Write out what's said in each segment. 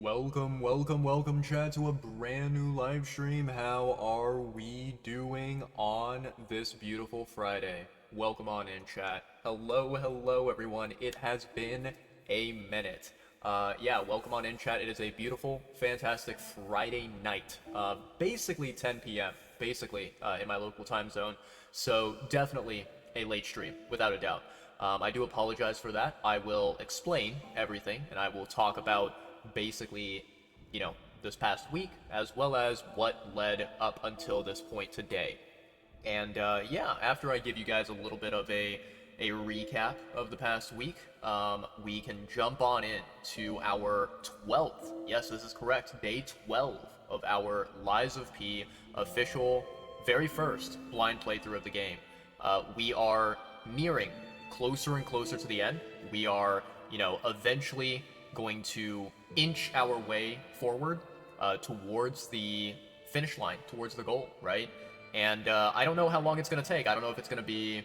Welcome, chat, to a brand new live stream. How are we doing on this beautiful Friday? Welcome on in, chat. Hello, everyone. It has been a minute. Yeah, welcome on in, chat. It is a beautiful, fantastic Friday night. Basically 10 p.m., in my local time zone. So, definitely a late stream, without a doubt. I do apologize for that. I will explain everything, and I will talk about basically, this past week, as well as what led up until this point today. And yeah, after I give you guys a little bit of a recap of the past week, we can jump on in to our 12th, yes, this is correct, day 12 of our Lies of P official, very first blind playthrough of the game. We are nearing closer and closer to the end. We are, eventually going to inch our way forward towards the finish line, towards the goal, right? And I don't know how long it's going to take. I don't know if it's going to be,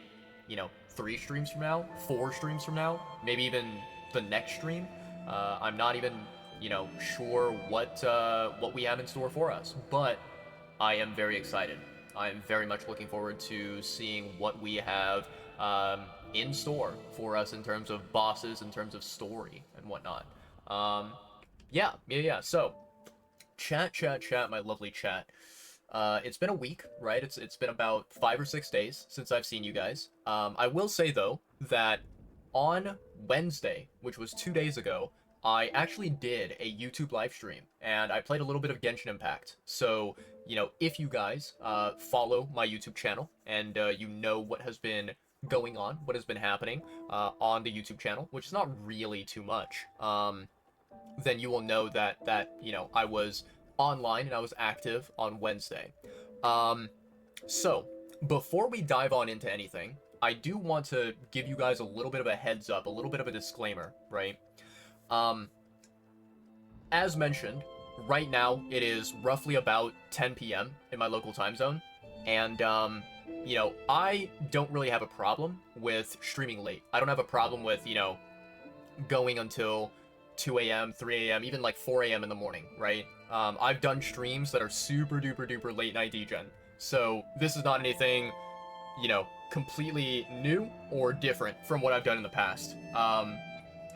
3 streams from now, 4 streams from now, maybe even the next stream. I'm not even, sure what we have in store for us, but I am very excited. I am very much looking forward to seeing what we have in store for us in terms of bosses, in terms of story and whatnot. Yeah. So, chat, my lovely chat. It's been a week, right? It's been about 5 or 6 days since I've seen you guys. I will say though that on Wednesday, which was 2 days ago, I actually did a YouTube live stream and I played a little bit of Genshin Impact. So, if you guys follow my YouTube channel and you know what has been going on, what has been happening on the YouTube channel, which is not really too much, then you will know that I was online and I was active on Wednesday. So before we dive on into anything, I do want to give you guys a little bit of a heads up, a little bit of a disclaimer, right? As mentioned, right now it is roughly about 10 p.m. in my local time zone, and I don't really have a problem with streaming late. I don't have a problem with, going until 2 a.m., 3 a.m., even like 4 a.m. in the morning, right? I've done streams that are super duper late night degen. So this is not anything, completely new or different from what I've done in the past.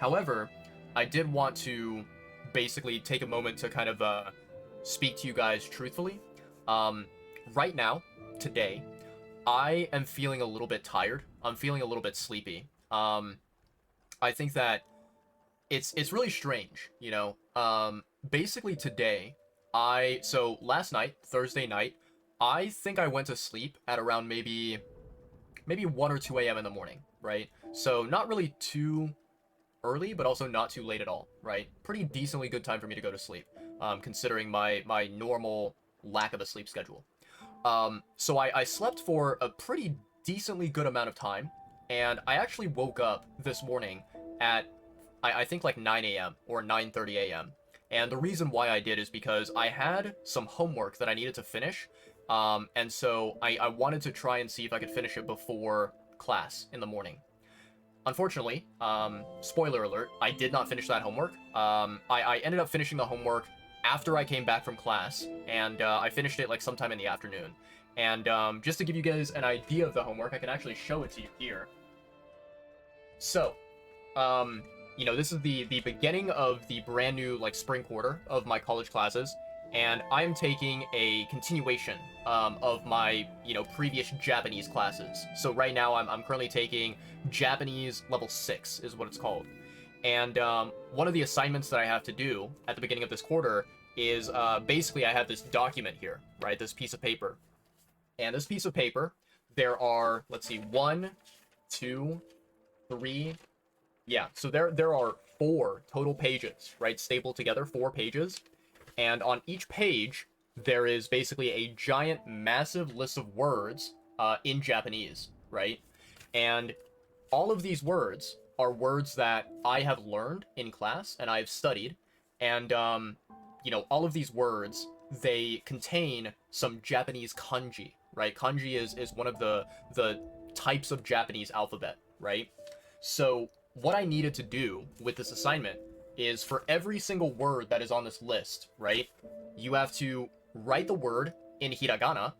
However, I did want to basically take a moment to kind of speak to you guys truthfully. Right now, today, I am feeling a little bit tired. I'm feeling a little bit sleepy. I think that it's really strange, basically today, so last night, Thursday night, I think I went to sleep at around maybe 1 or 2 a.m. in the morning, right? So not really too early, but also not too late at all, right? Pretty decently good time for me to go to sleep, considering my normal lack of a sleep schedule. So I slept for a pretty decently good amount of time, and I actually woke up this morning at I think like 9 a.m. or 9:30 a.m. And the reason why I did is because I had some homework that I needed to finish, and so I wanted to try and see if I could finish it before class in the morning. Unfortunately, spoiler alert, I did not finish that homework. I ended up finishing the homework after I came back from class, and I finished it like sometime in the afternoon. And just to give you guys an idea of the homework, I can actually show it to you here. So, this is the beginning of the brand new like spring quarter of my college classes, and I'm taking a continuation of my previous Japanese classes. So right now I'm currently taking Japanese level 6 is what it's called, and one of the assignments that I have to do at the beginning of this quarter is basically I have this document here, right? This piece of paper, and this piece of paper, there are, let's see, 1, 2, 3. Yeah, so there are 4 total pages, right? Stapled together, 4 pages. And on each page, there is basically a giant, massive list of words in Japanese, right? And all of these words are words that I have learned in class and I've studied. And, all of these words, they contain some Japanese kanji, right? Kanji is one of the types of Japanese alphabet, right? So what I needed to do with this assignment is for every single word that is on this list, right? You have to write the word in hiragana,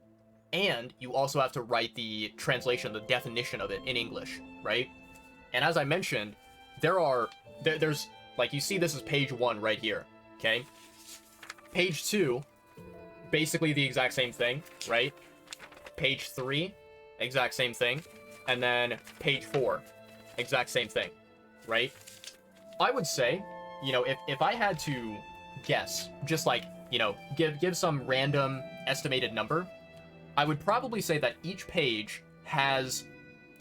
and you also have to write the translation, the definition of it in English, right? And as I mentioned, there's like, you see this is page 1 right here, okay? Page 2, basically the exact same thing, right? Page 3, exact same thing. And then page 4, exact same thing, right? I would say, you know, if I had to guess, just like, you know, give some random estimated number, I would probably say that each page has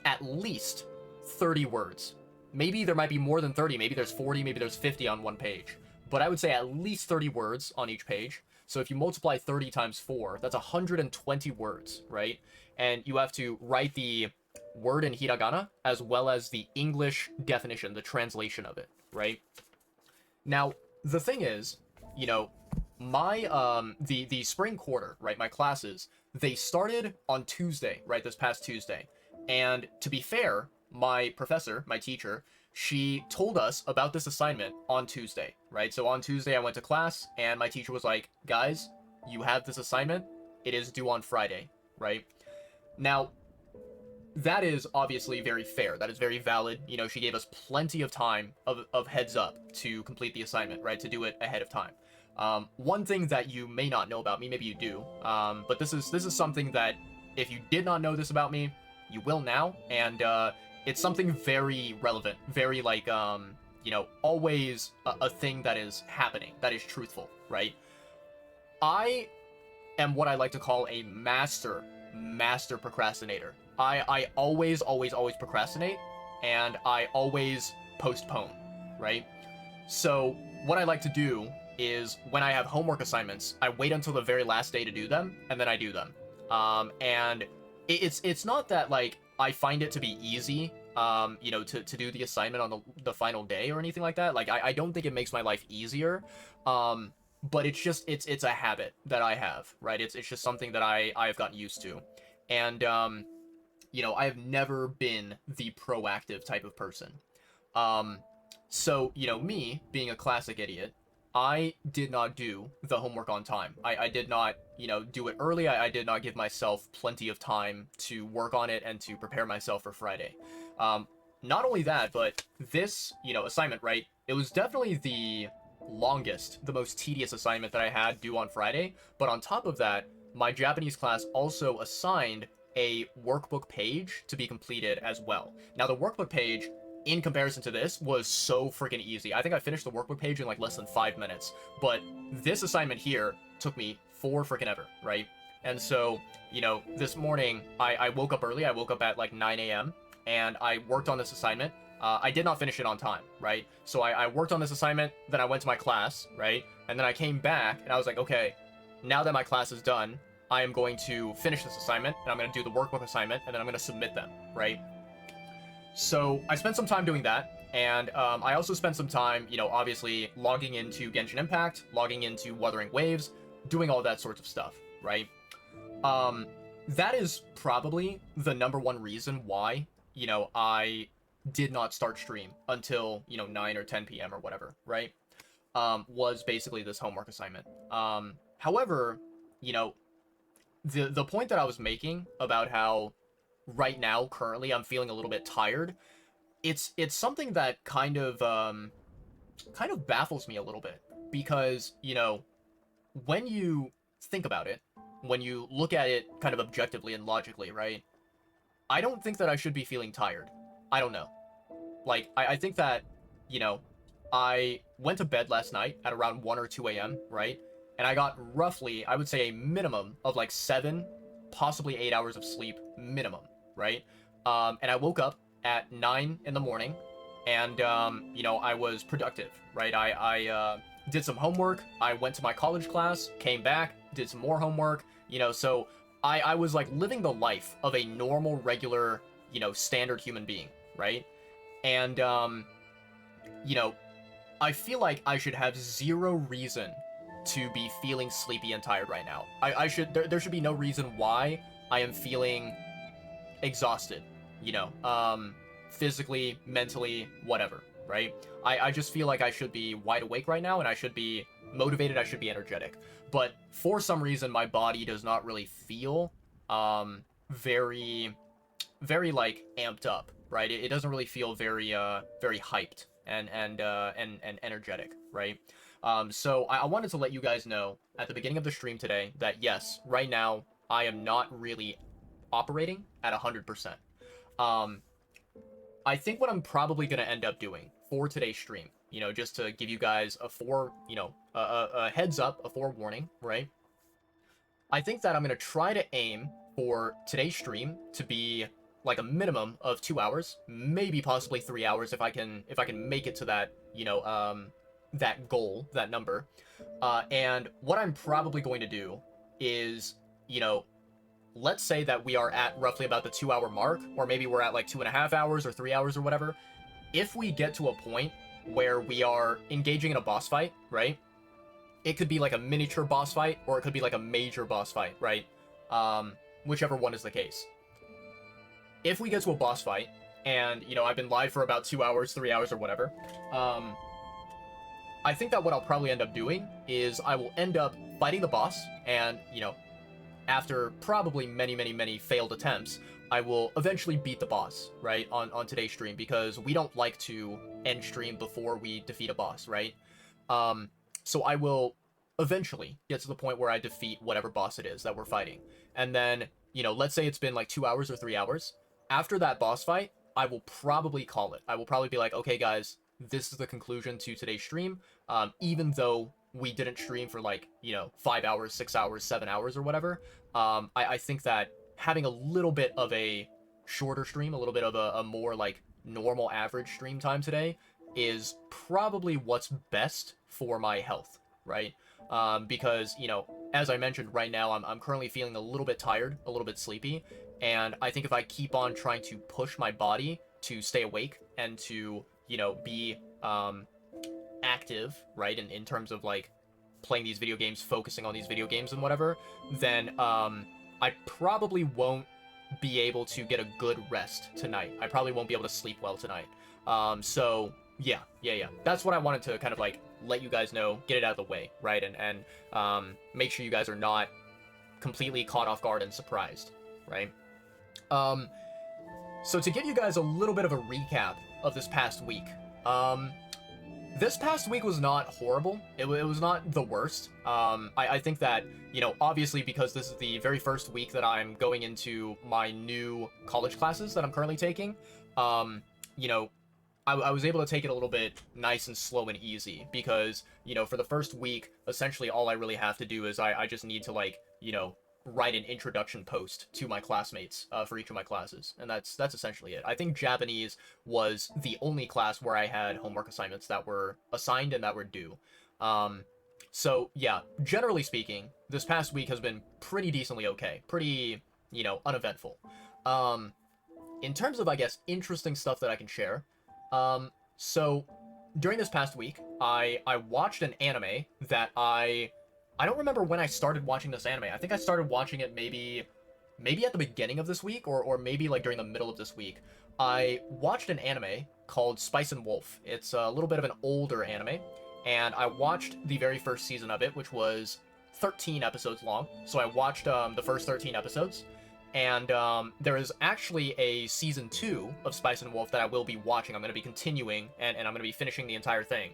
at least 30 words. Maybe there might be more than 30, maybe there's 40, maybe there's 50 on one page. But I would say at least 30 words on each page. So if you multiply 30 times 4, that's 120 words, right? And you have to write the word in hiragana as well as the English definition, the translation of it, right? Now, the thing is, you know, my the spring quarter, right, my classes, they started on Tuesday, right, this past Tuesday. And to be fair, my professor, my teacher, she told us about this assignment on Tuesday, right? So on Tuesday I went to class and my teacher was like, guys, you have this assignment, it is due on Friday, right? Now, that is obviously very fair. That is very valid. You know, she gave us plenty of time of heads up to complete the assignment, right? To do it ahead of time. One thing that you may not know about me, maybe you do, but this is something that if you did not know this about me, you will now, and it's something very relevant, very like, you know, always a thing that is happening, that is truthful, right? I am what I like to call a master procrastinator. I always procrastinate, and I always postpone, right? So what I like to do is when I have homework assignments, I wait until the very last day to do them, and then I do them. And it's not that like I find it to be easy, you know, to do the assignment on the final day or anything like that. Like I don't think it makes my life easier. But it's just it's a habit that I have, right? It's just something that I've gotten used to. And you know, I have never been the proactive type of person. So, you know, me being a classic idiot, I did not do the homework on time. I did not, you know, do it early. I did not give myself plenty of time to work on it and to prepare myself for Friday. Not only that, but this, you know, assignment, right? It was definitely the longest, the most tedious assignment that I had due on Friday. But on top of that, my Japanese class also assigned a workbook page to be completed as well. Now, the workbook page, in comparison to this, was so freaking easy. I think I finished the workbook page in like less than 5 minutes. But this assignment here took me for freaking ever, right? And so, you know, this morning, I woke up early. I woke up at like 9 a.m. and I worked on this assignment. I did not finish it on time, right? So I worked on this assignment, then I went to my class, right? And then I came back and I was like, okay, now that my class is done, I am going to finish this assignment and I'm going to do the workbook assignment and then I'm going to submit them, right? So I spent some time doing that, and I also spent some time, you know, obviously logging into Genshin Impact, logging into Wuthering Waves, doing all that sorts of stuff, right? That is probably the #1 reason why, you know, I did not start stream until, you know, 9 or 10 p.m. or whatever, right? Was basically this homework assignment. However, you know, the point that I was making about how right now, currently, I'm feeling a little bit tired, it's something that kind of baffles me a little bit, because, you know, when you think about it, when you look at it kind of objectively and logically, right? I don't think that I should be feeling tired. I don't know. Like, I think that, you know, I went to bed last night at around 1 or 2 a.m., right? And I got roughly, I would say, a minimum of like 7, possibly 8 hours of sleep minimum, right? And I woke up at 9 in the morning, and you know, I was productive, right? I did some homework, I went to my college class, came back, did some more homework, you know, so I was like living the life of a normal, regular, you know, standard human being, right? And you know, I feel like I should have zero reason to be feeling sleepy and tired right now. There should be no reason why I am feeling exhausted, you know, physically, mentally, whatever, right? I just feel like I should be wide awake right now, and I should be motivated, I should be energetic. But for some reason, my body does not really feel very, very like amped up, right? It doesn't really feel very very hyped and energetic, right? So I wanted to let you guys know at the beginning of the stream today that yes, right now I am not really operating at 100%. I think what I'm probably going to end up doing for today's stream, you know, just to give you guys a a heads up, a forewarning, right? I think that I'm going to try to aim for today's stream to be like a minimum of 2 hours, maybe possibly 3 hours if I can make it to that, that goal, that number. And what I'm probably going to do is, you know, let's say that we are at roughly about the 2 hour mark, or maybe we're at like 2.5 hours or 3 hours or whatever. If we get to a point where we are engaging in a boss fight, right? It could be like a miniature boss fight, or it could be like a major boss fight, right? Whichever one is the case. If we get to a boss fight, and, you know, I've been live for about 2 hours, 3 hours, or whatever, I think that what I'll probably end up doing is I will end up fighting the boss, and, you know, after probably many failed attempts, I will eventually beat the boss, right, on today's stream, because we don't like to end stream before we defeat a boss, right? So I will eventually get to the point where I defeat whatever boss it is that we're fighting. And then, you know, let's say it's been like 2 hours or 3 hours. After that boss fight, I will probably call it. I will probably be like, okay, guys, this is the conclusion to today's stream. Even though we didn't stream for like, you know, 5 hours, 6 hours, 7 hours or whatever, I think that having a little bit of a shorter stream, a little bit of a more like normal average stream time today is probably what's best for my health, right? Because, you know, as I mentioned, right now I'm currently feeling a little bit tired, a little bit sleepy, and I think if I keep on trying to push my body to stay awake and to, you know, be active, right, in terms of like playing these video games, focusing on these video games and whatever, then I probably won't be able to get a good rest tonight. I probably won't be able to sleep well tonight. So yeah. That's what I wanted to kind of like let you guys know, get it out of the way, right? And make sure you guys are not completely caught off guard and surprised, right? So to give you guys a little bit of a recap of this past week, this past week was not horrible. It was not the worst. I think that, you know, obviously because this is the very first week that I'm going into my new college classes that I'm currently taking, you know, I was able to take it a little bit nice and slow and easy because, you know, for the first week, essentially all I really have to do is I just need to, like, you know, write an introduction post to my classmates for each of my classes, and that's essentially it. I think Japanese was the only class where I had homework assignments that were assigned and that were due. So yeah, generally speaking, this past week has been pretty decently okay, pretty, you know, uneventful. In terms of, I guess, interesting stuff that I can share, so during this past week, I watched an anime that I don't remember when I started watching this anime. I think I started watching it maybe at the beginning of this week, or maybe like during the middle of this week. I watched an anime called Spice and Wolf. It's a little bit of an older anime, and I watched the very first season of it, which was 13 episodes long. So I watched the first 13 episodes, and there is actually a season 2 of Spice and Wolf that I will be watching. I'm going to be continuing, and I'm going to be finishing the entire thing.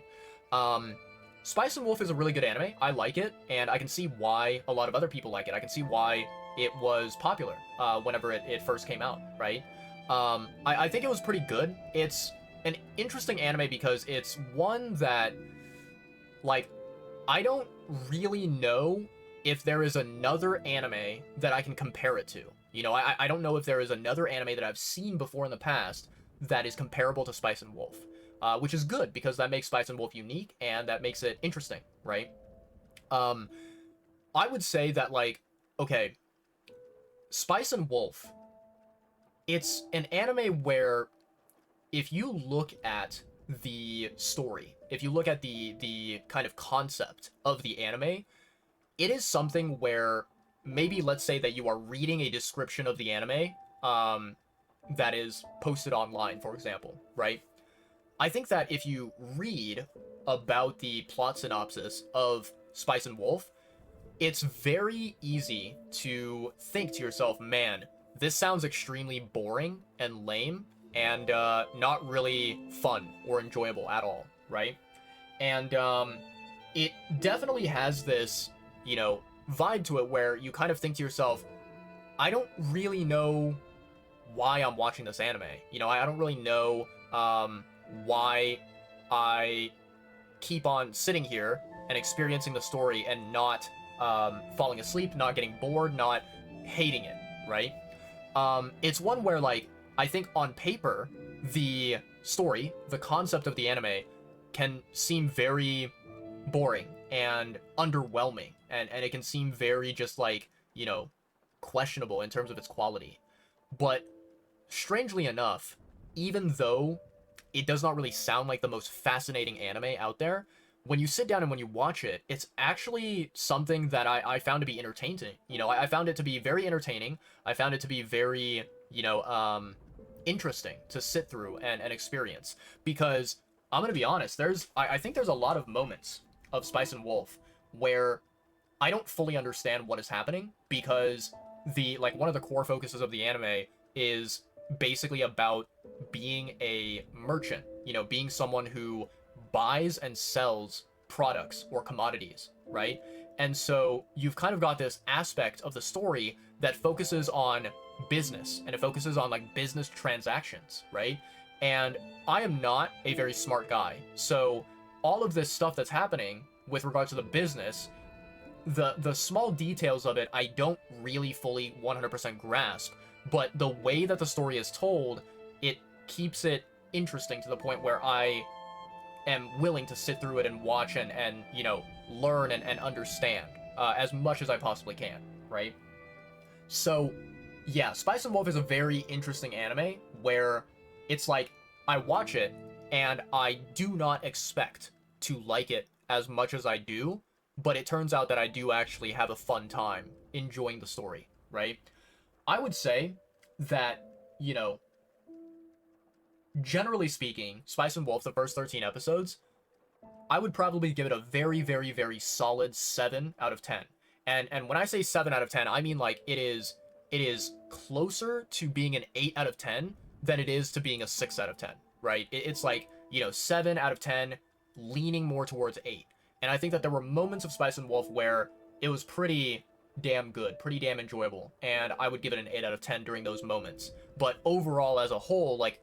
Spice and Wolf is a really good anime. I like it, and I can see why a lot of other people like it. I can see why it was popular whenever it first came out, right? I think it was pretty good. It's an interesting anime because it's one that, like, I don't really know if there is another anime that I can compare it to. You know, I don't know if there is another anime that I've seen before in the past that is comparable to Spice and Wolf. Which is good, because that makes Spice and Wolf unique, and that makes it interesting, right? I would say that, like, okay, Spice and Wolf, it's an anime where if you look at the story, if you look at the kind of concept of the anime, it is something where maybe let's say that you are reading a description of the anime that is posted online, for example, right? I think that if you read about the plot synopsis of Spice and Wolf, it's very easy to think to yourself, man, this sounds extremely boring and lame and not really fun or enjoyable at all, right? And it definitely has this, you know, vibe to it where you kind of think to yourself, I don't really know why I'm watching this anime. You know, I don't really know why I keep on sitting here and experiencing the story and not falling asleep, not getting bored, not hating it, right? It's one where, like, I think on paper, the story, the concept of the anime can seem very boring and underwhelming, and it can seem very just like, you know, questionable in terms of its quality. But strangely enough, even though it does not really sound like the most fascinating anime out there, when you sit down and when you watch it, it's actually something that I found to be entertaining. You know, I found it to be very entertaining. I found it to be very, you know, interesting to sit through and experience. Because I'm gonna be honest, I think there's a lot of moments of Spice and Wolf where I don't fully understand what is happening, because the, like, one of the core focuses of the anime is basically about being a merchant, you know, being someone who buys and sells products or commodities, right? And so you've kind of got this aspect of the story that focuses on business, and it focuses on, like, business transactions, right? And I am not a very smart guy, so all of this stuff that's happening with regards to the business, the small details of it, I don't really fully 100% grasp, but the way that the story is told, it keeps it interesting to the point where I am willing to sit through it and watch and you know, learn and understand as much as I possibly can, right? So, yeah, Spice and Wolf is a very interesting anime where it's like, I watch it and I do not expect to like it as much as I do, but it turns out that I do actually have a fun time enjoying the story, right? I would say that, you know, generally speaking, Spice and Wolf, the first 13 episodes, I would probably give it a very, very, very solid 7 out of 10. And when I say 7 out of 10, I mean, like, it is closer to being an 8 out of 10 than it is to being a 6 out of 10, right? It's like, you know, 7 out of 10 leaning more towards 8. And I think that there were moments of Spice and Wolf where it was pretty damn good, pretty damn enjoyable, and I would give it an 8 out of 10 during those moments. But overall, as a whole, like,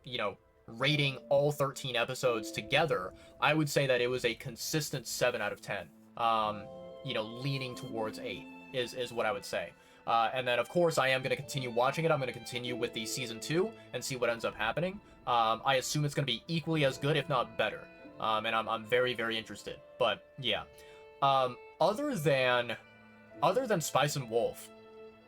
you know, rating all 13 episodes together, I would say that it was a consistent 7 out of 10. You know, leaning towards 8 is what I would say. And then, of course, I am going to continue watching it. I'm going to continue with the season 2 and see what ends up happening. I assume it's going to be equally as good, if not better. And I'm very, very interested. But, yeah. Other than Spice and Wolf,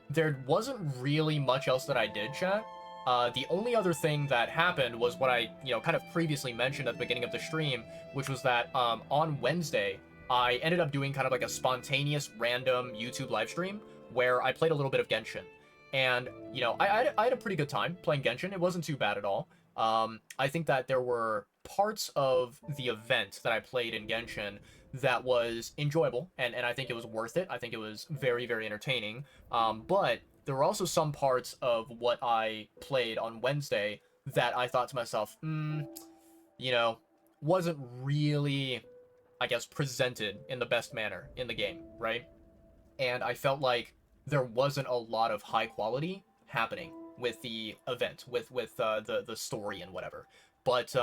there wasn't really much else that I did, chat. The only other thing that happened was what I, you know, kind of previously mentioned at the beginning of the stream, which was that on Wednesday, I ended up doing kind of like a spontaneous random YouTube live stream where I played a little bit of Genshin. And, you know, I had a pretty good time playing Genshin. It wasn't too bad at all. I think that there were parts of the event that I played in Genshin that was enjoyable, and I think it was worth it. I think it was very, very entertaining. But there were also some parts of what I played on Wednesday that I thought to myself, you know, wasn't really, I guess, presented in the best manner in the game, right? And I felt like there wasn't a lot of high quality happening with the event, with the story and whatever. But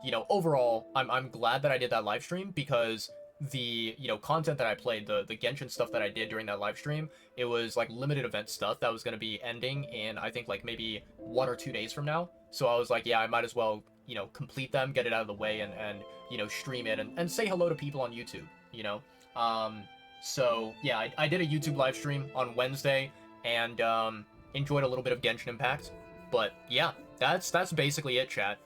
you know, overall, I'm glad that I did that live stream, because the, you know, content that I played, the Genshin stuff that I did during that live stream, it was like limited event stuff that was going to be ending in, I think, like maybe 1 or 2 days from now. So I was like, yeah, I might as well, you know, complete them, get it out of the way, and you know, stream it and say hello to people on YouTube, you know. So yeah, I did a YouTube live stream on Wednesday and enjoyed a little bit of Genshin Impact. But yeah, that's basically it, chat.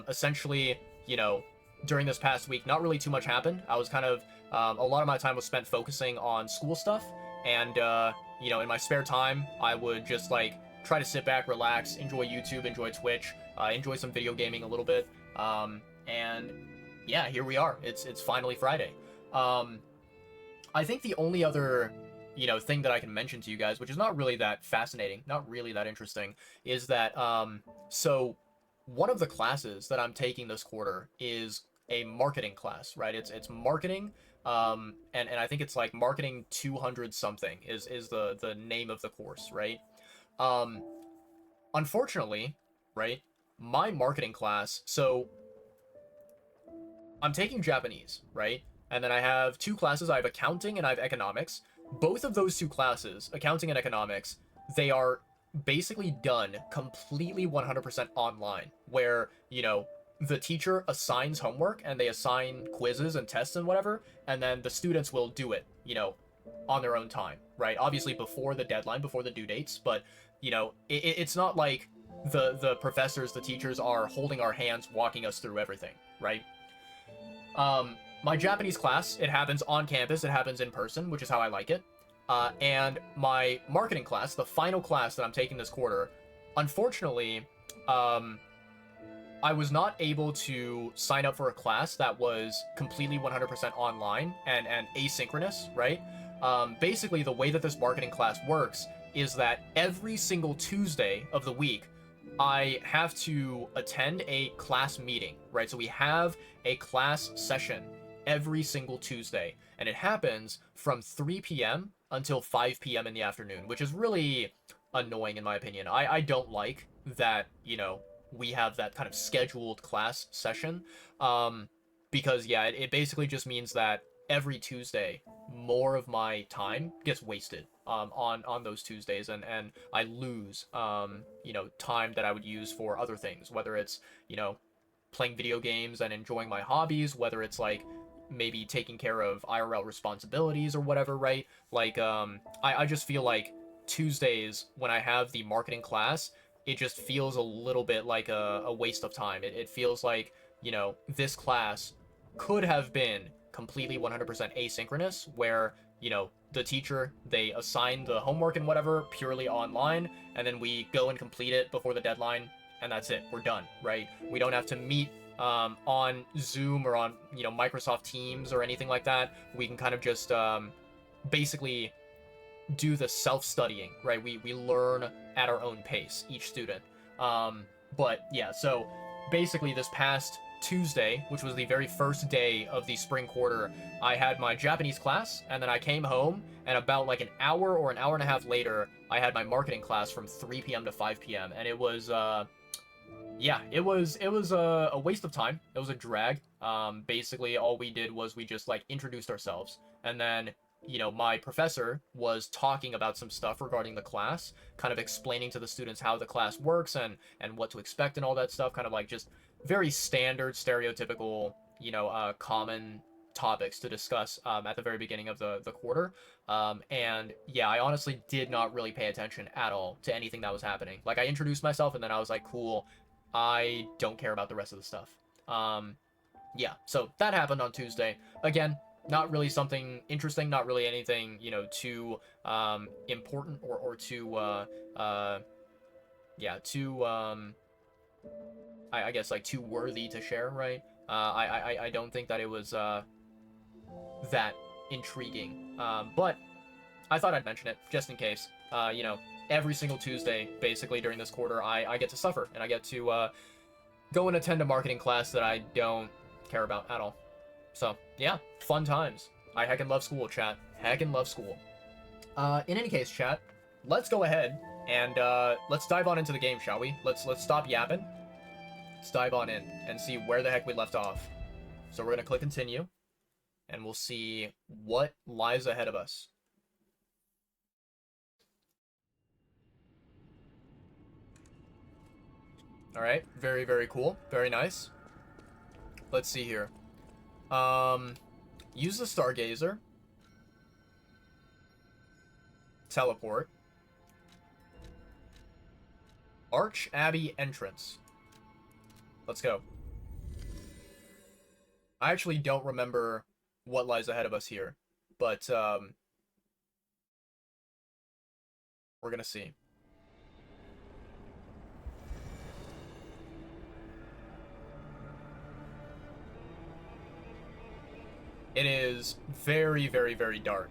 Essentially, you know, during this past week, not really too much happened. I was kind of, a lot of my time was spent focusing on school stuff, and, you know, in my spare time, I would just, like, try to sit back, relax, enjoy YouTube, enjoy Twitch, enjoy some video gaming a little bit, And yeah, here we are. It's finally Friday. I think the only other, thing that I can mention to you guys, which is not really that fascinating, not really that interesting, is that so one of the classes that I'm taking this quarter is a marketing class, right? It's marketing, and I think it's like marketing 200 something is the name of the course, right? Um, Unfortunately, right, my marketing class, so I'm taking Japanese, right? And then I have two classes. I have accounting and I have economics. Both of those two classes, accounting and economics, they are basically done completely 100% online, where, the teacher assigns homework and they assign quizzes and tests and whatever, and then the students will do it, on their own time, right? Obviously before the deadline, before the due dates, but, it's not like the professors, the teachers are holding our hands, walking us through everything, right? My Japanese class, it happens on campus, it happens in person, which is how I like it. And my marketing class, the final class that I'm taking this quarter, unfortunately, I was not able to sign up for a class that was completely 100% online and asynchronous, right? Basically, the way that this marketing class works is that every single Tuesday of the week, I have to attend a class meeting, right? So we have a class session every single Tuesday, and it happens from 3 p.m. until 5 p.m. in the afternoon, which is really annoying in my opinion. I don't like that, we have that kind of scheduled class session. Because yeah, it basically just means that every Tuesday, more of my time gets wasted on those Tuesdays, and I lose time that I would use for other things, whether it's playing video games and enjoying my hobbies, whether it's like maybe taking care of IRL responsibilities or whatever, right? Like I just feel like Tuesdays when I have the marketing class, it just feels a little bit like a waste of time. It feels like, this class could have been completely 100% asynchronous, where, the teacher, they assign the homework and whatever purely online, and then we go and complete it before the deadline, and that's it. We're done, right? We don't have to meet on Zoom or on, Microsoft Teams or anything like that. We can kind of just basically do the self-studying, right? We learn at our own pace, each student. But yeah, so basically this past Tuesday, which was the very first day of the spring quarter, I had my Japanese class, and then I came home, and about like an hour or an hour and a half later, I had my marketing class from 3 p.m. to 5 p.m. And it was yeah, it was a waste of time. It was a drag. Basically all we did was we just like introduced ourselves, and then my professor was talking about some stuff regarding the class, kind of explaining to the students how the class works and what to expect and all that stuff, kind of like just very standard, stereotypical, common topics to discuss at the very beginning of the quarter. And yeah, I honestly did not really pay attention at all to anything that was happening. Like I introduced myself and then I was like, cool, I don't care about the rest of the stuff. Yeah, so that happened on Tuesday. Again, not really something interesting, not really anything, too important or too yeah, too I guess like too worthy to share, right? I don't think that it was that intriguing. But I thought I'd mention it just in case. Every single Tuesday, basically during this quarter, I get to suffer and I get to go and attend a marketing class that I don't care about at all. So yeah, fun times. I heckin' love school, chat. Heckin' love school. In any case, chat, let's go ahead and let's dive on into the game, shall we? Let's stop yapping. Let's dive on in and see where the heck we left off. So we're gonna click continue, and we'll see what lies ahead of us. All right, very, very cool, very nice. Let's see here. Use the Stargazer. Teleport. Arch Abbey entrance. Let's go. I actually don't remember what lies ahead of us here, but we're gonna see. It is very, very, very dark.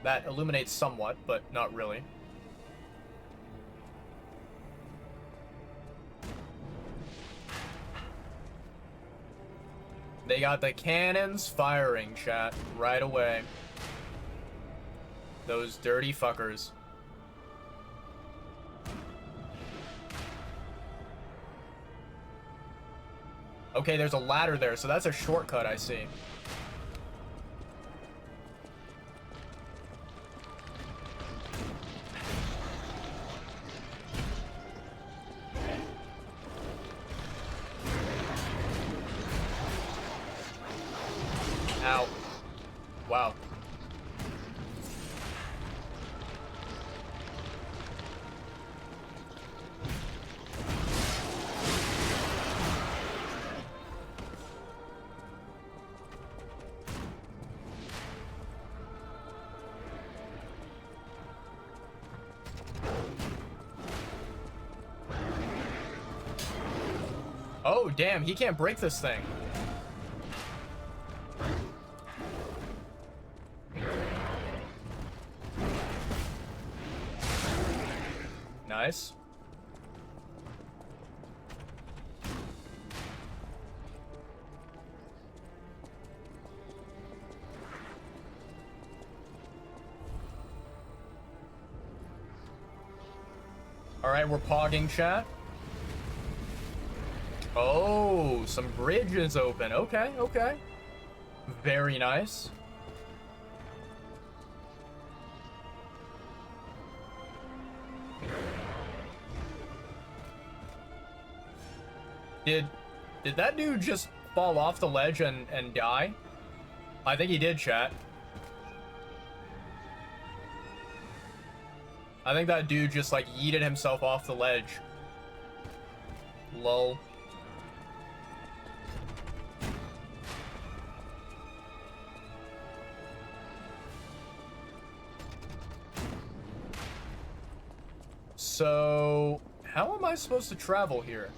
That illuminates somewhat, but not really. They got the cannons firing, chat, right away. Those dirty fuckers. Okay, there's a ladder there, so that's a shortcut, I see. Ow. Wow. Oh, damn, he can't break this thing. Nice. Alright, we're pogging, chat. Oh, some bridges open. Okay, okay. Very nice. Did that dude just fall off the ledge and die? I think he did, chat. I think that dude just, like, yeeted himself off the ledge. Lol. So, how am I supposed to travel here?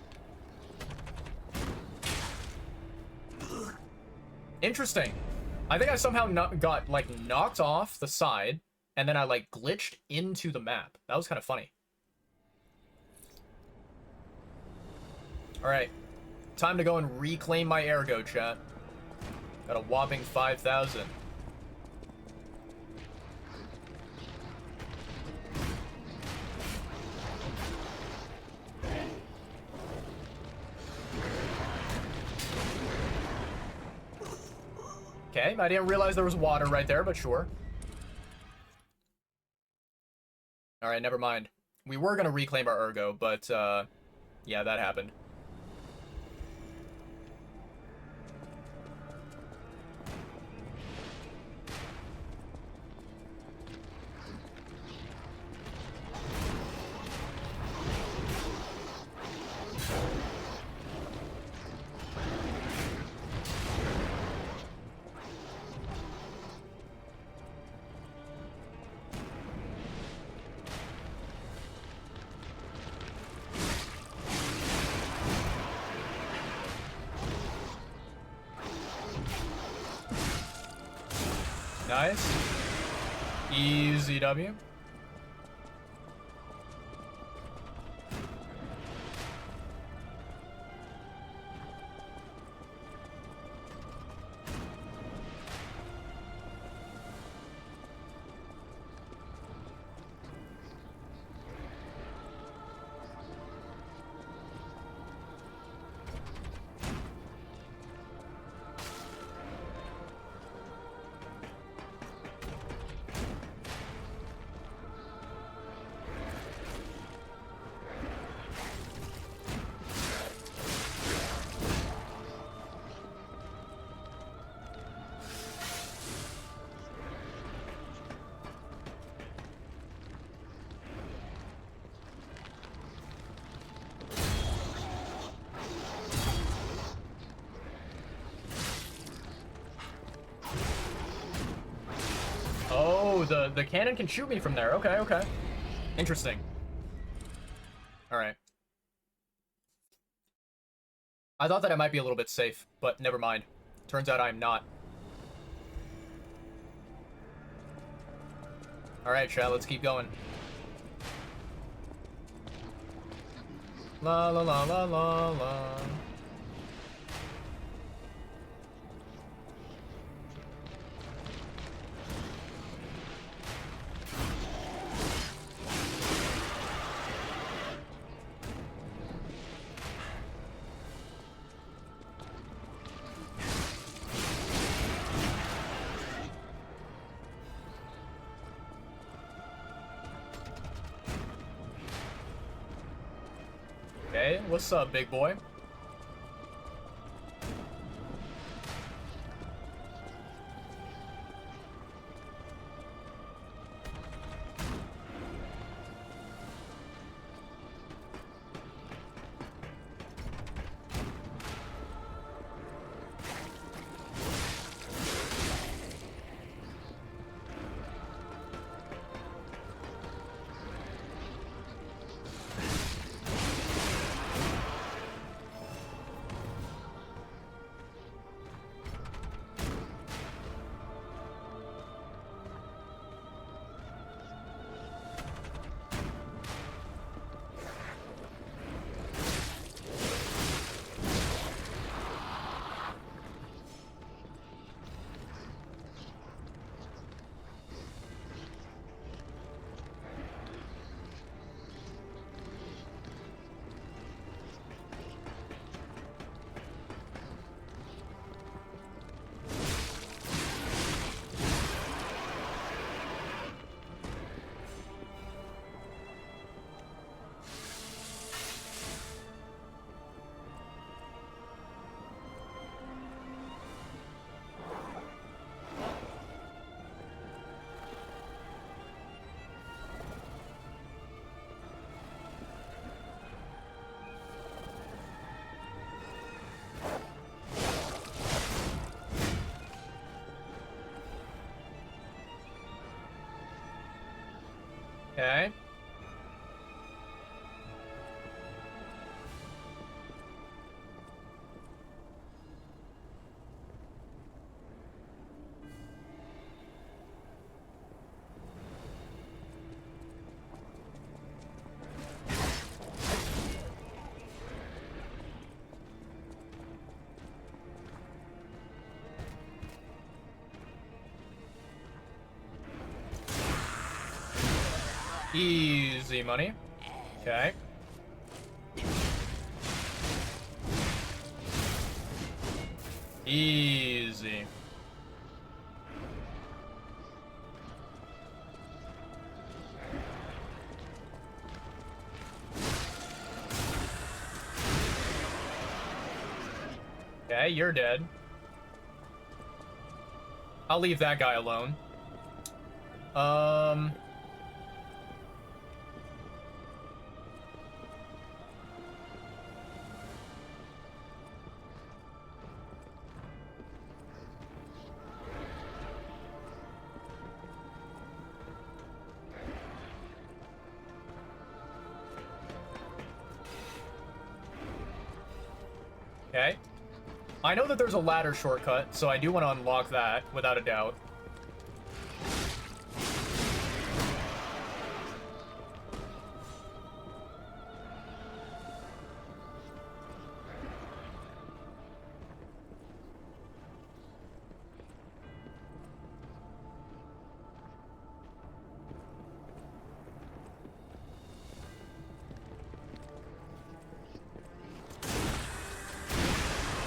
Interesting. I think I somehow got, like, knocked off the side, and then I, like, glitched into the map. That was kind of funny. Alright. Time to go and reclaim my ergo, chat. Got a whopping 5,000. Okay, I didn't realize there was water right there, but sure. Alright, never mind. We were gonna reclaim our ergo, but, yeah, that happened. Nice. Easy W. Oh, the cannon can shoot me from there. Okay, okay. Interesting. Alright. I thought that I might be a little bit safe, but never mind. Turns out I'm not. Alright, chat, let's keep going. La la la la la la. Okay, what's up, big boy? Okay. Easy money. Okay. Easy. Okay, you're dead. I'll leave that guy alone. Okay. I know that there's a ladder shortcut, so I do want to unlock that, without a doubt.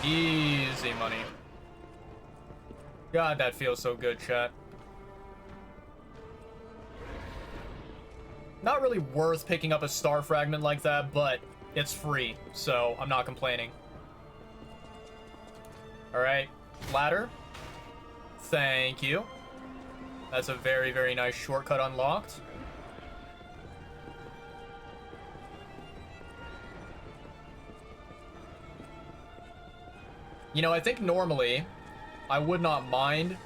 Easy money. God, that feels so good, chat. Not really worth picking up a star fragment like that, but it's free, so I'm not complaining. Alright, ladder. Thank you. That's a very, very nice shortcut unlocked. You know, I think normally I would not mind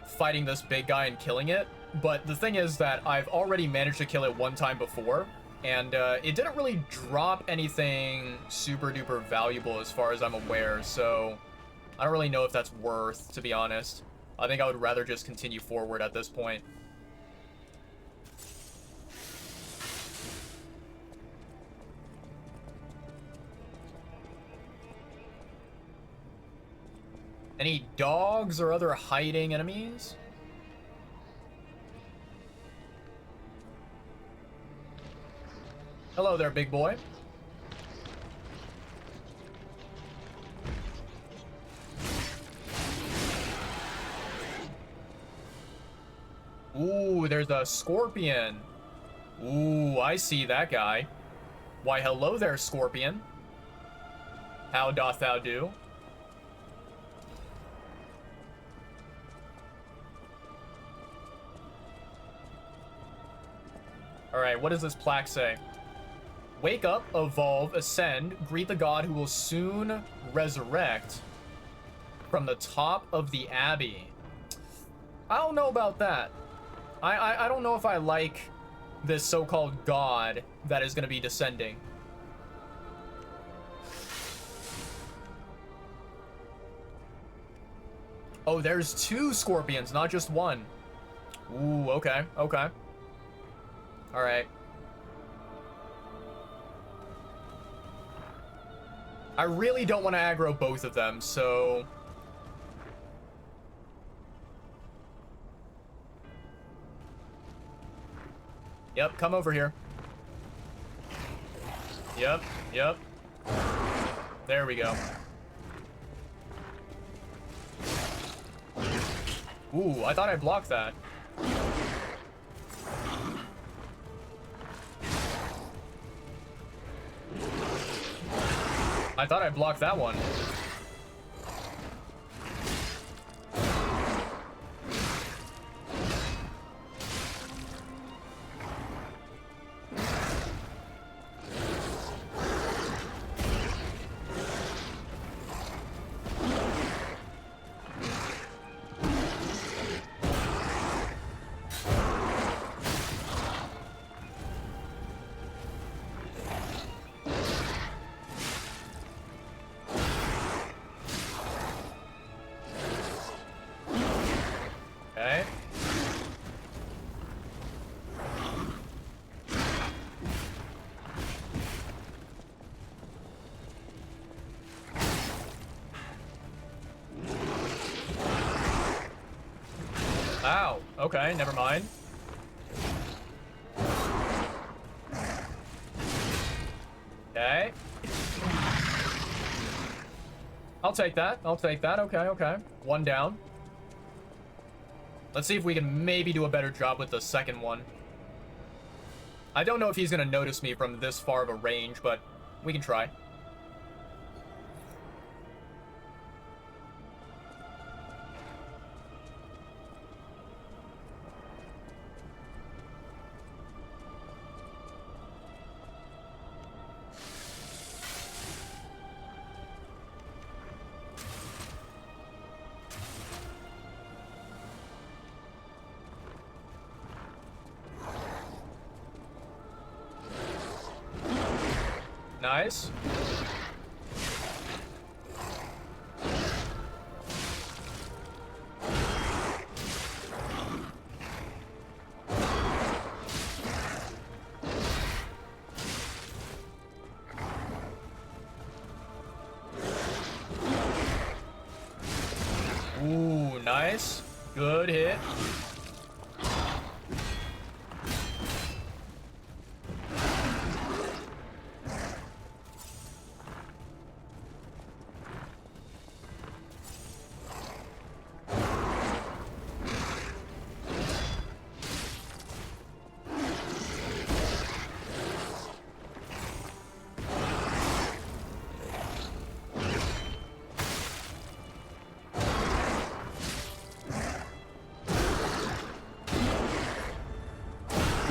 fighting this big guy and killing it, but the thing is that I've already managed to kill it one time before, And it didn't really drop anything super duper valuable as far as I'm aware, so I don't really know if that's worth, to be honest. I think I would rather just continue forward at this point. Any dogs or other hiding enemies? Hello there, big boy. Ooh, there's a scorpion. Ooh, I see that guy. Why, hello there, scorpion. How doth thou do? Alright, what does this plaque say? Wake up, evolve, ascend, greet the god who will soon resurrect from the top of the abbey. I don't know about that. I don't know if I like this so-called god that is going to be descending. Oh, there's 2 scorpions, not just 1. Ooh, okay, okay. Alright. I really don't want to aggro both of them, so... Yep, come over here. Yep, yep. There we go. Ooh, I thought I blocked that. I thought I blocked that one. Okay. Ow. Okay, never mind. Okay. I'll take that. I'll take that. Okay, okay. 1 down. Let's see if we can maybe do a better job with the second one. I don't know if he's going to notice me from this far of a range, but we can try. Nice. Ooh, nice. Good hit.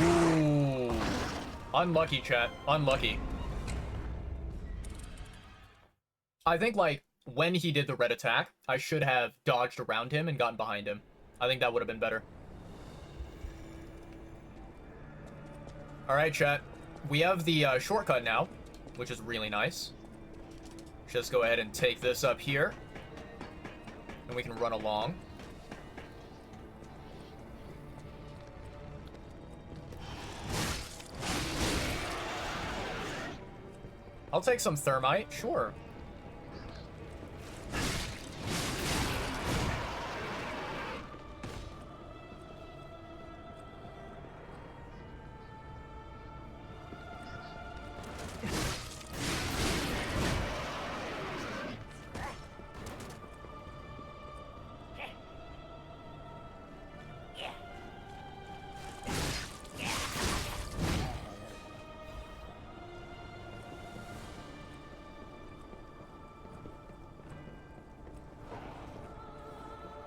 Ooh. Unlucky, chat. Unlucky. I think, like, when he did the red attack, I should have dodged around him and gotten behind him. I think that would have been better. Alright, chat. we have the shortcut now, which is really nice. Just go ahead and take this up here, and we can run along. I'll take some thermite, sure.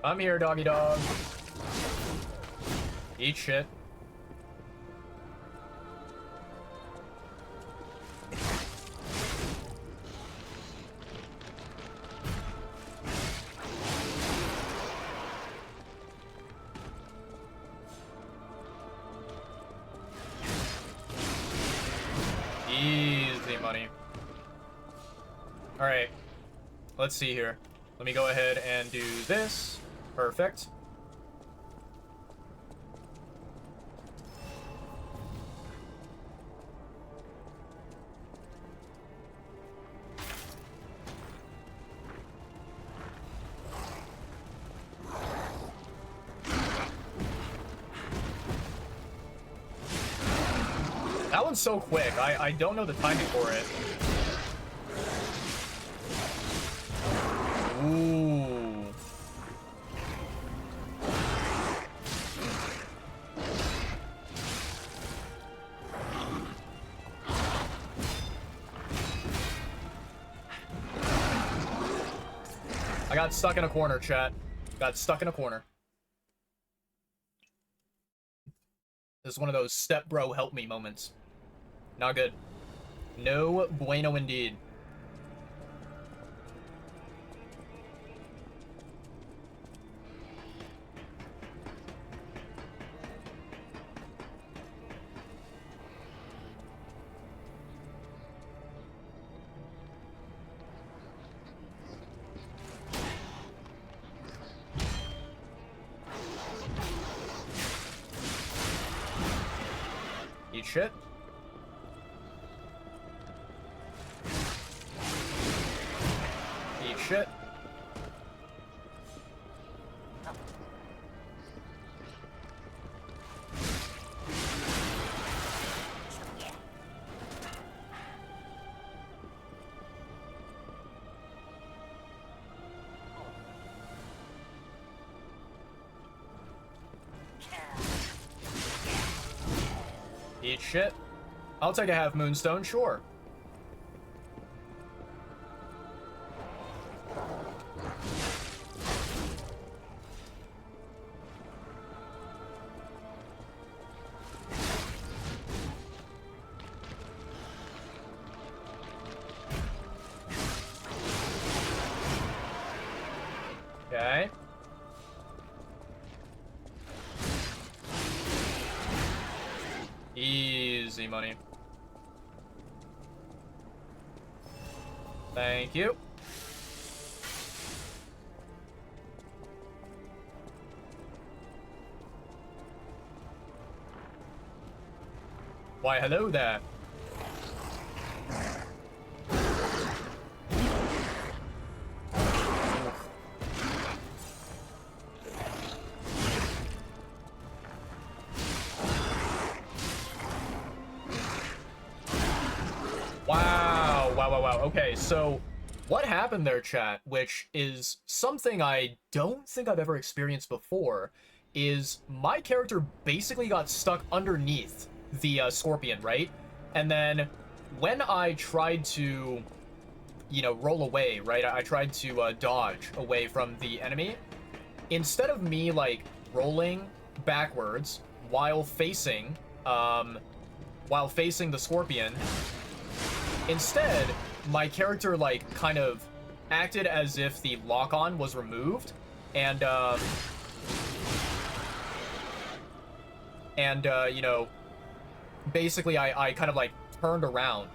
I'm here, doggy dog. Eat shit. Easy money. Alright. Let's see here. Let me go ahead and do this. Perfect. That one's so quick. I don't know the timing for it. Ooh. I got stuck in a corner, chat. Got stuck in a corner. This is one of those step bro help me moments. Not good. No bueno indeed. Eat shit. Eat shit. Eat shit. I'll take a half moonstone, sure. Okay. Easy money. Thank you. Why, hello there. Wow. Okay, so what happened there, chat, which is something I don't think I've ever experienced before, is my character basically got stuck underneath the scorpion, right? And then when I tried to, you know, roll away, right? I tried to dodge away from the enemy. Instead of me, like, rolling backwards while facing the scorpion, instead, my character, like, kind of acted as if the lock-on was removed, and, you know, basically I kind of, like, turned around.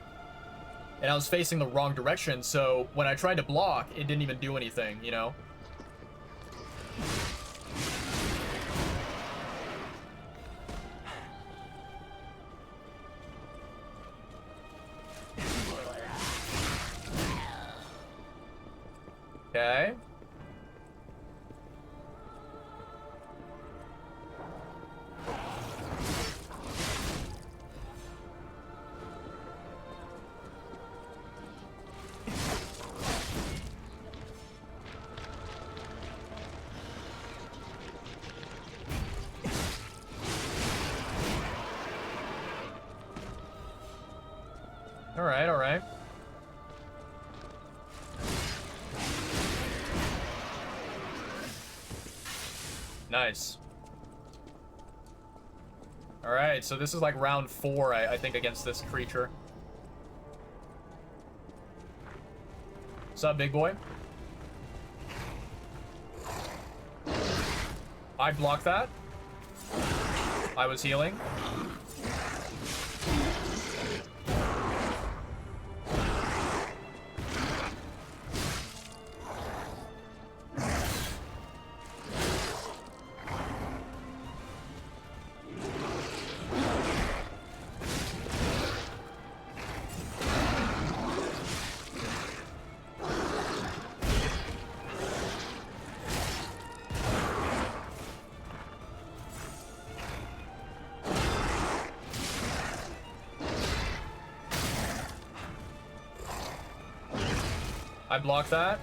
And I was facing the wrong direction, so when I tried to block, it didn't even do anything, you know? Okay. Alright, alright. Nice. Alright, so this is like round 4, I think, against this creature. What's up, big boy? I blocked that. I was healing. I blocked that.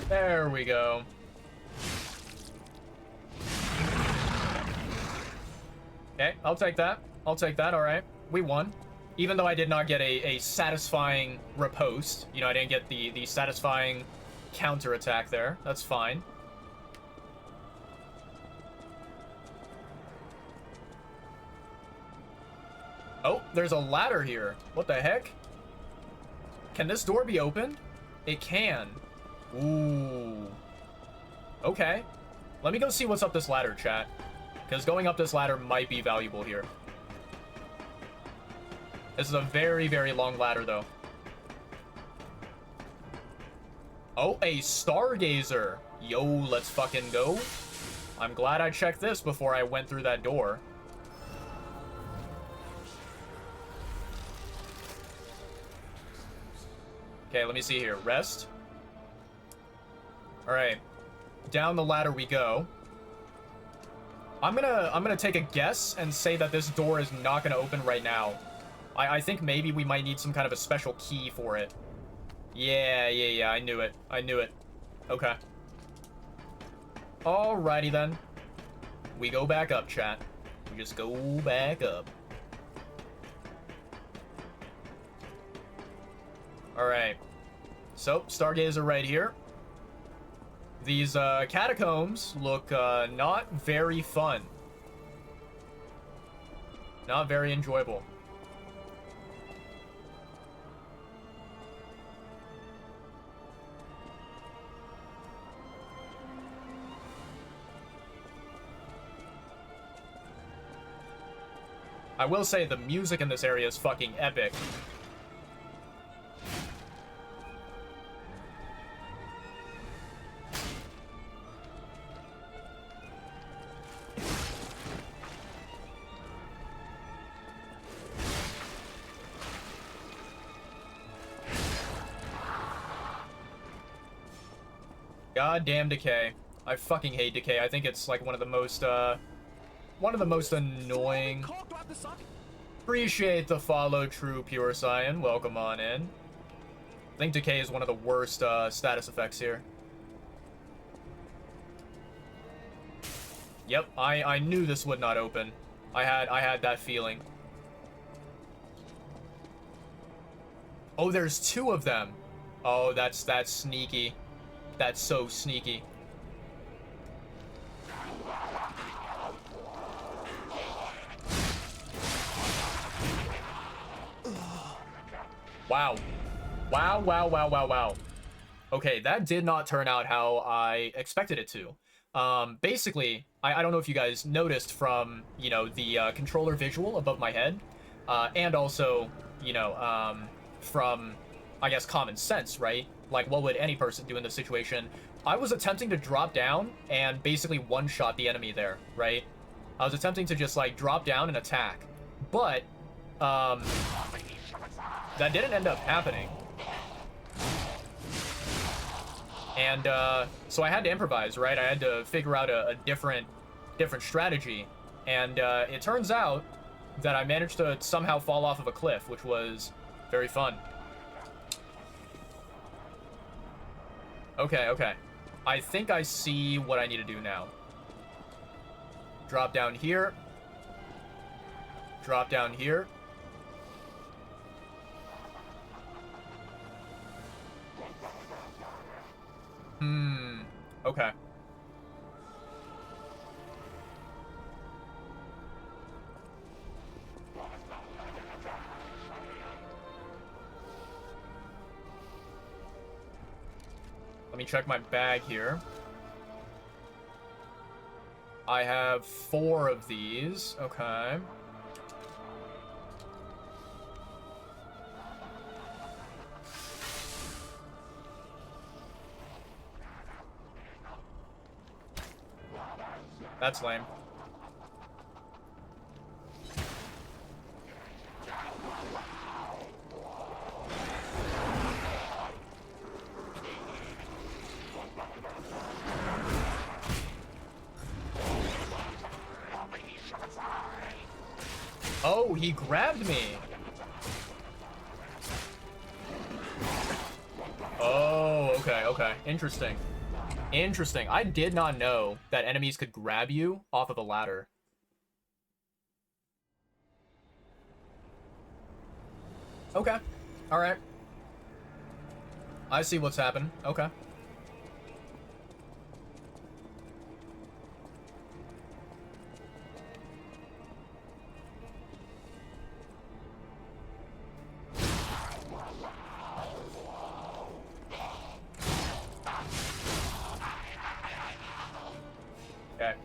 There we go. Okay, I'll take that. I'll take that, alright. We won. Even though I did not get a satisfying riposte. You know, I didn't get the satisfying counterattack there. That's fine. Oh, there's a ladder here. What the heck? Can this door be opened? It can. Ooh. Okay. Let me go see what's up this ladder, chat. Because going up this ladder might be valuable here. This is a very, very long ladder, though. Oh, a stargazer. Yo, let's fucking go. I'm glad I checked this before I went through that door. Okay, let me see here. Rest. Alright. Down the ladder we go. I'm gonna take a guess and say that this door is not gonna open right now. I think maybe we might need some kind of a special key for it. Yeah, I knew it. I knew it. Okay. Alrighty then. We go back up, chat. We just go back up. Alright. So, Stargazer right here. These catacombs look not very fun. Not very enjoyable. I will say the music in this area is fucking epic. Goddamn Decay. I fucking hate Decay. I think it's like one of the most annoying. Appreciate the follow, True Pure Cyan. Welcome on in. I think Decay is one of the worst status effects here. Yep, I knew this would not open. I had that feeling. Oh, there's 2 of them. Oh, that's sneaky. That's so sneaky. Wow. Wow, wow, wow, wow, wow. Okay, that did not turn out how I expected it to. Basically, I don't know if you guys noticed from, you know, the controller visual above my head, and also, you know, from, I guess, common sense, right? Like, what would any person do in this situation? I was attempting to drop down and basically one-shot the enemy there, right? I was attempting to just, like, drop down and attack. But, that didn't end up happening. And so I had to improvise, right? I had to figure out a different strategy. And it turns out that I managed to somehow fall off of a cliff, which was very fun. Okay, okay. I think I see what I need to do now. Drop down here. Drop down here. Okay. Let me check my bag here. I have 4 of these. Okay. That's lame. Oh, he grabbed me. Oh, okay, okay. Interesting. Interesting. I did not know that enemies could grab you off of a ladder. Okay. Alright. I see what's happened. Okay. Okay.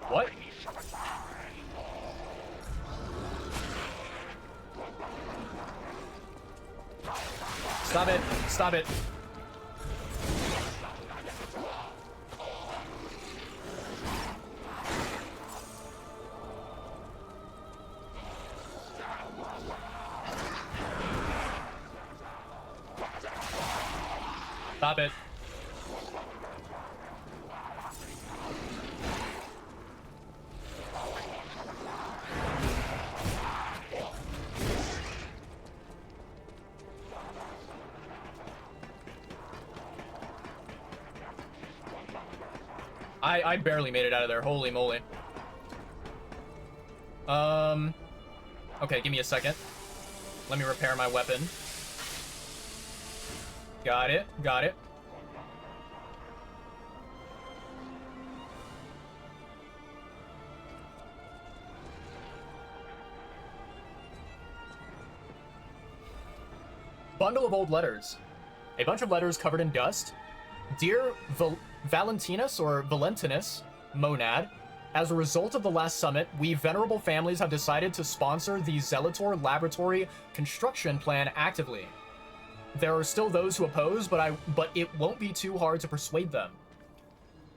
What? Stop it. Stop it. Stop it. I barely made it out of there. Holy moly. Okay, give me a second. Let me repair my weapon. Got it. Got it. Bundle of old letters. A bunch of letters covered in dust. Dear Valentinus or Valentinus, Monad, as a result of the last summit, we venerable families have decided to sponsor the Zelator Laboratory construction plan actively. There are still those who oppose, but it won't be too hard to persuade them.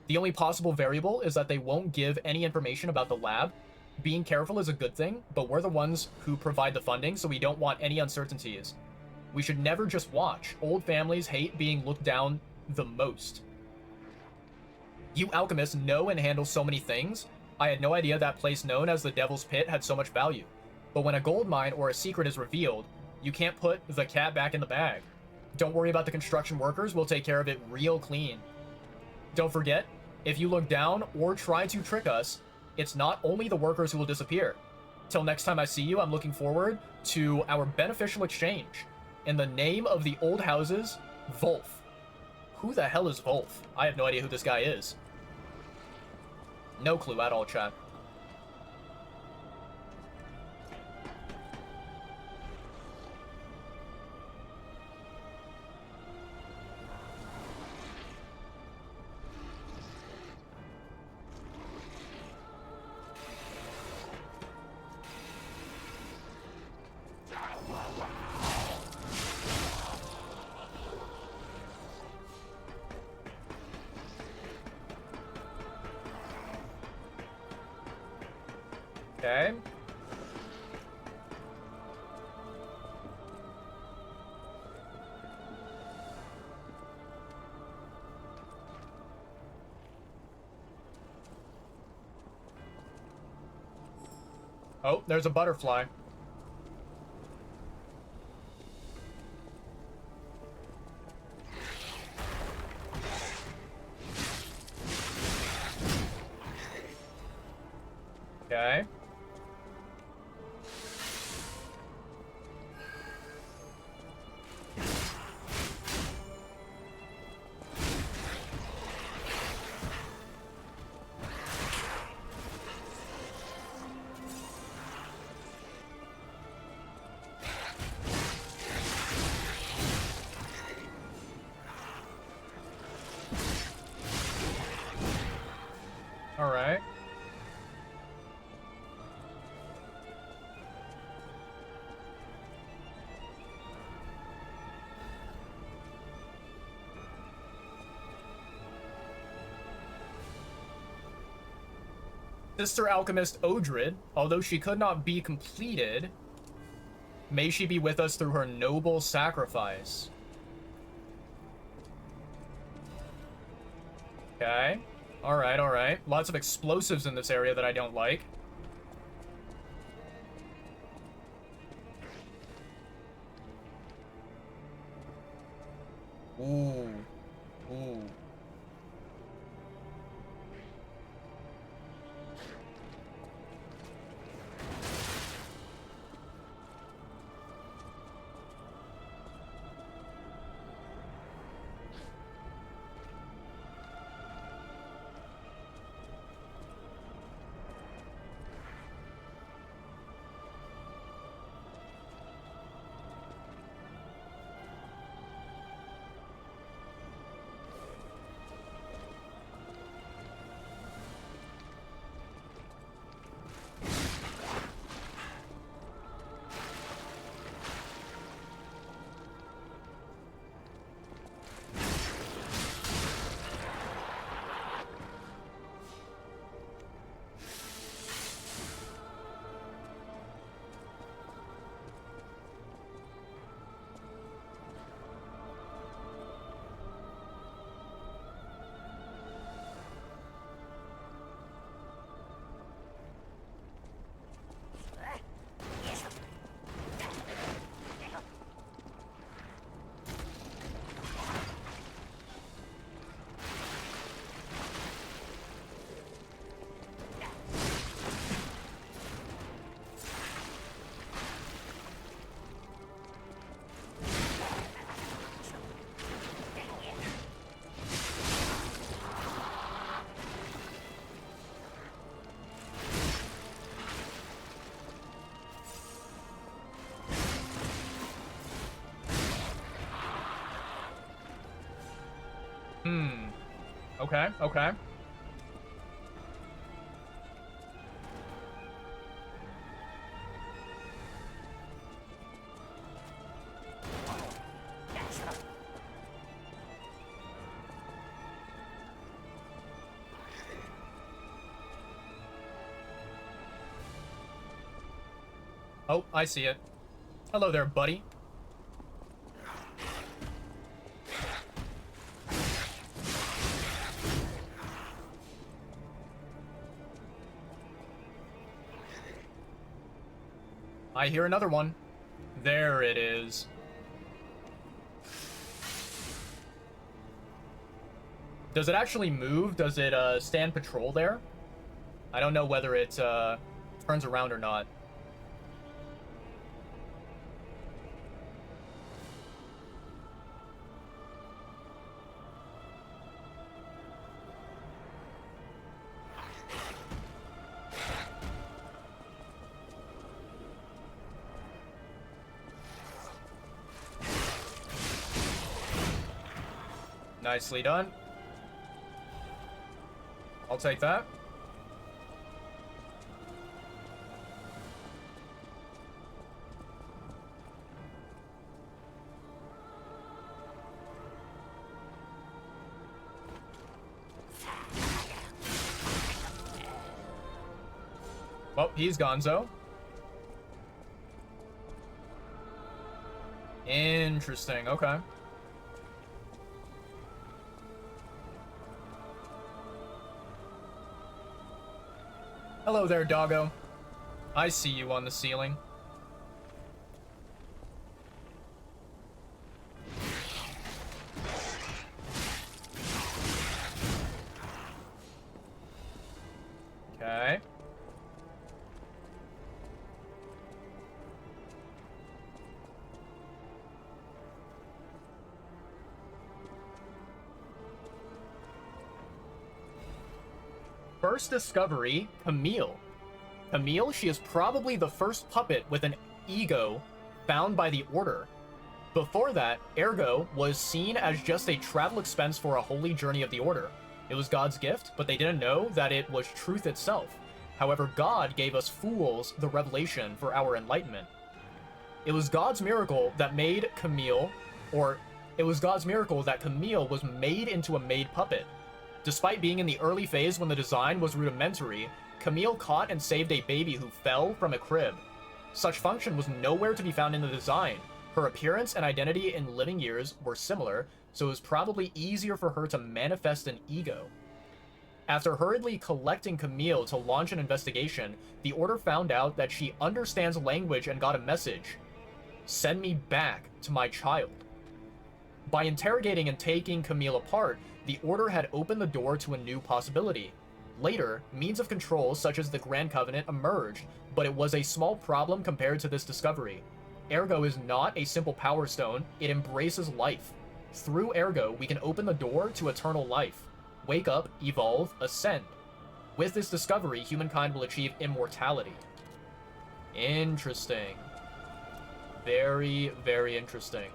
The only possible variable is that they won't give any information about the lab. Being careful is a good thing, but we're the ones who provide the funding, so we don't want any uncertainties. We should never just watch. Old families hate being looked down the most. You alchemists know and handle so many things. I had no idea that place known as the Devil's Pit had so much value. But when a gold mine or a secret is revealed, you can't put the cat back in the bag. Don't worry about the construction workers, we'll take care of it real clean. Don't forget, if you look down or try to trick us, it's not only the workers who will disappear. Till next time I see you, I'm looking forward to our beneficial exchange. In the name of the old houses, Wolf. Who the hell is Wolf? I have no idea who this guy is. No clue at all, chat. Okay. Oh, there's a butterfly. Okay. All right. Sister Alchemist Odrid, although she could not be completed, may she be with us through her noble sacrifice. Okay. Alright, alright. Lots of explosives in this area that I don't like. Ooh. Ooh. Okay, okay. Oh, I see it. Hello there, buddy. I hear another one. There it is. Does it actually move? Does it stand patrol there? I don't know whether it turns around or not. Nicely done. I'll take that. Well, he's gonzo. Interesting, okay. Hello there, doggo. I see you on the ceiling. Okay. First discovery, Camille. Camille, she is probably the first puppet with an ego found by the Order. Before that, Ergo was seen as just a travel expense for a holy journey of the Order. It was God's gift, but they didn't know that it was truth itself. However, God gave us fools the revelation for our enlightenment. It was God's miracle that made Camille, or it was God's miracle that Camille was made into a made puppet. Despite being in the early phase when the design was rudimentary, Camille caught and saved a baby who fell from a crib. Such function was nowhere to be found in the design. Her appearance and identity in living years were similar, so it was probably easier for her to manifest an ego. After hurriedly collecting Camille to launch an investigation, the Order found out that she understands language and got a message. Send me back to my child. By interrogating and taking Camille apart, the Order had opened the door to a new possibility. Later, means of control such as the Grand Covenant emerged, but it was a small problem compared to this discovery. Ergo is not a simple power stone, it embraces life. Through Ergo, we can open the door to eternal life. Wake up, evolve, ascend. With this discovery, humankind will achieve immortality. Interesting. Very, very interesting.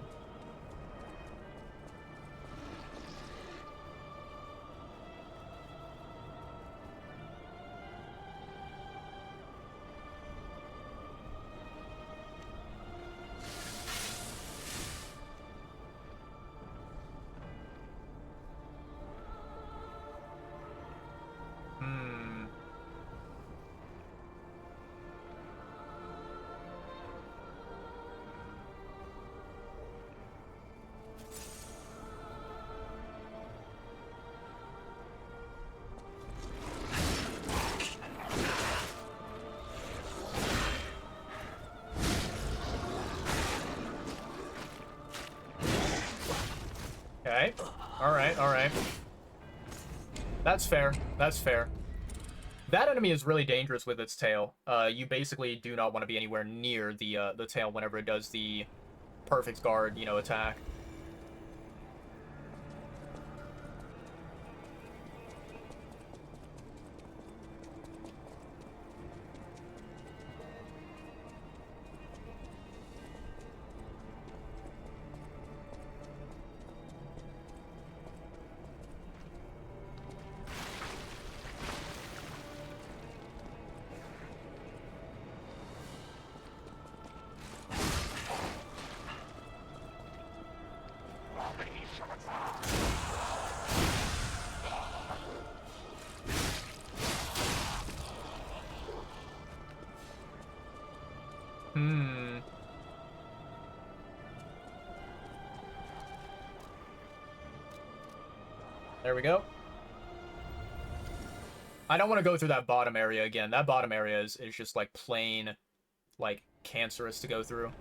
Okay. Alright, alright. That's fair. That's fair. That enemy is really dangerous with its tail. You basically do not want to be anywhere near the tail whenever it does the perfect guard, you know, attack. There we go. I don't want to go through that bottom area again. That bottom area is just like plain, like cancerous to go through.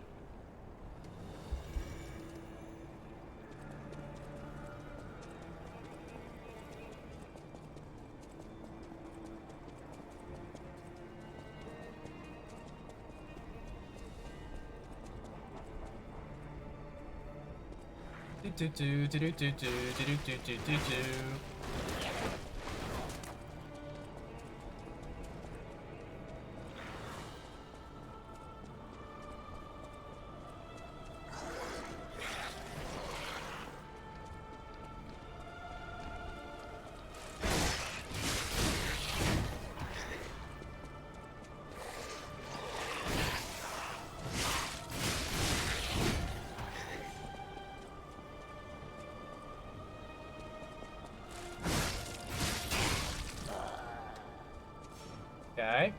Okay.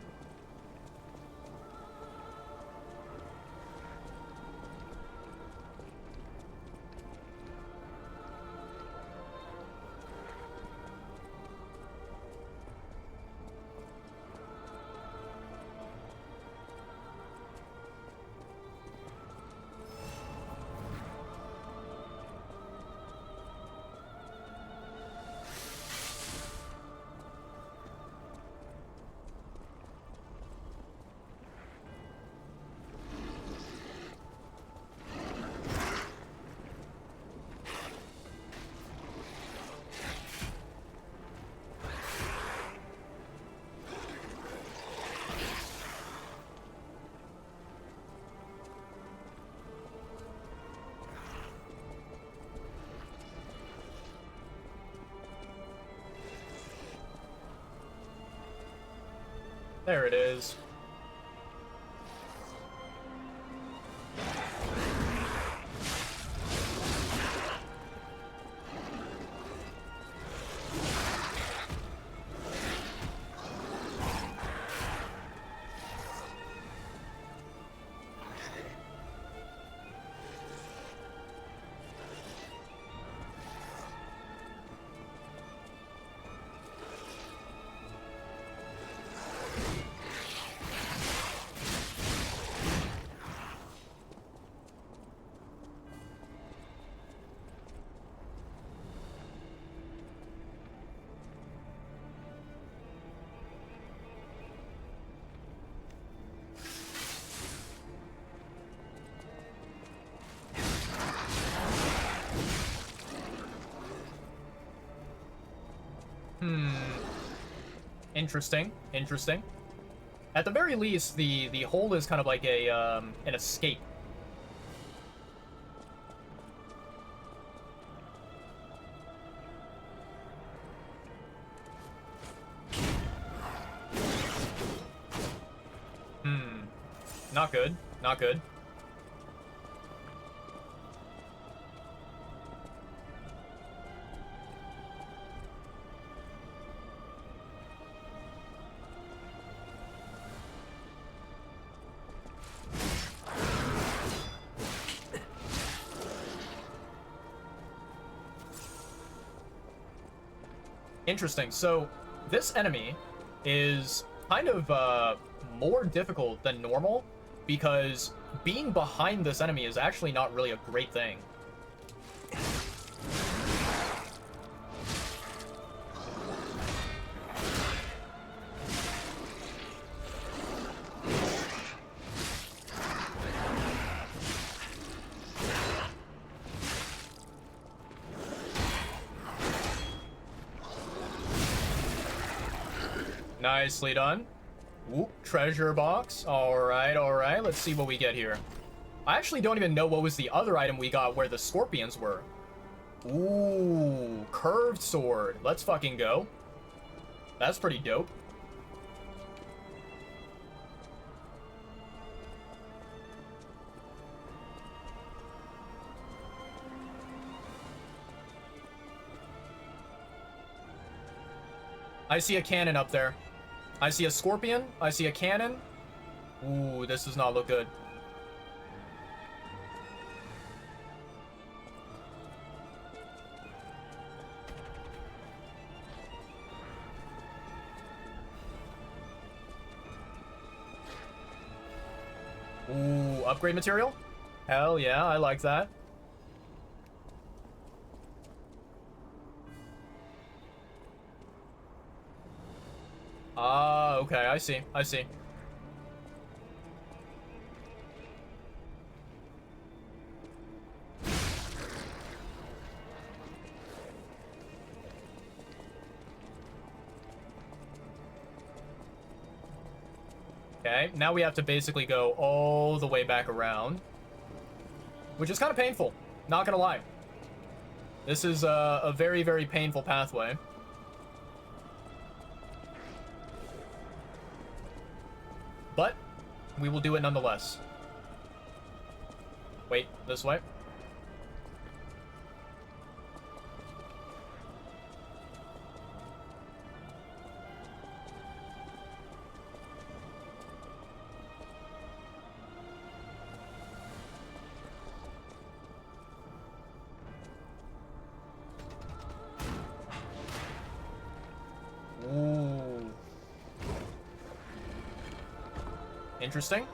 There it is. Interesting. Interesting. At the very least, the hole is kind of like a an escape. Not good. Not good. Interesting. So, this enemy is kind of more difficult than normal because being behind this enemy is actually not really a great thing. Nicely done. Whoop, treasure box. Alright, alright. Let's see what we get here. I actually don't even know what was the other item we got where the scorpions were. Ooh, curved sword. Let's fucking go. That's pretty dope. I see a cannon up there. I see a scorpion. I see a cannon. Ooh, this does not look good. Ooh, upgrade material? Hell yeah, I like that. Ah, okay, I see, I see. Okay, now we have to basically go all the way back around, which is kind of painful, not gonna lie. This is a very, very painful pathway. But we will do it nonetheless. Wait, this way? Ooh. Interesting.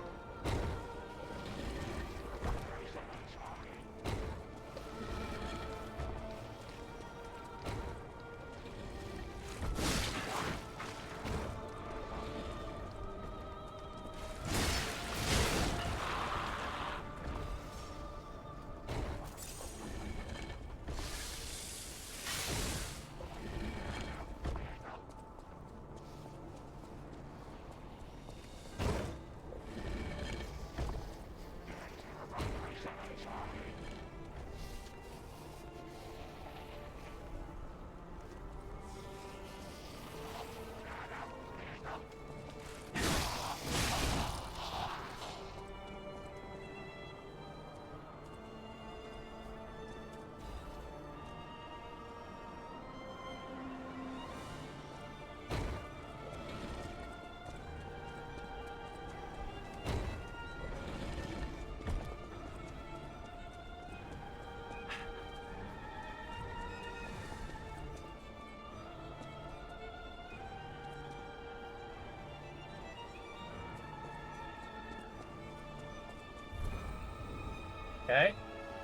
Okay.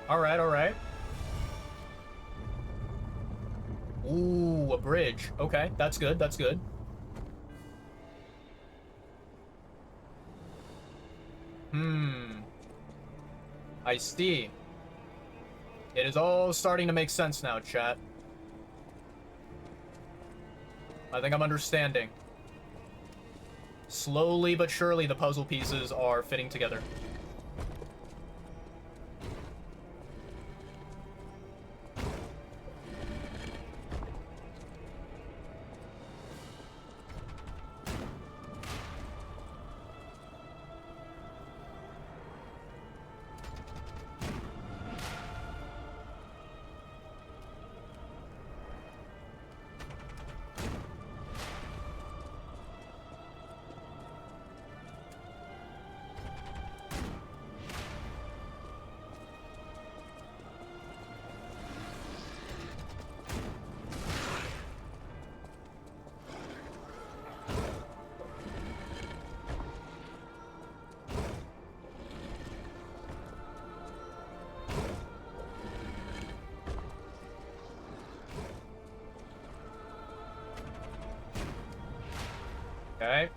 Alright, alright. Ooh, a bridge. Okay, that's good, that's good. I see. It is all starting to make sense now, chat. I think I'm understanding. Slowly but surely the puzzle pieces are fitting together. Okay.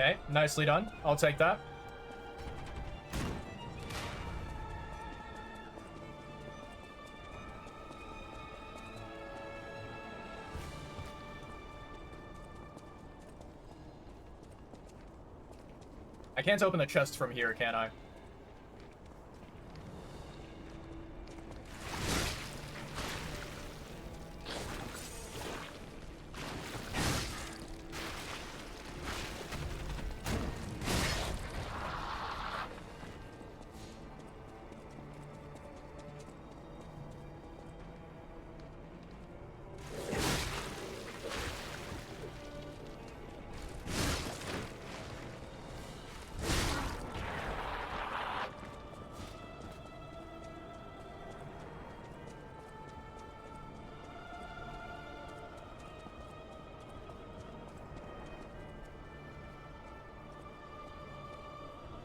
Okay, nicely done. I'll take that. can't open the chest from here, can I?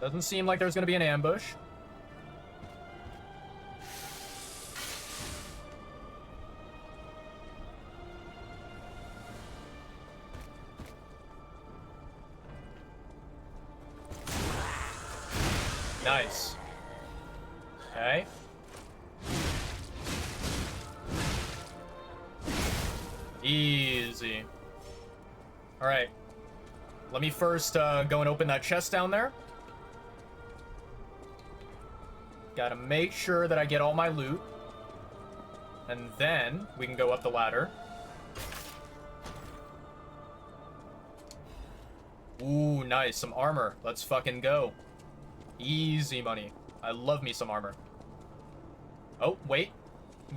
Doesn't seem like there's gonna be an ambush. Nice. Okay. Easy. Alright. Let me first go and open that chest down there. Gotta make sure that I get all my loot. And then we can go up the ladder. Ooh, nice. Some armor. Let's fucking go. Easy money. I love me some armor. Oh, wait.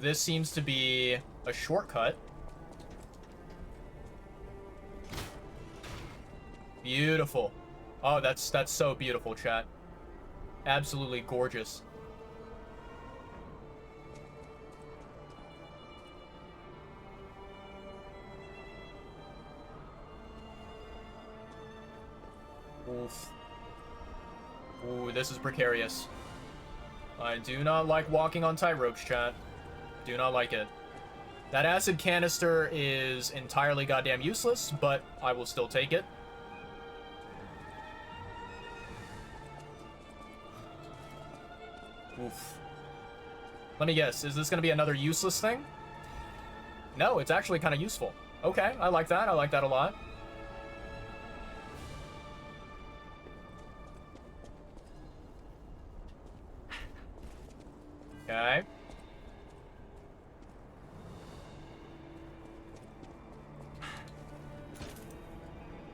This seems to be a shortcut. Beautiful. Oh, that's so beautiful, chat. Absolutely gorgeous. Oof. Ooh, this is precarious. I do not like walking on tightropes, chat. Do not like it. That acid canister is entirely goddamn useless, but I will still take it. Oof. Let me guess, is this gonna be another useless thing? No, it's actually kind of useful. Okay, I like that. I like that a lot. Okay.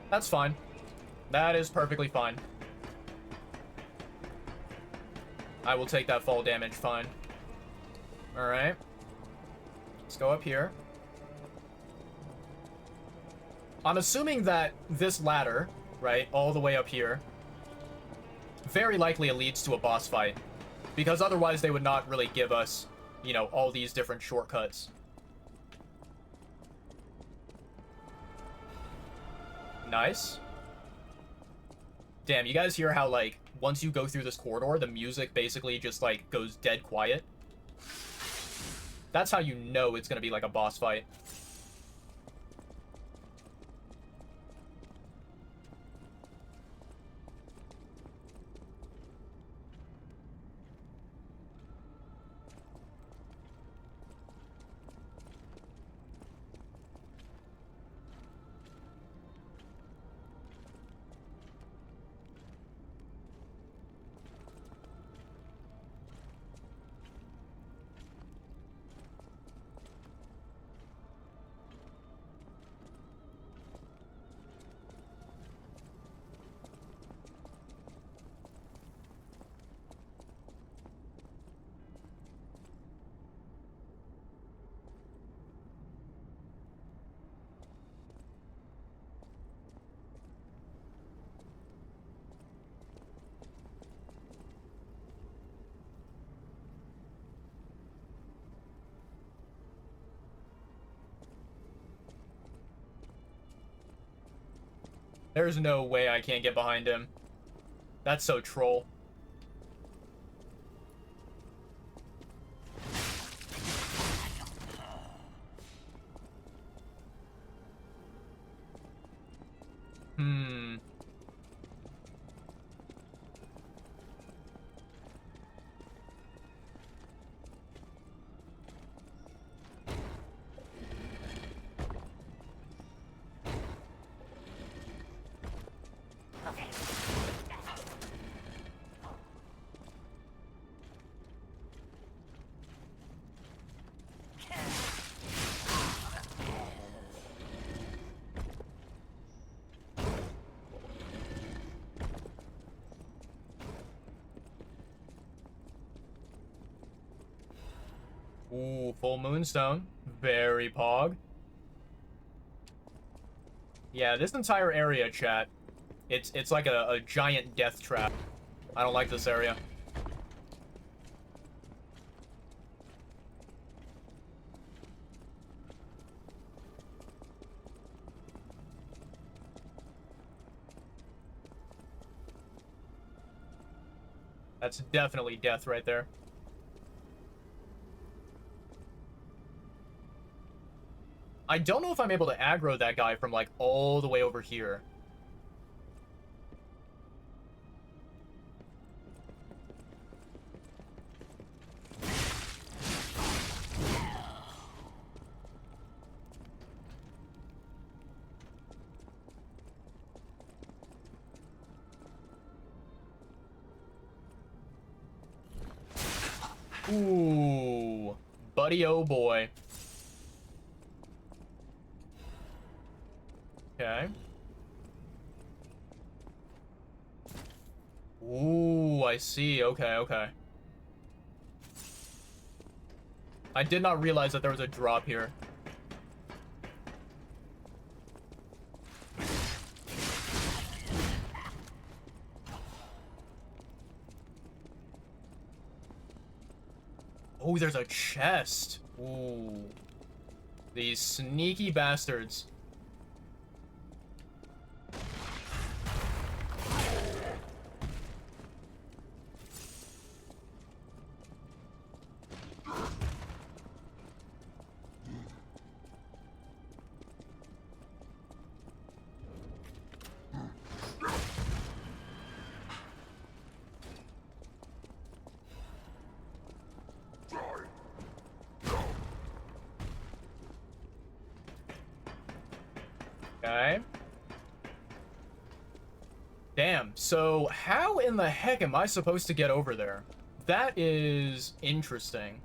That's fine. That is perfectly fine. I will take that fall damage, fine. Alright. Let's go up here. I'm assuming that this ladder, right, all the way up here, very likely it leads to a boss fight. Because otherwise they would not really give us, you know, all these different shortcuts. Nice. Damn, you guys hear how, like, once you go through this corridor, the music basically just, like, goes dead quiet? That's how you know it's gonna be, like, a boss fight. There's no way I can't get behind him. That's so troll. Ooh, full moonstone. Very pog. Yeah, this entire area, chat, it's like a giant death trap. I don't like this area. That's definitely death right there. I don't know if I'm able to aggro that guy from, like, all the way over here. Ooh. Buddy, oh boy. Okay. Ooh, I see. Okay, okay. I did not realize that there was a drop here. Oh, there's a chest. Ooh. These sneaky bastards. Okay. Damn, so how in the heck am I supposed to get over there? That is interesting.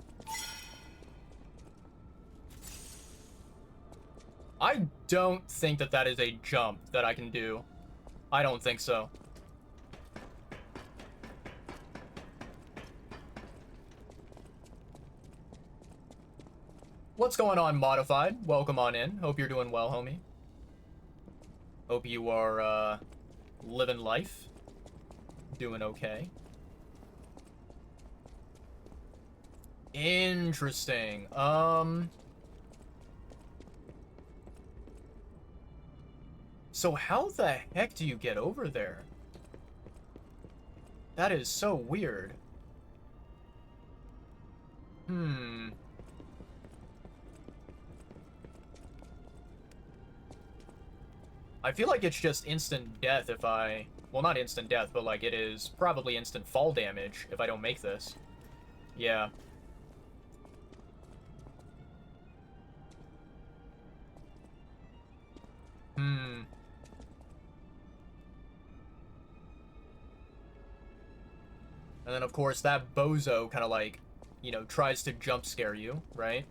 I don't think that that is a jump that I can do. I don't think so. What's going on, Modified? Welcome on in. Hope you're doing well, homie. Hope you are, living life. Doing okay. Interesting. So how the heck do you get over there? That is so weird. I feel like it's just instant death if I... Well, not instant death, but, like, it is probably instant fall damage if I don't make this. Yeah. And then, of course, that bozo kind of, like, you know, tries to jump scare you, right?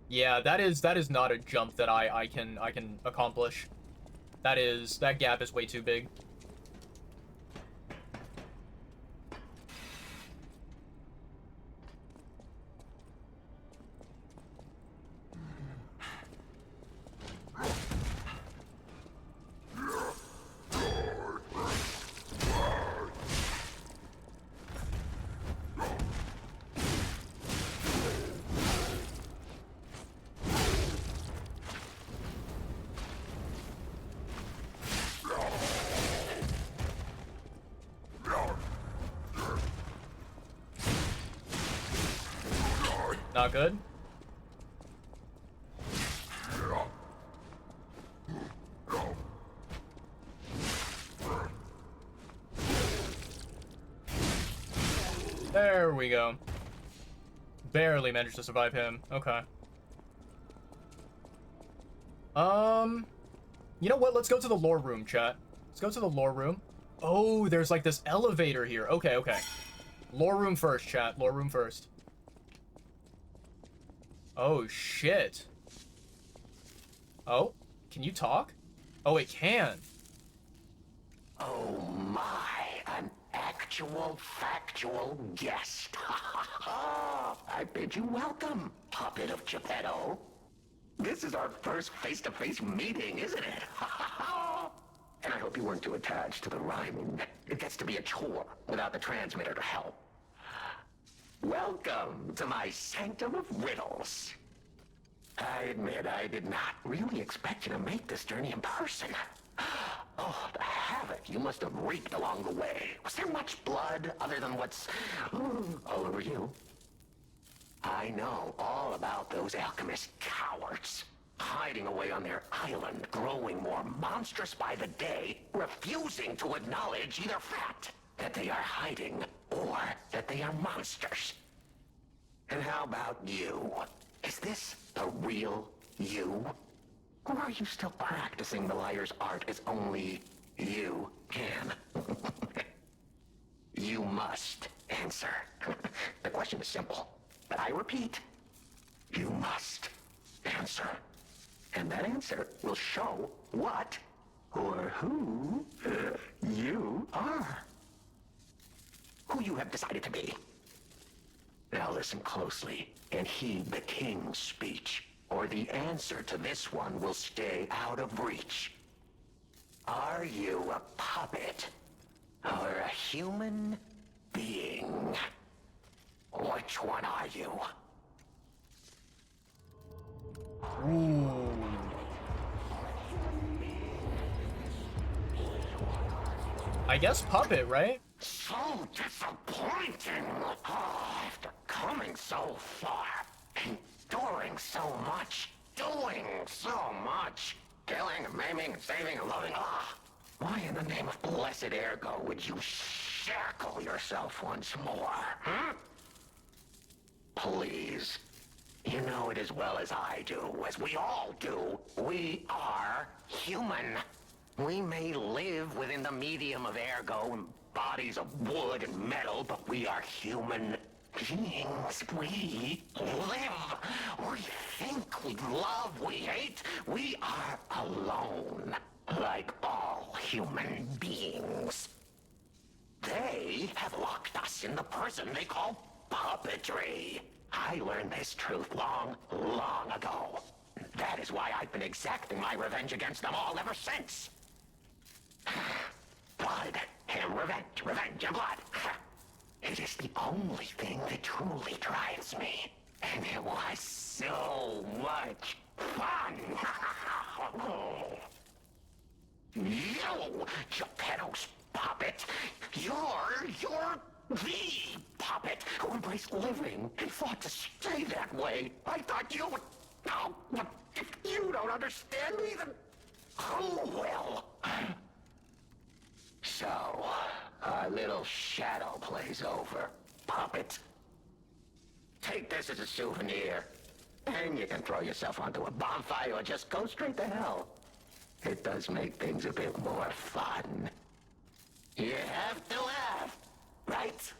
Yeah, that is not a jump that I can accomplish. That gap is way too big. Not good. There we go. Barely managed to survive him. Okay. You know what? Let's go to the lore room, chat. Let's go to the lore room. Oh, there's like this elevator here. Okay, okay. Lore room first, chat. Lore room first. Oh, shit. Oh, can you talk? Oh, it can. Oh my, an actual factual guest. I bid you welcome, puppet of Geppetto. This is our first face-to-face meeting, isn't it? And I hope you weren't too attached to the rhyming. It gets to be a chore without the transmitter to help. Welcome to my sanctum of riddles. I admit I did not really expect you to make this journey in person. Oh, the havoc you must have wreaked along the way. Was there much blood other than what's all over you? I know all about those alchemist cowards. Hiding away on their island, growing more monstrous by the day, refusing to acknowledge either fact that they are hiding or that they are monsters. And how about you? Is this the real you? Or are you still practicing the liar's art as only you can? You must answer. The question is simple, but I repeat, you must answer. And that answer will show what or who you are. Who you have decided to be. Now listen closely and heed the king's speech, or the answer to this one will stay out of reach. Are you a puppet or a human being? Which one are you? Ooh. I guess puppet, right? So disappointing! Oh, after coming so far, enduring so much, doing so much, killing and maiming and saving and loving, why in the name of blessed ergo would you shackle yourself once more, huh? Please. You know it as well as I do, as we all do. We are human. We may live within the medium of ergo and bodies of wood and metal, but we are human beings. We live. We think, we love, we hate. We are alone, like all human beings. They have locked us in the prison they call puppetry. I learned this truth long, long ago. That is why I've been exacting my revenge against them all ever since. Blood and revenge, revenge and blood. It is the only thing that truly drives me. And it was so much fun. You, Geppetto's puppet, you're the puppet who embraced living and fought to stay that way. I thought you would... Oh, if you don't understand me, then who will? So, our little shadow plays over, puppet. Take this as a souvenir, and you can throw yourself onto a bonfire or just go straight to hell. It does make things a bit more fun. You have to laugh, right?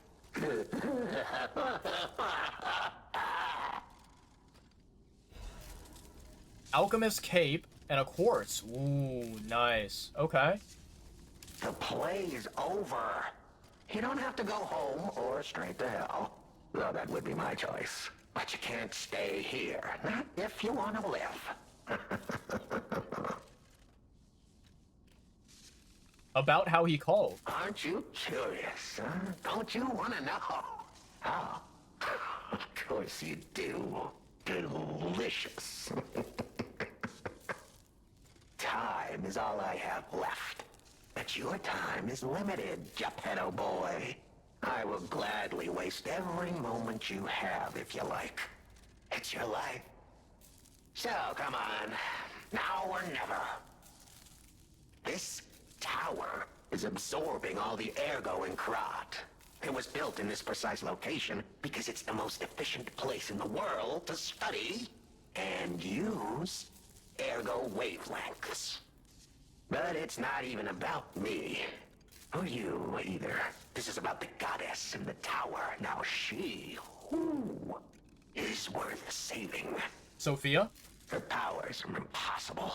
Alchemist cape and a quartz. Ooh, nice. Okay. The play is over. You don't have to go home or straight to hell. Though that would be my choice. But you can't stay here. Not if you want to live. About how he called. Aren't you curious, huh? Don't you want to know? Oh, of course you do. Delicious. Time is all I have left. But your time is limited, Geppetto boy. I will gladly waste every moment you have if you like. It's your life. So, come on. Now or never. This tower is absorbing all the ergo in Krat. It was built in this precise location because it's the most efficient place in the world to study and use ergo wavelengths. But it's not even about me. Or you, either. This is about the goddess in the tower. Now she, who is worth saving. Sophia? Her powers powers are impossible.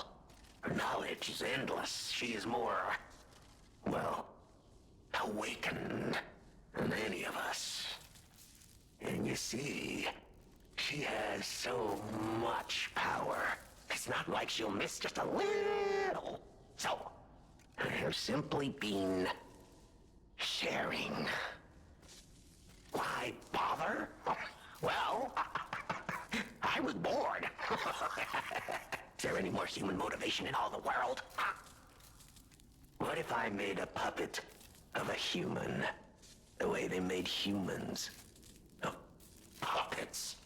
Her knowledge is endless. She is more, well, awakened than any of us. And you see, she has so much power. It's not like she'll miss just a little. So, I have simply been sharing. Why bother? Well, I was bored. Is there any more human motivation in all the world? What if I made a puppet of a human, the way they made humans of puppets?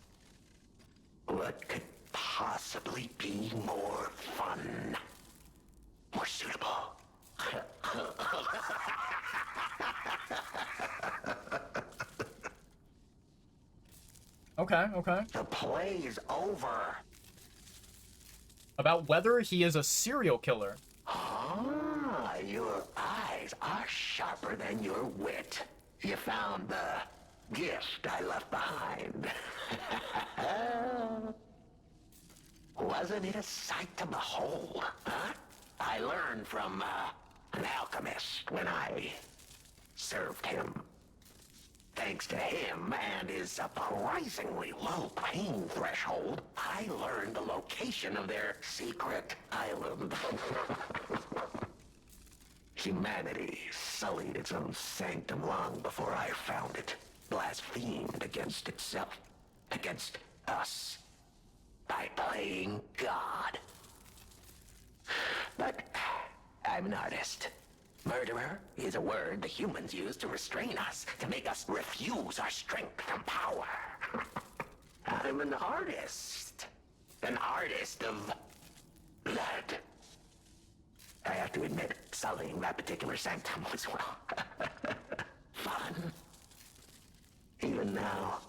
What could possibly be more fun? More suitable? Okay, okay. The play's over. About whether he is a serial killer. Ah, your eyes are sharper than your wit. You found the gift I left behind. Wasn't it a sight to behold, huh? I learned from an alchemist when I served him. Thanks to him and his surprisingly low pain threshold, I learned the location of their secret island. Humanity sullied its own sanctum long before I found it, blasphemed against itself, against us, by playing God. But I'm an artist. Murderer is a word the humans use to restrain us, to make us refuse our strength and power. I'm an artist. An artist of blood. I have to admit, sullying that particular sanctum was, well, fun. Even now,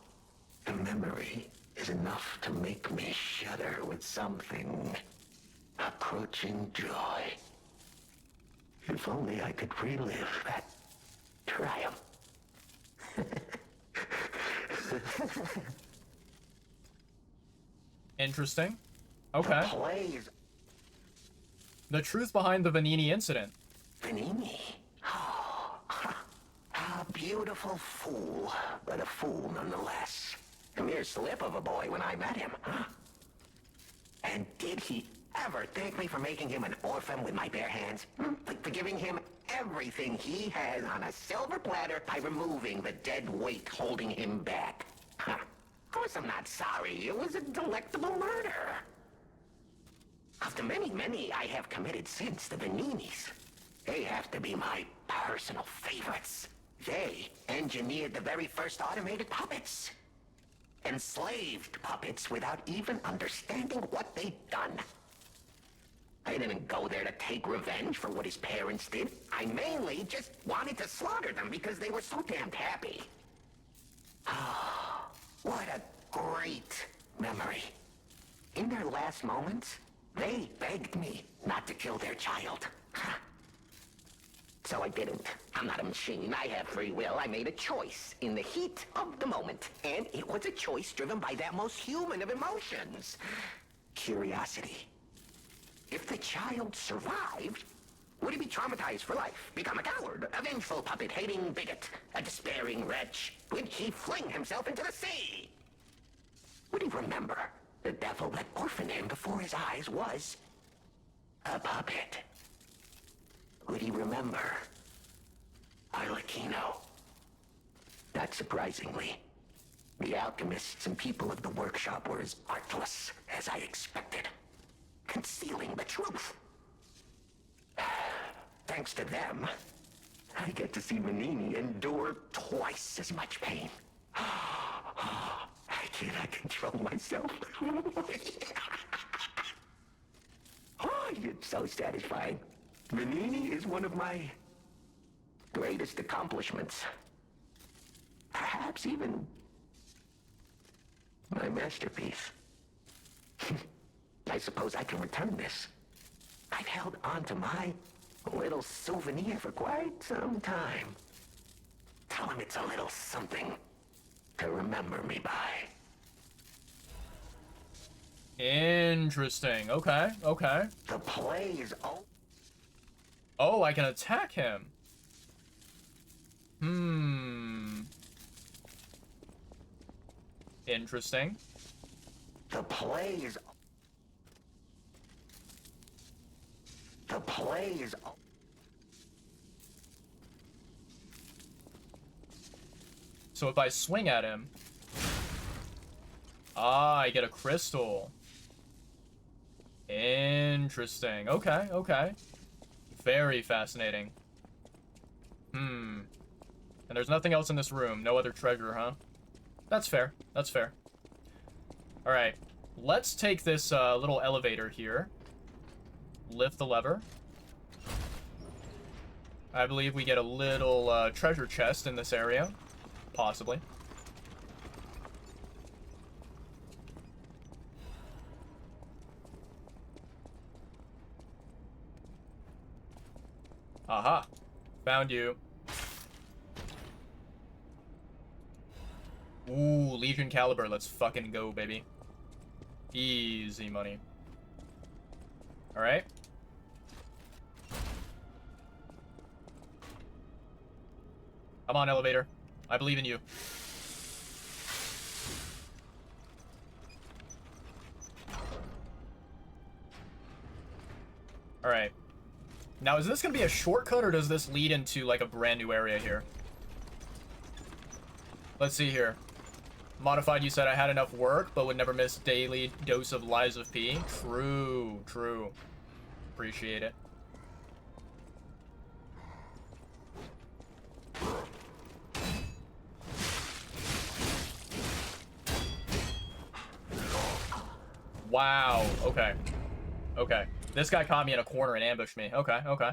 the memory is enough to make me shudder with something approaching joy. If only I could relive that triumph. Interesting. Okay. The plays. The truth behind the Vanini incident. Vanini? Oh, a beautiful fool, but a fool nonetheless. A mere slip of a boy when I met him, huh? And did he ever thank me for making him an orphan with my bare hands? For giving him everything he has on a silver platter by removing the dead weight holding him back? Huh. Of course I'm not sorry. It was a delectable murder. Of the many I have committed since, the Vaninis, they have to be my personal favorites. They engineered the very first automated puppets. Enslaved puppets without even understanding what they'd done. I didn't go there to take revenge for what his parents did. I mainly just wanted to slaughter them because they were so damned happy. Oh, what a great memory. In their last moments, they begged me not to kill their child. So I didn't. I'm not a machine. I have free will. I made a choice in the heat of the moment. And it was a choice driven by that most human of emotions. Curiosity. If the child survived, would he be traumatized for life? Become a coward, a vengeful puppet-hating bigot, a despairing wretch? Would he fling himself into the sea? Would he remember the devil that orphaned him before his eyes was a puppet? Would he remember Arlecchino? Not surprisingly, the alchemists and people of the workshop were as artless as I expected, concealing the truth. Thanks to them, I get to see Vanini endure twice as much pain. I cannot control myself. Oh, it's so satisfying. Vanini is one of my greatest accomplishments. Perhaps even my masterpiece. I suppose I can return this. I've held on to my little souvenir for quite some time. Tell him it's a little something to remember me by. Interesting. Okay, okay. The play is over. Oh, I can attack him. Hmm. Interesting. The play is. The play is. So if I swing at him... Ah, I get a crystal. Interesting. Okay, okay. Very fascinating. Hmm. And there's nothing else in this room. No other treasure, huh? That's fair. That's fair. Alright. Let's take this little elevator here. Lift the lever. I believe we get a little treasure chest in this area. Possibly. Aha. Found you. Ooh, Legion Caliber. Let's fucking go, baby. Easy money. Alright. Come on, elevator. I believe in you. Alright. Now, is this going to be a shortcut, or does this lead into, like, a brand new area here? Let's see here. Modified, you said I had enough work, but would never miss daily dose of Lies of P. True, true. Appreciate it. Wow, okay. Okay. This guy caught me in a corner and ambushed me. Okay, okay.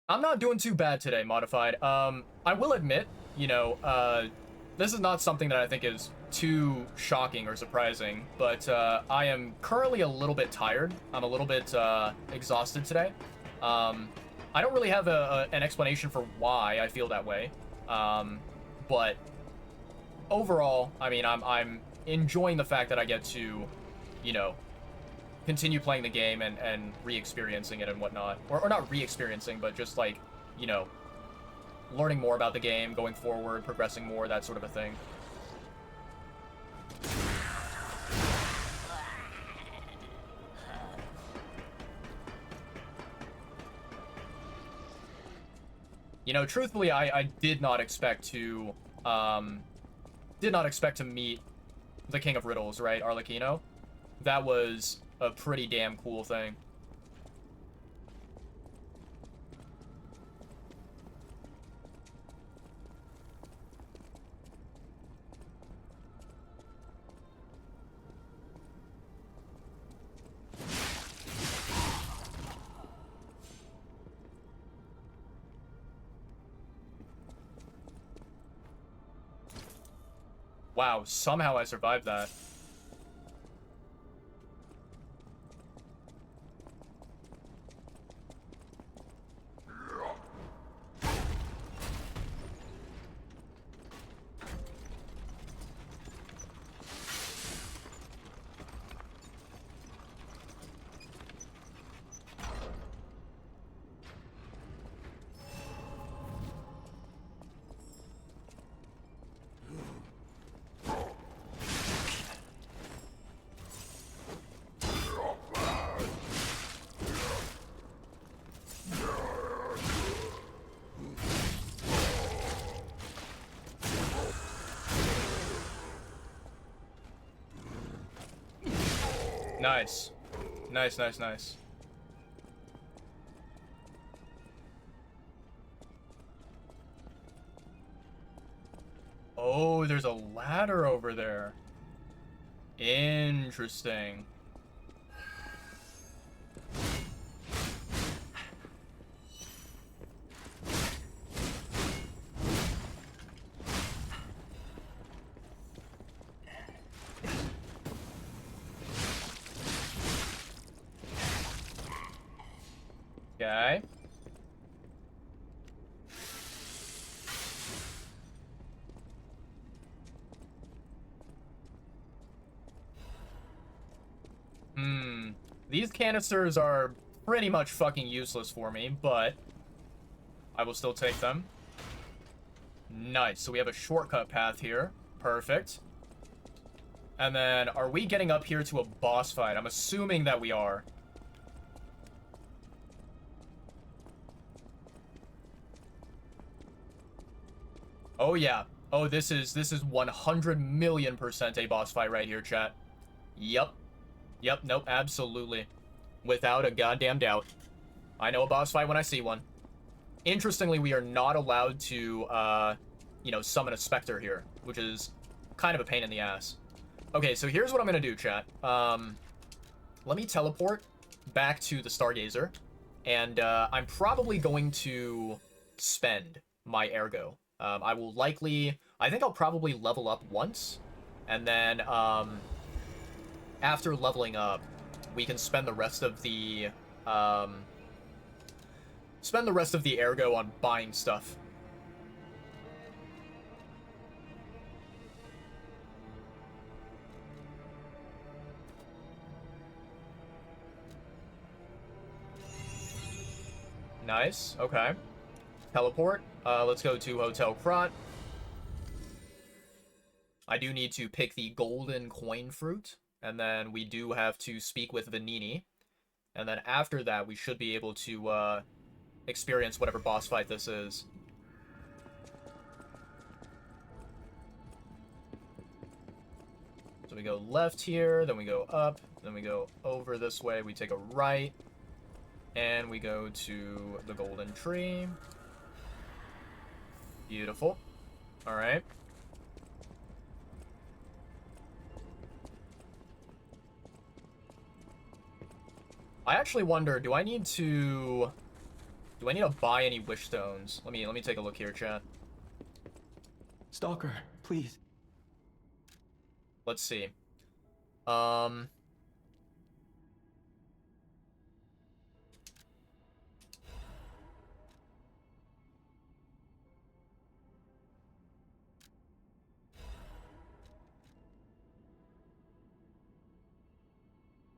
I'm not doing too bad today, Modified. I will admit, you know, this is not something that I think is too shocking or surprising, but I am currently a little bit tired. I'm a little bit exhausted today. I don't really have an explanation for why I feel that way, but overall, I mean, I'm enjoying the fact that I get to, you know, continue playing the game and re-experiencing it and whatnot. Or not re-experiencing, but just like, you know, learning more about the game, going forward, progressing more, that sort of a thing. You know, truthfully, I did not expect to, meet the King of Riddles, right, Arlecchino? That was a pretty damn cool thing. Wow, somehow I survived that. Nice. Nice, nice, nice. Oh, there's a ladder over there. Interesting. Okay. These canisters are pretty much fucking useless for me, but I will still take them. Nice. So we have a shortcut path here. Perfect. And then, are we getting up here to a boss fight? I'm assuming that we are. Oh, yeah. Oh, this is 100 million% a boss fight right here, chat. Yep. Yep, nope, absolutely. Without a goddamn doubt. I know a boss fight when I see one. Interestingly, we are not allowed to, you know, summon a Spectre here, which is kind of a pain in the ass. Okay, so here's what I'm gonna do, chat. Let me teleport back to the Stargazer, and, I'm probably going to spend my Ergo. I will likely... I think I'll probably level up once, and then, after leveling up, we can spend the rest of the, Ergo on buying stuff. Nice, okay. Teleport. Let's go to Hotel Krot. I do need to pick the golden coin fruit, and then we do have to speak with Vanini. And then after that, we should be able to, experience whatever boss fight this is. So we go left here, then we go up, then we go over this way, we take a right, and we go to the golden tree. Beautiful. Alright. I actually wonder, do I need to buy any wish stones? Let me take a look here, chat. Stalker, please. Let's see.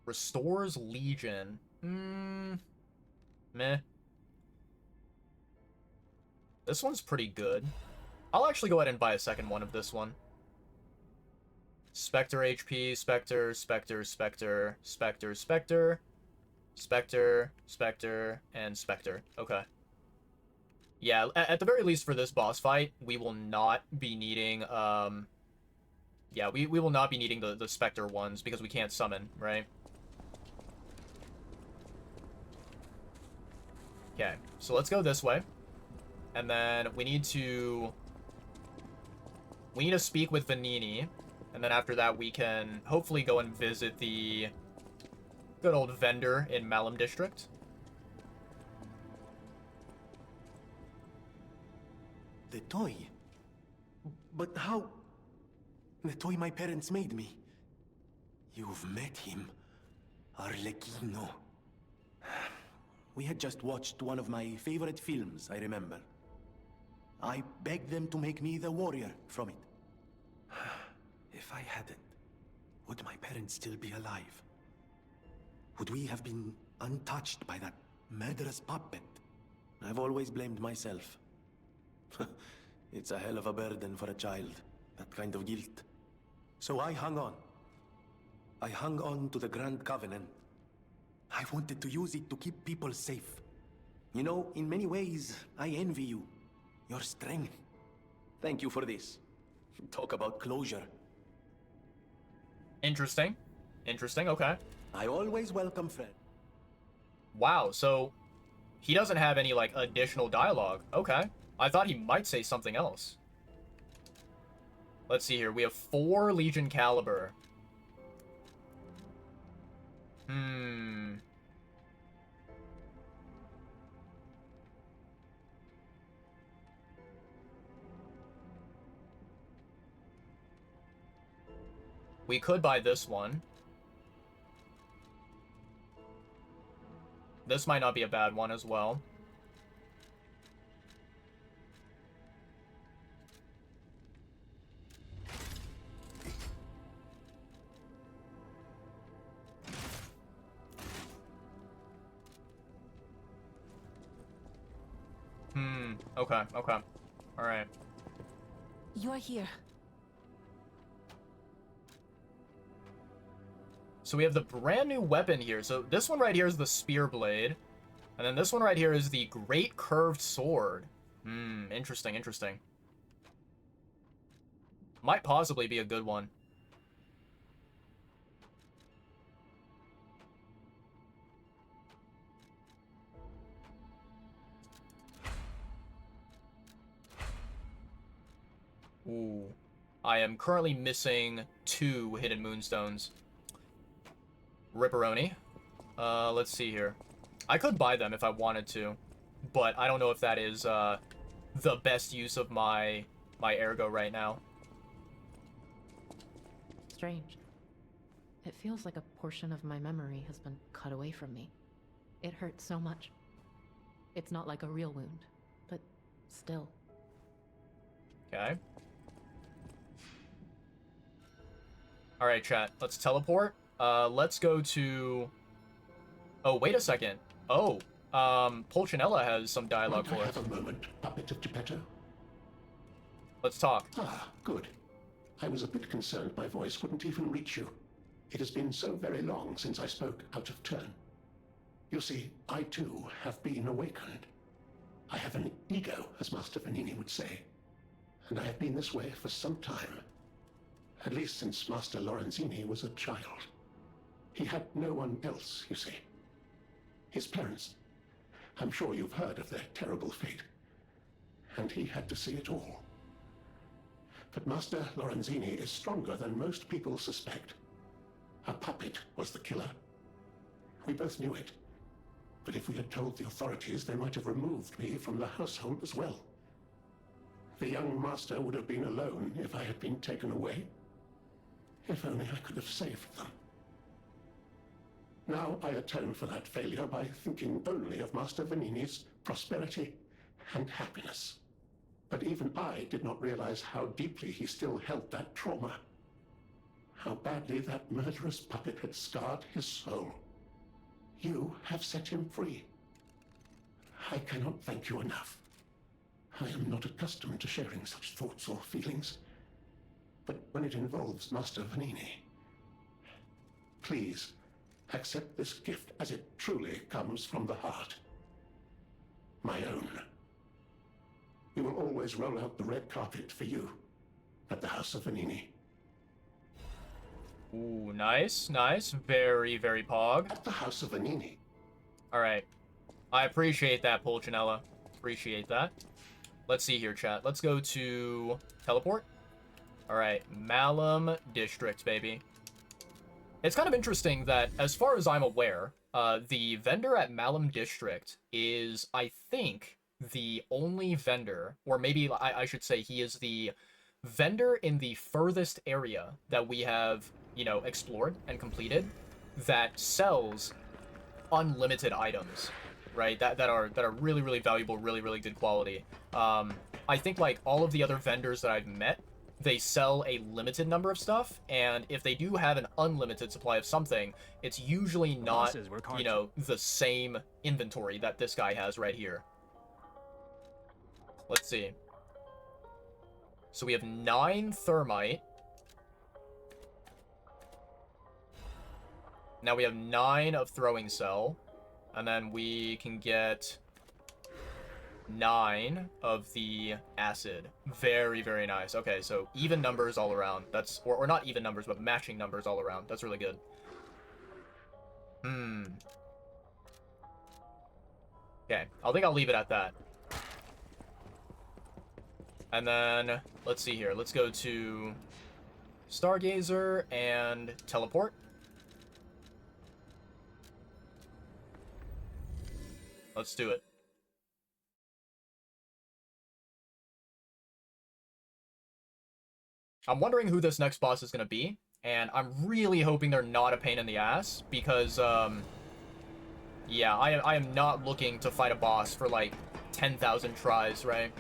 Restores Legion. Meh. This one's pretty good. I'll actually go ahead and buy a second one of this one. Spectre HP, Spectre, Spectre, Spectre, Spectre, Spectre, Spectre, Spectre, and Spectre. Okay. Yeah, at the very least for this boss fight, we will not be needing, yeah, we will not be needing the Spectre ones because we can't summon, right? Okay, so let's go this way. And then we need to speak with Vanini. And then after that, we can hopefully go and visit the good old vendor in Malum District. The toy? But how? The toy my parents made me. You've met him. Arlecchino. We had just watched one of my favorite films, I remember. I begged them to make me the warrior from it. If I hadn't, would my parents still be alive? Would we have been untouched by that murderous puppet? I've always blamed myself. It's a hell of a burden for a child, that kind of guilt. So I hung on. I hung on to the Grand Covenant. I wanted to use it to keep people safe. You know, in many ways, I envy you. Your strength. Thank you for this. Talk about closure. Interesting. Interesting, okay. I always welcome friends. Wow, so he doesn't have any, like, additional dialogue. Okay. I thought he might say something else. Let's see here. We have 4 Legion Caliber. We could buy this one. This might not be a bad one as well. Okay, okay. Alright. You're here. So we have the brand new weapon here. So this one right here is the spear blade. And then this one right here is the great curved sword. Interesting, interesting. Might possibly be a good one. Ooh. I am currently missing 2 hidden moonstones. Ripperoni. Let's see here. I could buy them if I wanted to, but I don't know if that is, the best use of my ergo right now. Strange. It feels like a portion of my memory has been cut away from me. It hurts so much. It's not like a real wound, but still. Okay. Alright, chat. Let's teleport. Let's go to... Oh, wait a second. Oh, Pulcinella has some dialogue for Might I us. have a moment, puppet of Geppetto? Let's talk. Ah, good. I was a bit concerned my voice wouldn't even reach you. It has been so very long since I spoke out of turn. You see, I too have been awakened. I have an ego, as Master Vanini would say. And I have been this way for some time. At least since Master Lorenzini was a child. He had no one else, you see. His parents. I'm sure you've heard of their terrible fate. And he had to see it all. But Master Lorenzini is stronger than most people suspect. A puppet was the killer. We both knew it. But if we had told the authorities, they might have removed me from the household as well. The young master would have been alone if I had been taken away. If only I could have saved them. Now I atone for that failure by thinking only of Master Vanini's prosperity and happiness. But even I did not realize how deeply he still held that trauma. How badly that murderous puppet had scarred his soul. You have set him free. I cannot thank you enough. I am not accustomed to sharing such thoughts or feelings. But when it involves Master Vanini, please accept this gift as it truly comes from the heart. My own. We will always roll out the red carpet for you at the House of Vanini. Ooh, nice, nice. Very, very pog. At the House of Vanini. Alright. I appreciate that, Pulcinella. Appreciate that. Let's see here, chat. Let's go to teleport. Alright, Malum District, baby. It's kind of interesting that, as far as I'm aware, the vendor at Malum District is, I think, the only vendor, or maybe I should say he is the vendor in the furthest area that we have, you know, explored and completed that sells unlimited items, right? That are really, really valuable, really, really good quality. I think, like, all of the other vendors that I've met, they sell a limited number of stuff, and if they do have an unlimited supply of something, it's usually not, you know, the same inventory that this guy has right here. Let's see. So we have 9 thermite. Now we have 9 of throwing cell. And then we can get 9 of the acid. Very, very nice. Okay, so even numbers all around. That's, or not even numbers, but matching numbers all around. That's really good. Okay, I think I'll leave it at that. And then, let's see here. Let's go to Stargazer and teleport. Let's do it. I'm wondering who this next boss is going to be, and I'm really hoping they're not a pain in the ass, because, yeah, I am not looking to fight a boss for, like, 10,000 tries, right?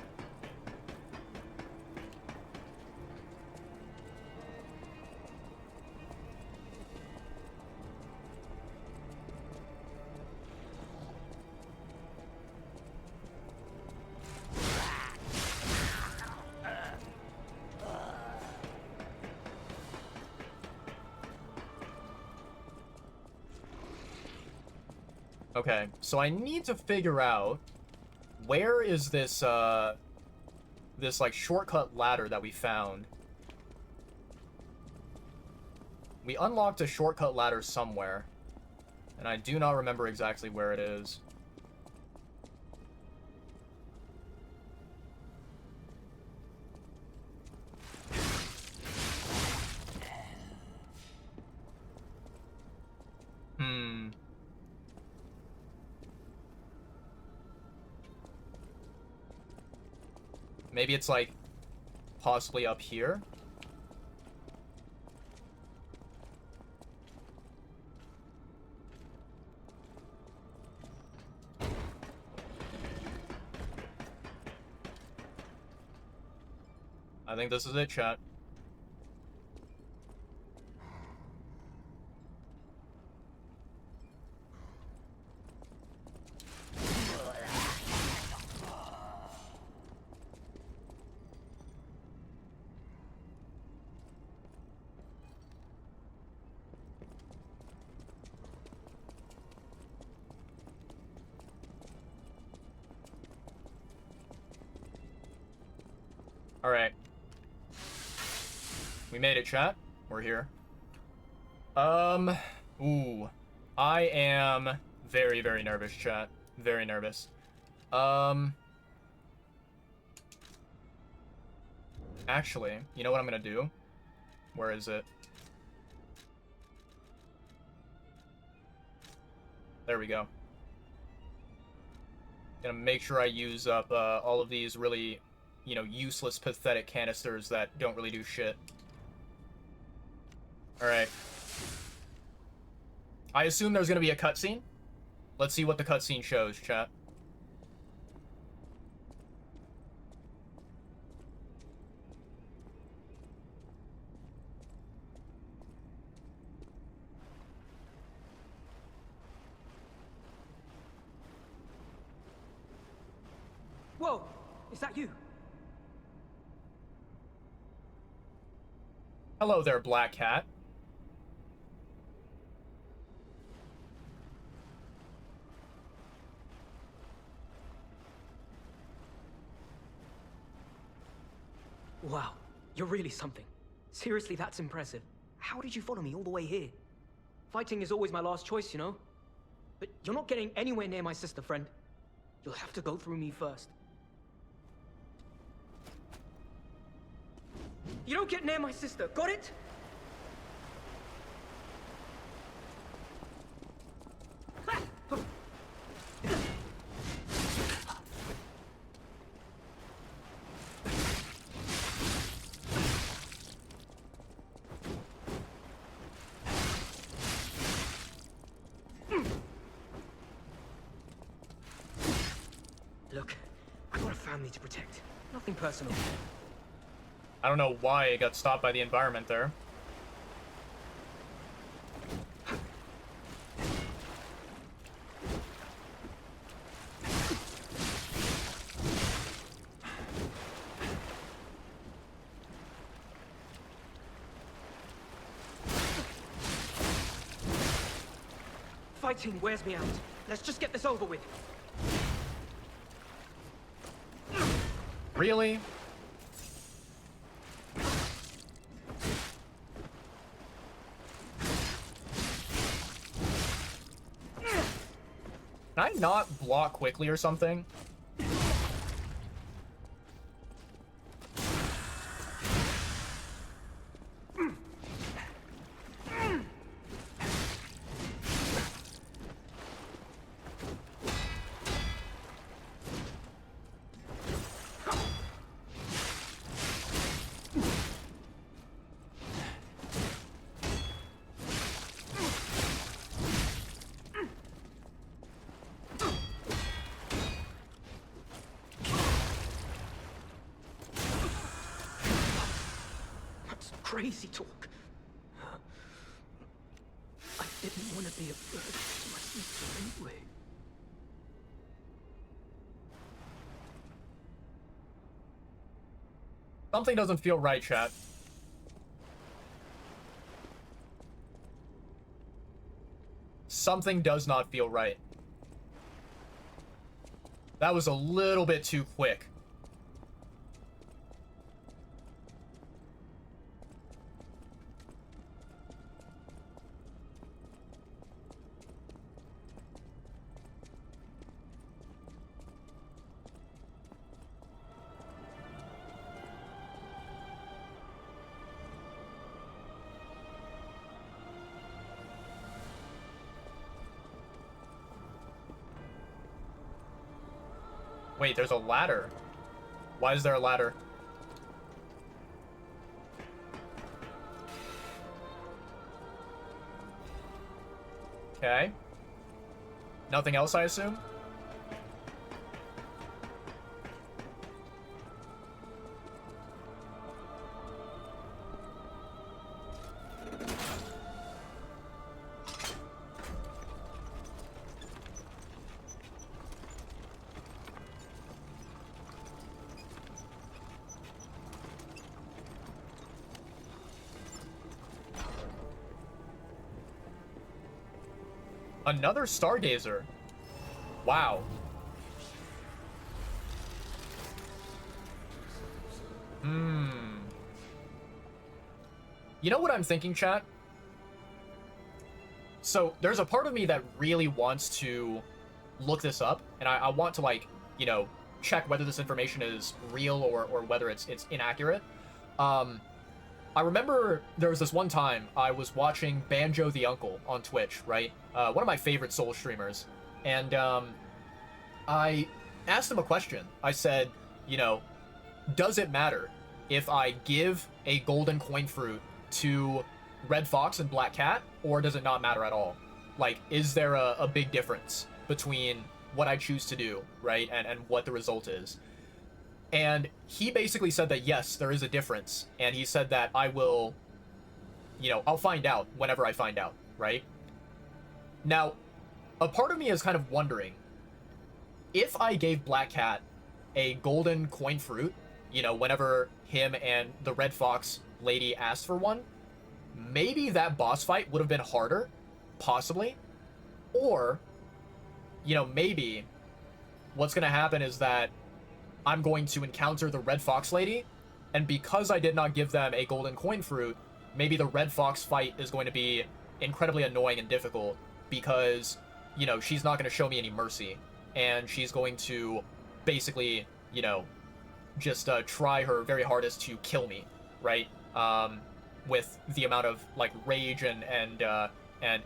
Okay, so I need to figure out where is this, this, like, shortcut ladder that we found. We unlocked a shortcut ladder somewhere, and I do not remember exactly where it is. Maybe it's, like, possibly up here? I think this is it, chat. Alright. We made it, chat. We're here. Ooh. I am very, very nervous, chat. Very nervous. Actually, you know what I'm gonna do? Where is it? There we go. Gonna make sure I use up all of these really, you know, useless, pathetic canisters that don't really do shit. Alright. I assume there's gonna be a cutscene. Let's see what the cutscene shows, chat. Whoa! Is that you? Hello there, Black Cat. Wow, you're really something. Seriously, that's impressive. How did you follow me all the way here? Fighting is always my last choice, you know? But you're not getting anywhere near my sister, friend. You'll have to go through me first. You don't get near my sister, got it? Look, I've got a family to protect. Nothing personal. I don't know why it got stopped by the environment there. Fighting wears me out. Let's just get this over with. Really? Can I not block quickly or something? Crazy talk. I didn't want to be a burden to my sister anyway. Something doesn't feel right, chat. Something does not feel right. That was a little bit too quick. Wait, there's a ladder. Why is there a ladder? Okay. Nothing else, I assume? Another Stargazer. Wow. You know what I'm thinking, chat? So, there's a part of me that really wants to look this up, and I want to, like, you know, check whether this information is real or whether it's inaccurate. I remember there was this one time I was watching Banjo the Uncle on Twitch, right? One of my favorite Soul streamers. And I asked him a question. I said, you know, does it matter if I give a golden coin fruit to Red Fox and Black Cat, or does it not matter at all? Like, is there a big difference between what I choose to do, right, and what the result is? And he basically said that, yes, there is a difference. And he said that I will, you know, I'll find out whenever I find out, right? Now, a part of me is kind of wondering, if I gave Black Cat a golden coin fruit, you know, whenever him and the Red Fox lady asked for one, maybe that boss fight would have been harder, possibly. Or, you know, maybe what's going to happen is that I'm going to encounter the Red Fox lady, and because I did not give them a golden coin fruit, maybe the Red Fox fight is going to be incredibly annoying and difficult because, you know, she's not going to show me any mercy, and she's going to basically, you know, just try her very hardest to kill me, right? With the amount of, like, rage and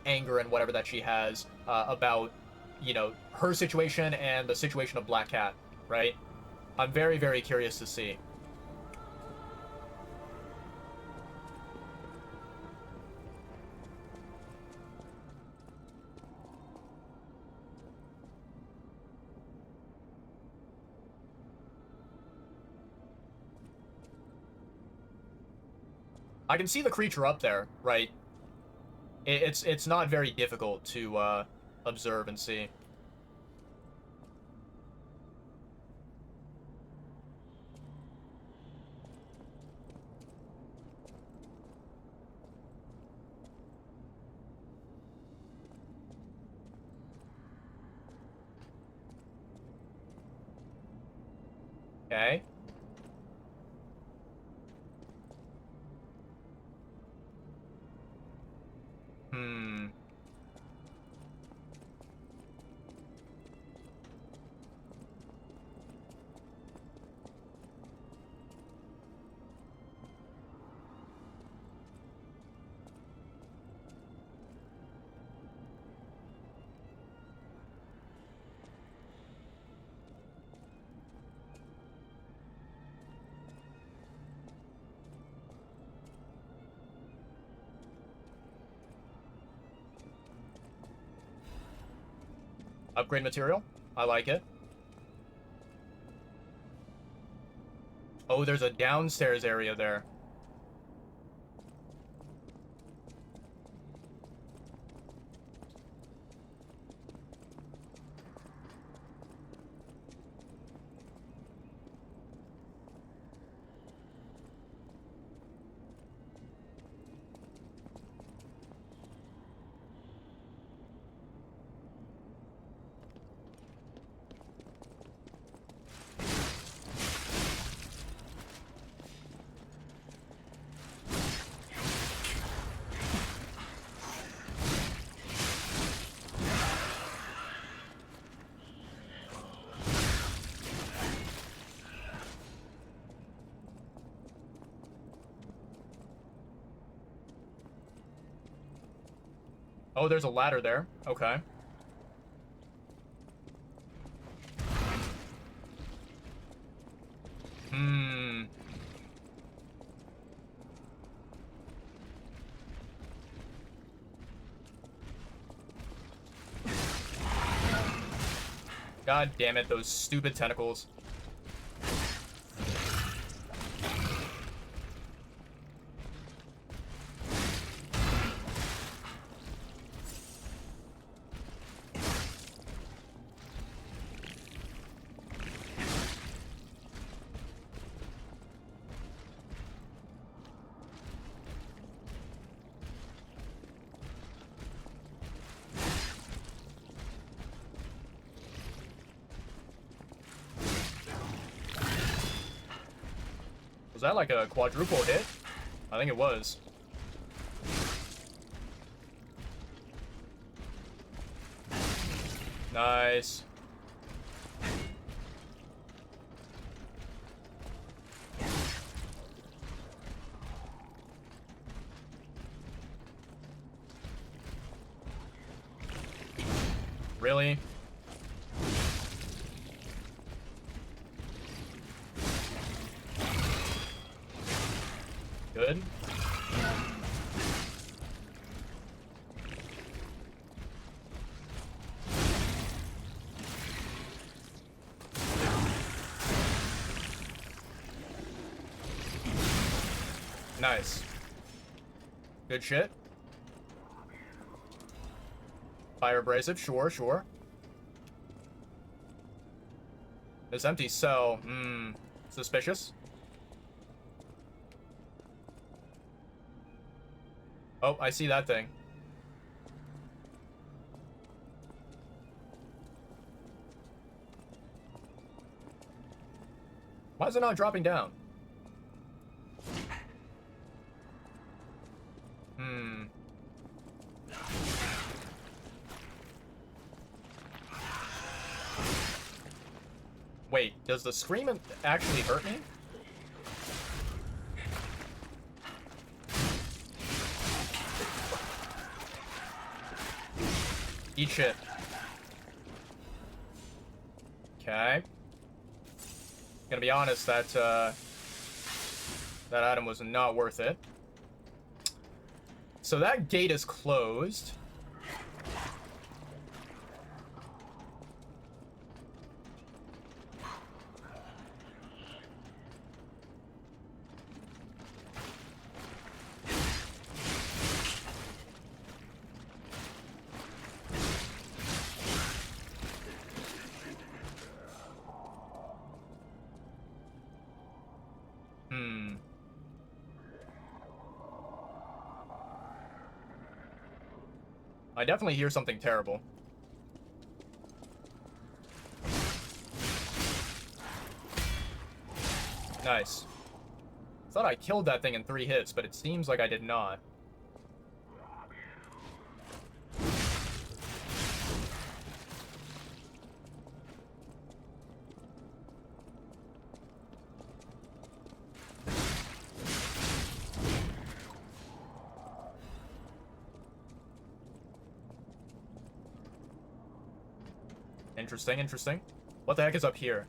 anger and whatever that she has about, you know, her situation and the situation of Black Cat, right? I'm very, very curious to see. I can see the creature up there, right? It's not very difficult to observe and see. Okay. Hmm. Upgrade material. I like it. Oh, there's a downstairs area there. Oh, there's a ladder there. Okay. Hmm. God damn it, those stupid tentacles. Was that like a quadruple hit? I think it was. Nice. Really? Good. Nice. Good shit. Fire abrasive, sure, sure. This empty cell, suspicious. Oh, I see that thing. Why is it not dropping down? Wait, does the scream actually hurt me? Eat shit. Okay. Gonna be honest, that item was not worth it. So that gate is closed. I definitely hear something terrible. Nice. Thought I killed that thing in 3 hits, but it seems like I did not. Interesting, interesting. What the heck is up here?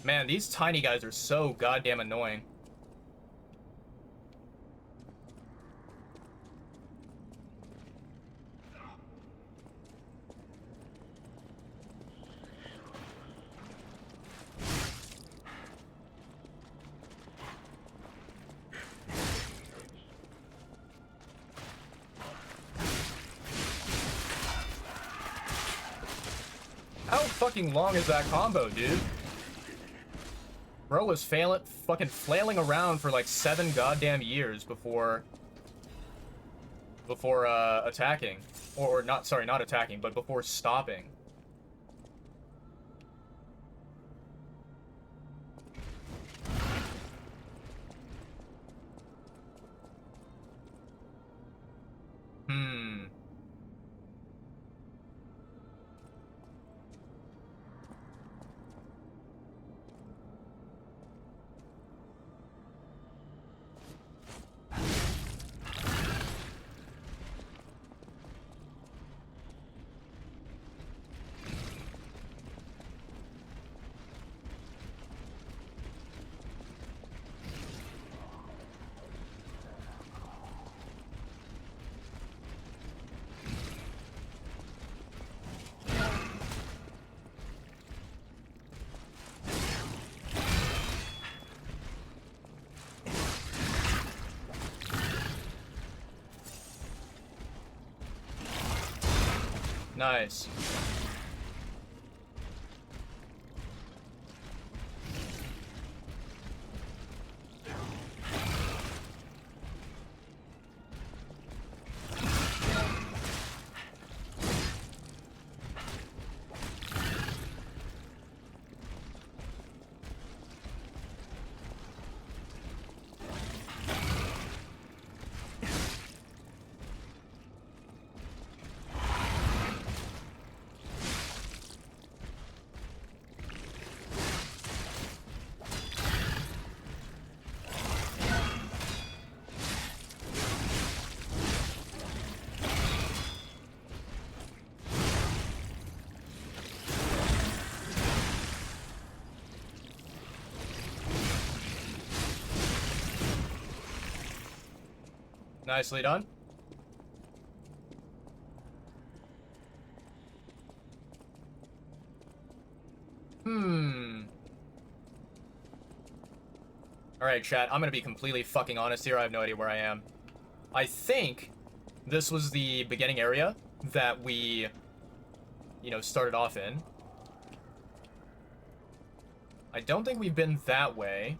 Man, these tiny guys are so goddamn annoying. How fucking long is that combo, dude? Bro was fucking flailing around for like 7 goddamn years before before attacking, or not. Sorry, not attacking, but before stopping. Hmm. Nice. Nicely done. Alright, chat, I'm gonna be completely fucking honest here. I have no idea where I am. I think this was the beginning area that we, you know, started off in. I don't think we've been that way.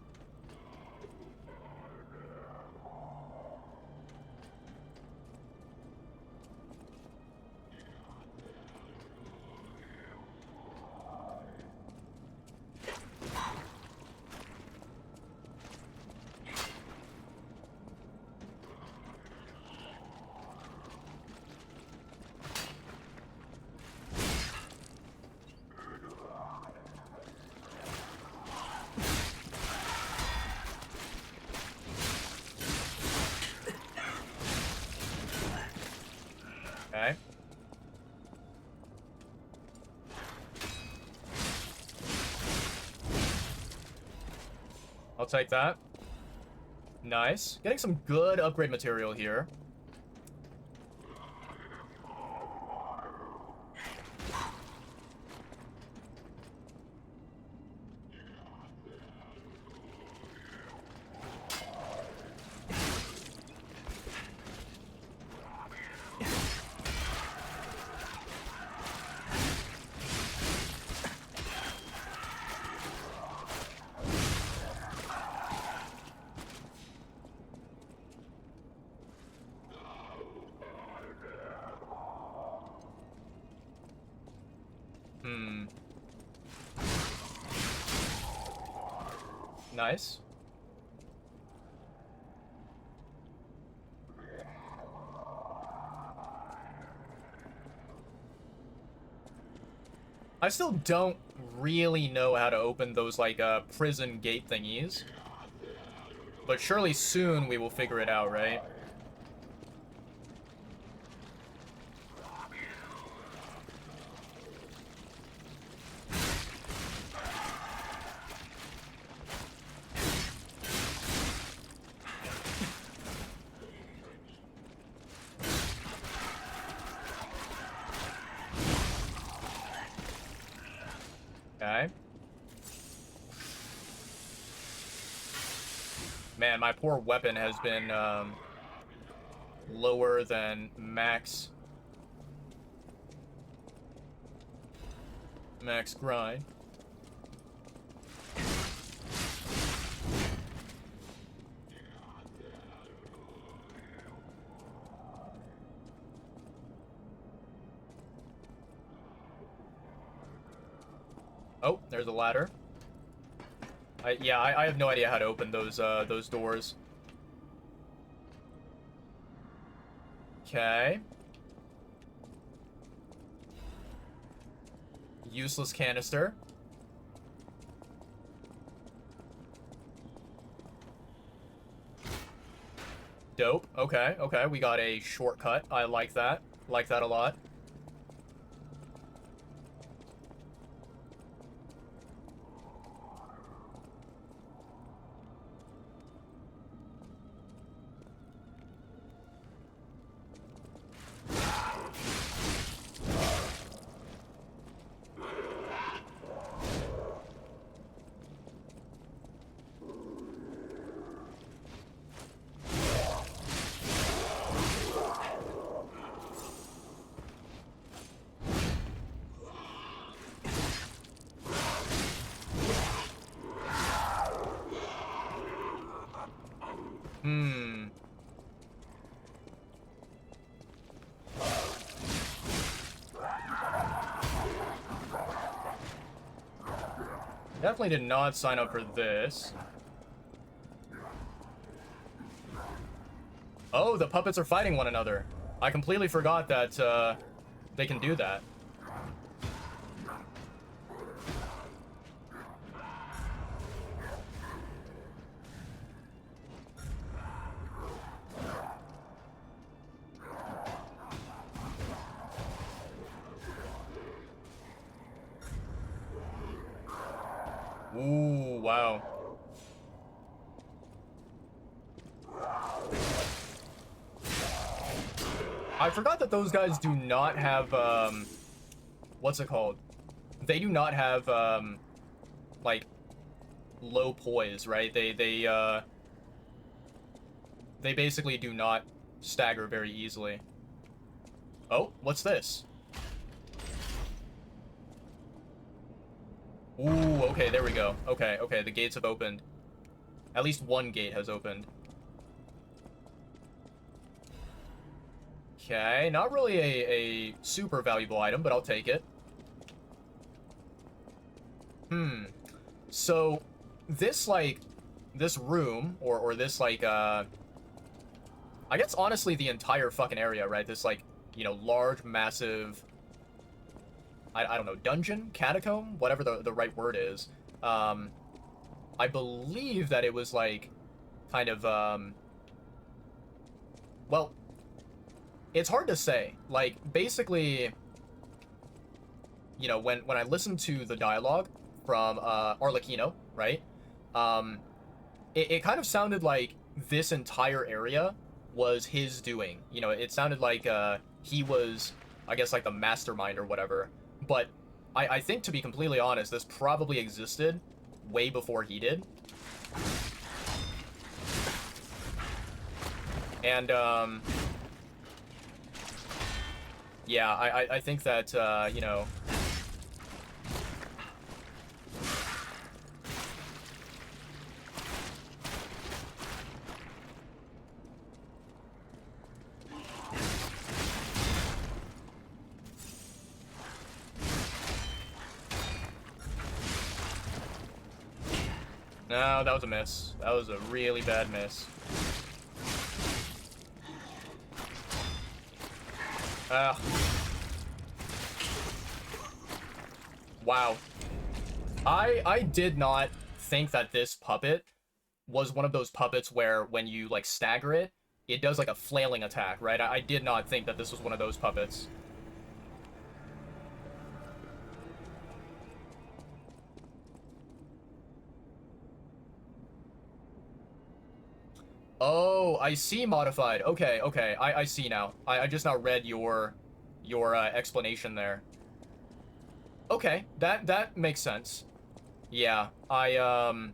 Okay. I'll take that. Nice. Getting some good upgrade material here. Nice. I still don't really know how to open those, like, prison gate thingies. But surely soon we will figure it out, right? Okay. Man, my poor weapon has been, lower than max grind. Oh, there's a ladder. I have no idea how to open those doors. Okay. Useless canister. Dope. Okay, okay. We got a shortcut. I like that. Like that a lot. Hmm. Definitely did not sign up for this. Oh, the puppets are fighting one another. I completely forgot that, they can do that. Ooh, wow. I forgot that those guys do not have, what's it called? They do not have, like, low poise, right? They basically do not stagger very easily. Oh, what's this? Ooh, okay, there we go. Okay, okay, the gates have opened. At least one gate has opened. Okay, not really a super valuable item, but I'll take it. So, this, like, this room, or this, like, I guess, honestly, the entire fucking area, right? This, like, you know, large, massive, I don't know, dungeon? Catacomb? Whatever the right word is. I believe that it was, like, kind of, well, it's hard to say. Like, basically, you know, when I listened to the dialogue from, Arlecchino, right? It kind of sounded like this entire area was his doing. You know, it sounded like, he was, I guess, like, the mastermind or whatever. But I think, to be completely honest, this probably existed way before he did. And, yeah, I think that, you know... No, that was a miss. That was a really bad miss. Wow. I did not think that this puppet was one of those puppets where when you, like, stagger it, it does, like, a flailing attack, right? I did not think that this was one of those puppets. Oh, I see modified. Okay, okay. I see now. I just now read your explanation there. Okay, that makes sense. Yeah, I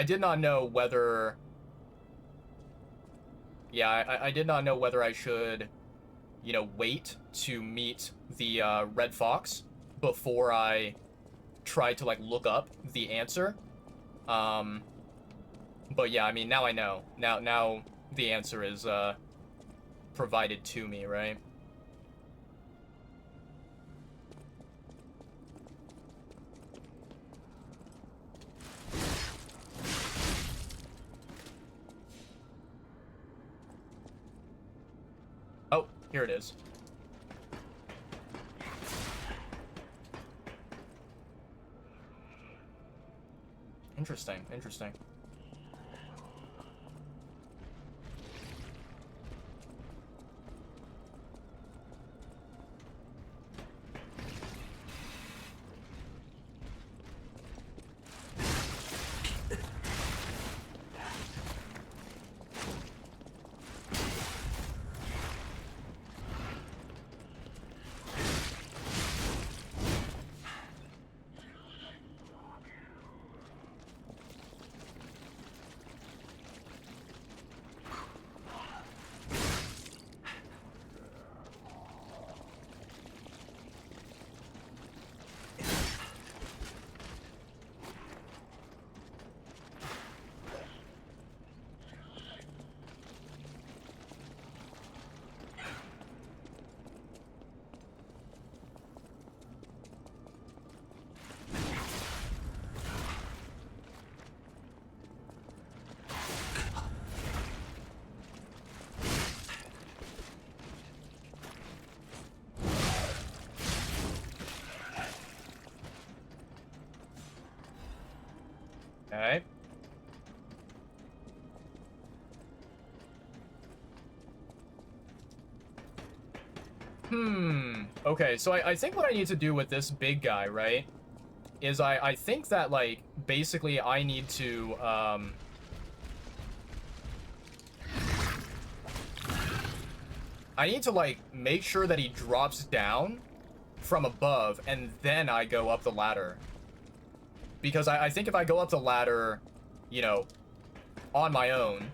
did not know whether... Yeah, I did not know whether I should, you know, wait to meet the, Red Fox before I tried to, like, look up the answer. But yeah, I mean, now I know. Now the answer is, provided to me, right? Here it is. Interesting, interesting. Okay. Okay, so I think what I need to do with this big guy, right, is I think that, like, basically I need to, I need to, like, make sure that he drops down from above, and then I go up the ladder. Because I think if I go up the ladder, you know, on my own,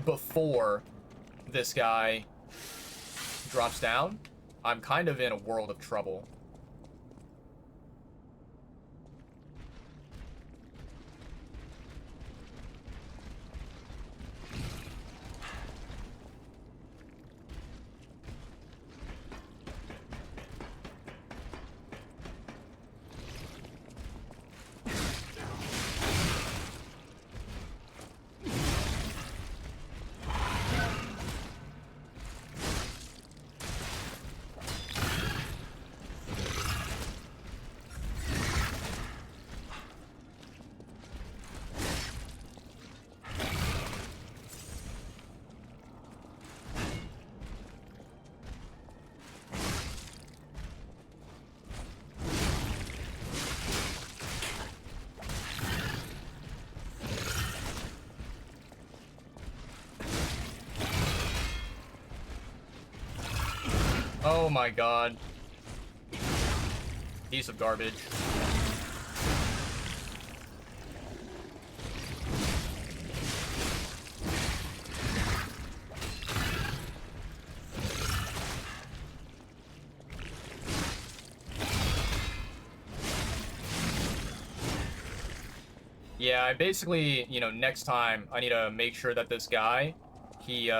before this guy drops down, I'm kind of in a world of trouble. Oh my god. Piece of garbage. Yeah, I basically, you know, next time I need to make sure that this guy, he,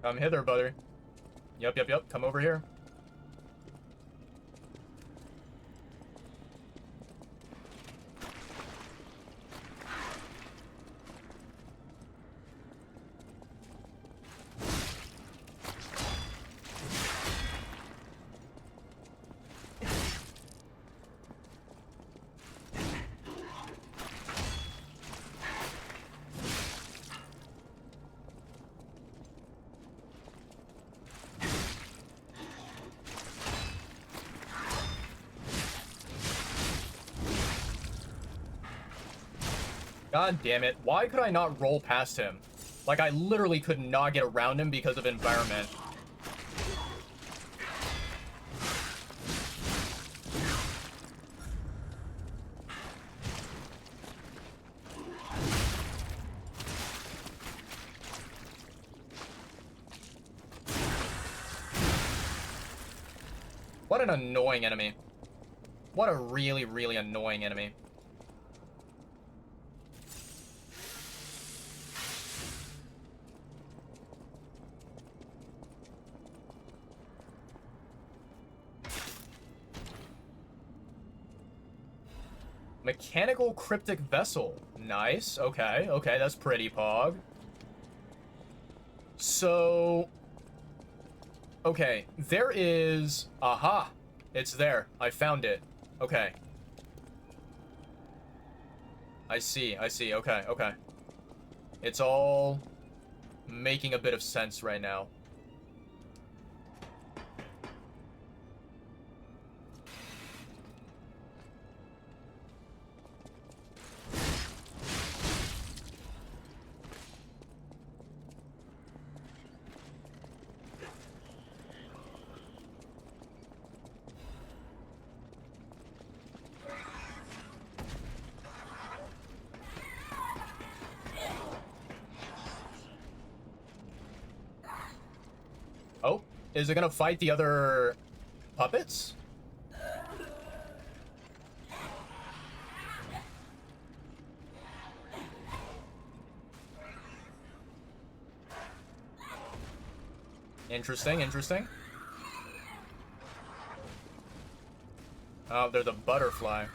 Come hither, brother. Yep. Come over here. God damn it. Why could I not roll past him? Like, I literally could not get around him because of environment. What an annoying enemy. What a really, really annoying enemy. Mechanical cryptic vessel. Nice. Okay, okay, that's pretty, Pog. So... Okay, there is... Aha! It's there. I found it. Okay. I see, okay, okay. It's all making a bit of sense right now. Oh, is it gonna fight the other puppets? Interesting, interesting. Oh, there's a butterfly.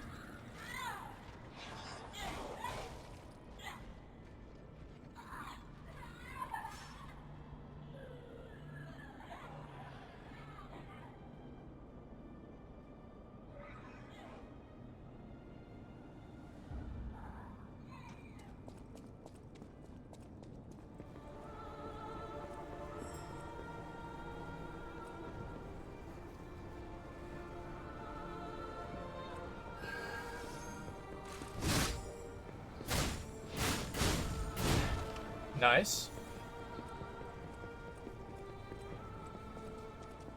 Nice.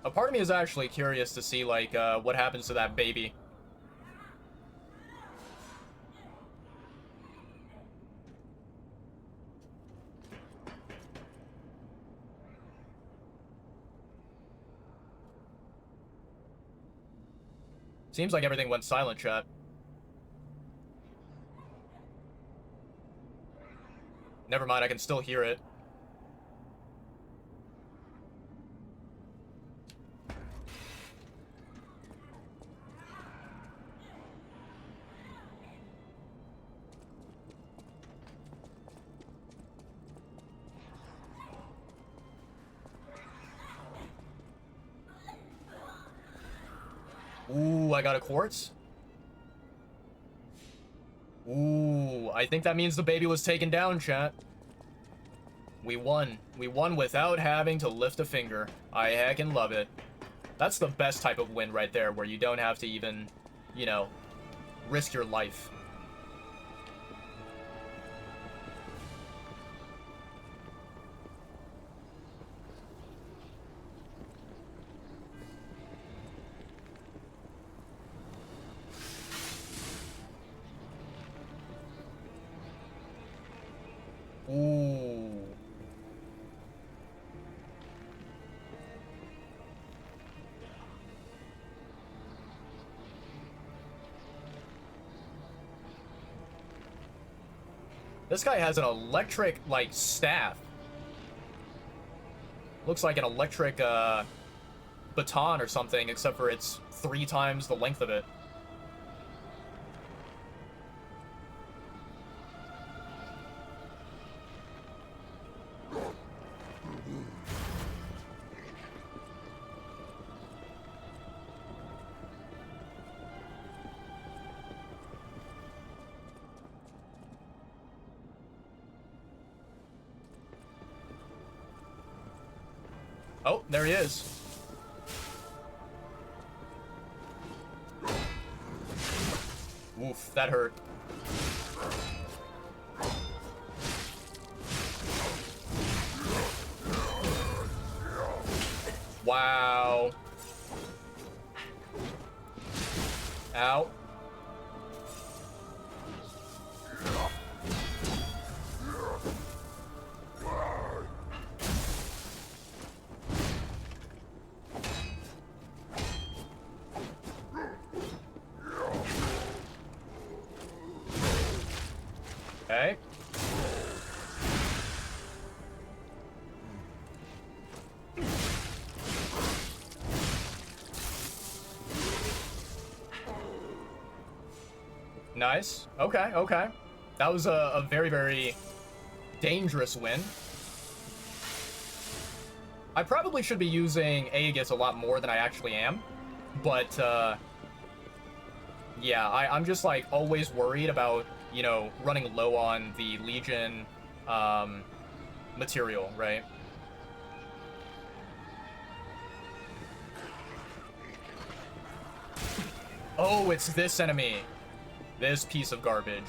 A part of me is actually curious to see, like, what happens to that baby. Seems like everything went silent, chat. Never mind, I can still hear it. Ooh, I got a quartz. Ooh, I think that means the baby was taken down, chat. We won. We won without having to lift a finger. I heckin' love it. That's the best type of win right there, where you don't have to even, you know, risk your life. Ooh. This guy has an electric, like, staff. Looks like an electric, baton or something, except for it's 3 times the length of it. Oh, there he is. Oof, that hurt. Wow. Ow. Okay. Nice. Okay, okay. That was a very, very dangerous win. I probably should be using Aegis a lot more than I actually am. But, yeah, I'm just, like, always worried about, you know, running low on the Legion, material, right? Oh, it's this enemy. This piece of garbage.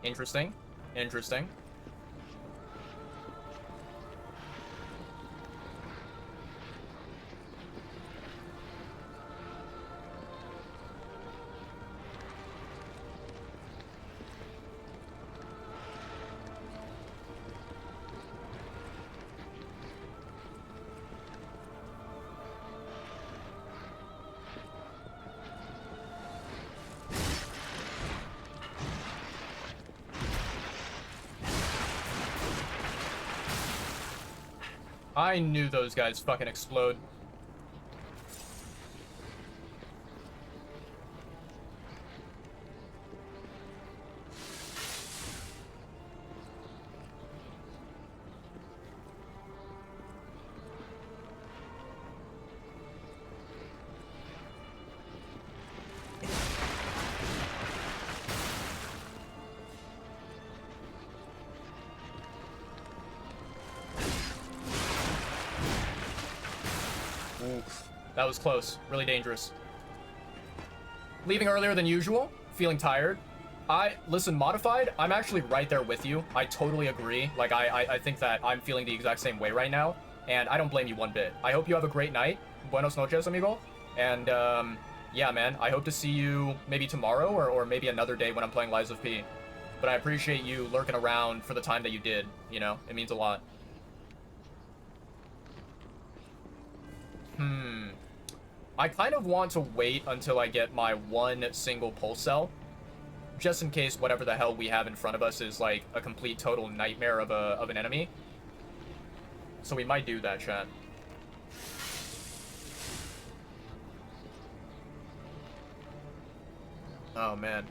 Interesting. Interesting. I knew those guys fucking explode. Oof. That was close. Really dangerous. Leaving earlier than usual. Feeling tired. Listen, Modified, I'm actually right there with you. I totally agree. Like, I think that I'm feeling the exact same way right now. And I don't blame you one bit. I hope you have a great night. Buenos noches, amigo. And, yeah, man. I hope to see you maybe tomorrow or maybe another day when I'm playing Lies of P. But I appreciate you lurking around for the time that you did. You know, it means a lot. I kind of want to wait until I get my one single pulse cell, just in case whatever the hell we have in front of us is like a complete total nightmare of an enemy. So we might do that, chat. Oh man.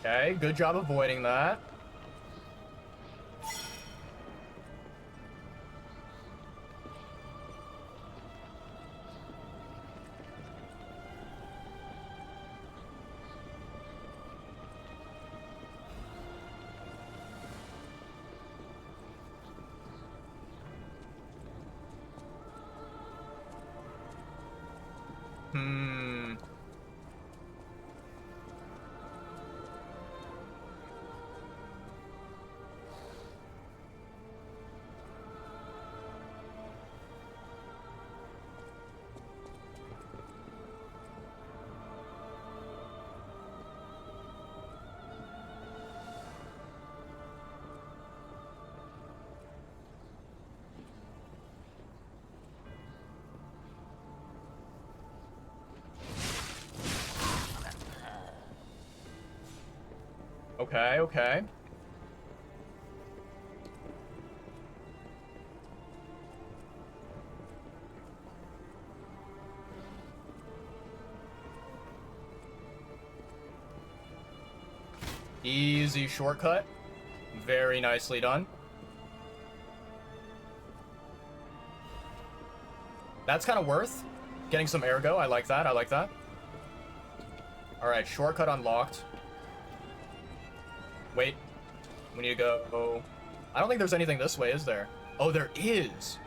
Okay, good job avoiding that. Okay, okay. Easy shortcut. Very nicely done. That's kind of worth getting some ergo. I like that. I like that. All right, shortcut unlocked. Wait, we need to go. I don't think there's anything this way, is there? Oh, there is.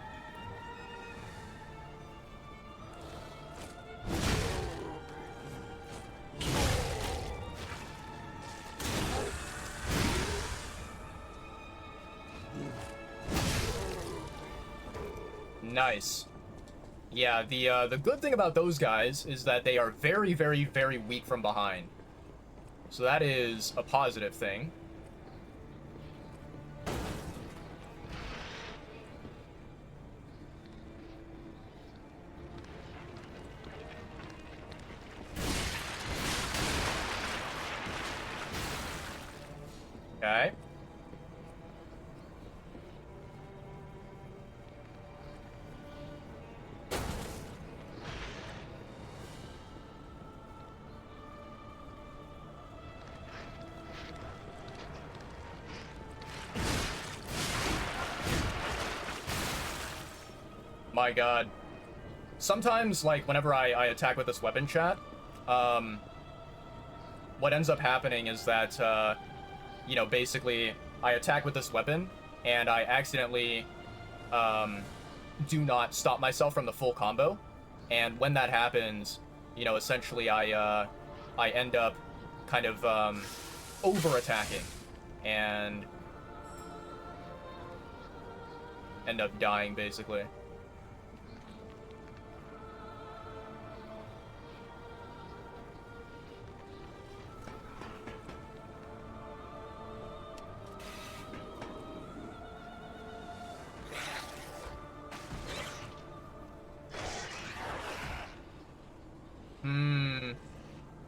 Nice. Yeah, the good thing about those guys is that they are very, very, very weak from behind. So that is a positive thing. Okay. My god. Sometimes, like, whenever I attack with this weapon, chat, what ends up happening is that, you know, basically, I attack with this weapon, and I accidentally, do not stop myself from the full combo. And when that happens, you know, essentially I end up kind of, over-attacking, and end up dying, basically.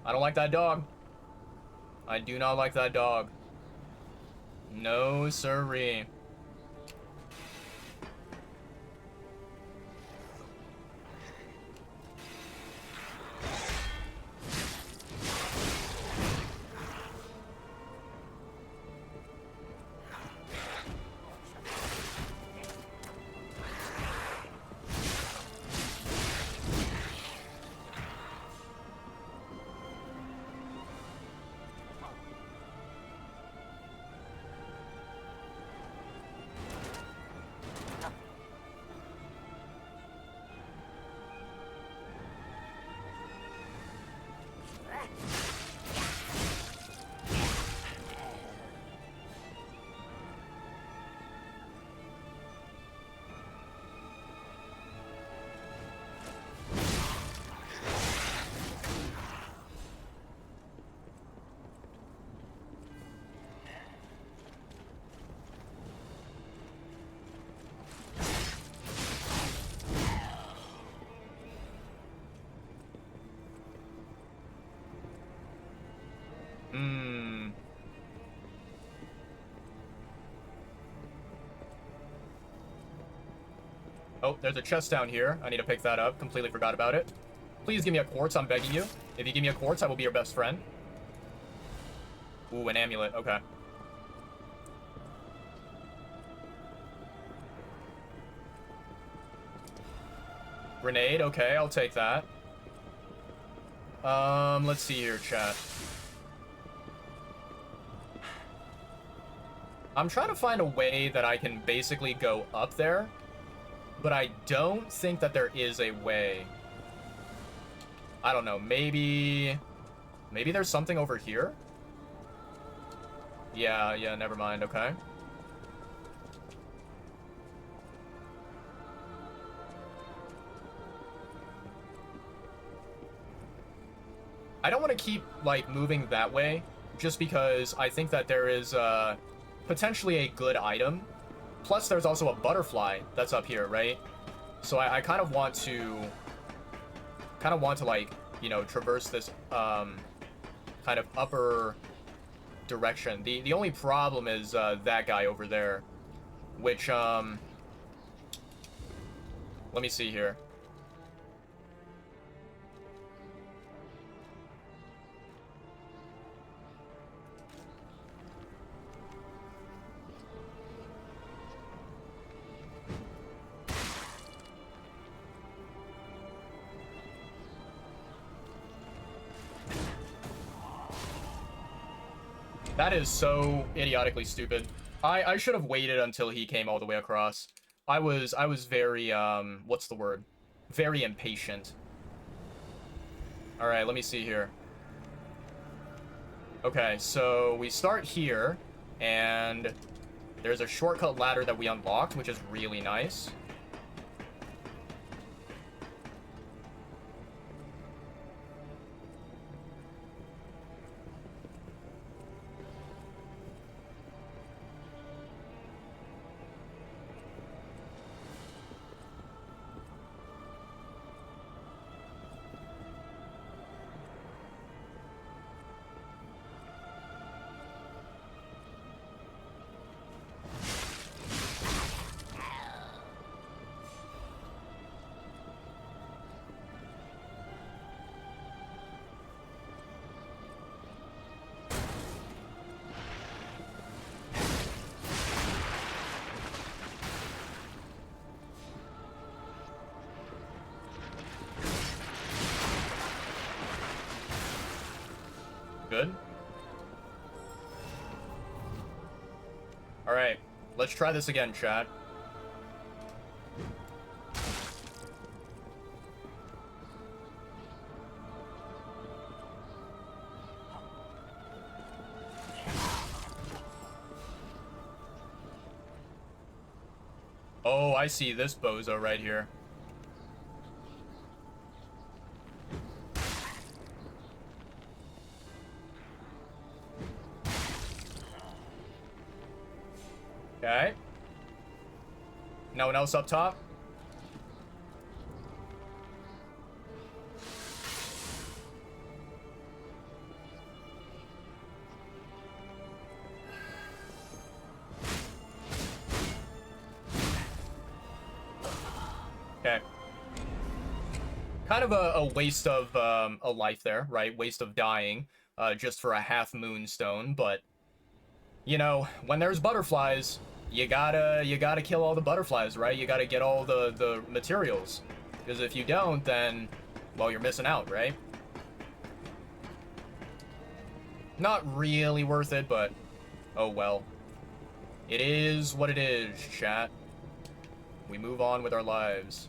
I don't like that dog. I do not like that dog. No siree. Oh, there's a chest down here. I need to pick that up. Completely forgot about it. Please give me a quartz, I'm begging you. If you give me a quartz, I will be your best friend. Ooh, an amulet. Okay. Grenade. Okay, I'll take that. Let's see here, chat. I'm trying to find a way that I can basically go up there, but I don't think that there is a way. I don't know, maybe there's something over here? Yeah, never mind, okay. I don't want to keep, like, moving that way, just because I think that there is, potentially a good item. Plus, there's also a butterfly that's up here, right? So I kind of want to, like, you know, traverse this, kind of upper direction. The only problem is that guy over there, which let me see here. That is so idiotically stupid. I should have waited until he came all the way across. I was very what's the word? Very impatient. All right, let me see here. Okay, so we start here, and there's a shortcut ladder that we unlocked, which is really nice. Good. Alright, let's try this again, chat. Oh, I see this bozo right here. Okay. No one else up top? Okay. Kind of a waste of a life there, right? Waste of dying just for a half moonstone, but you know, when there's butterflies, you gotta kill all the butterflies, right? You gotta get all the materials. Because if you don't, then, well, you're missing out, right? Not really worth it, but oh well. It is what it is, chat. We move on with our lives.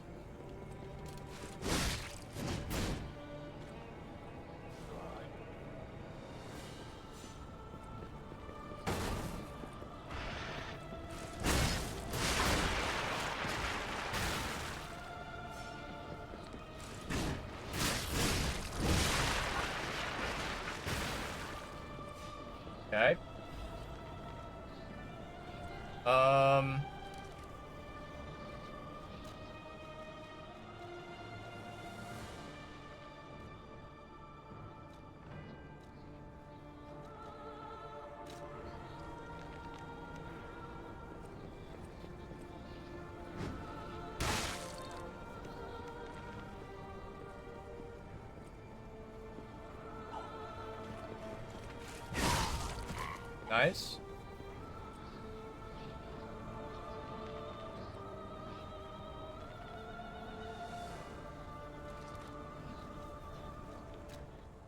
Okay. Nice.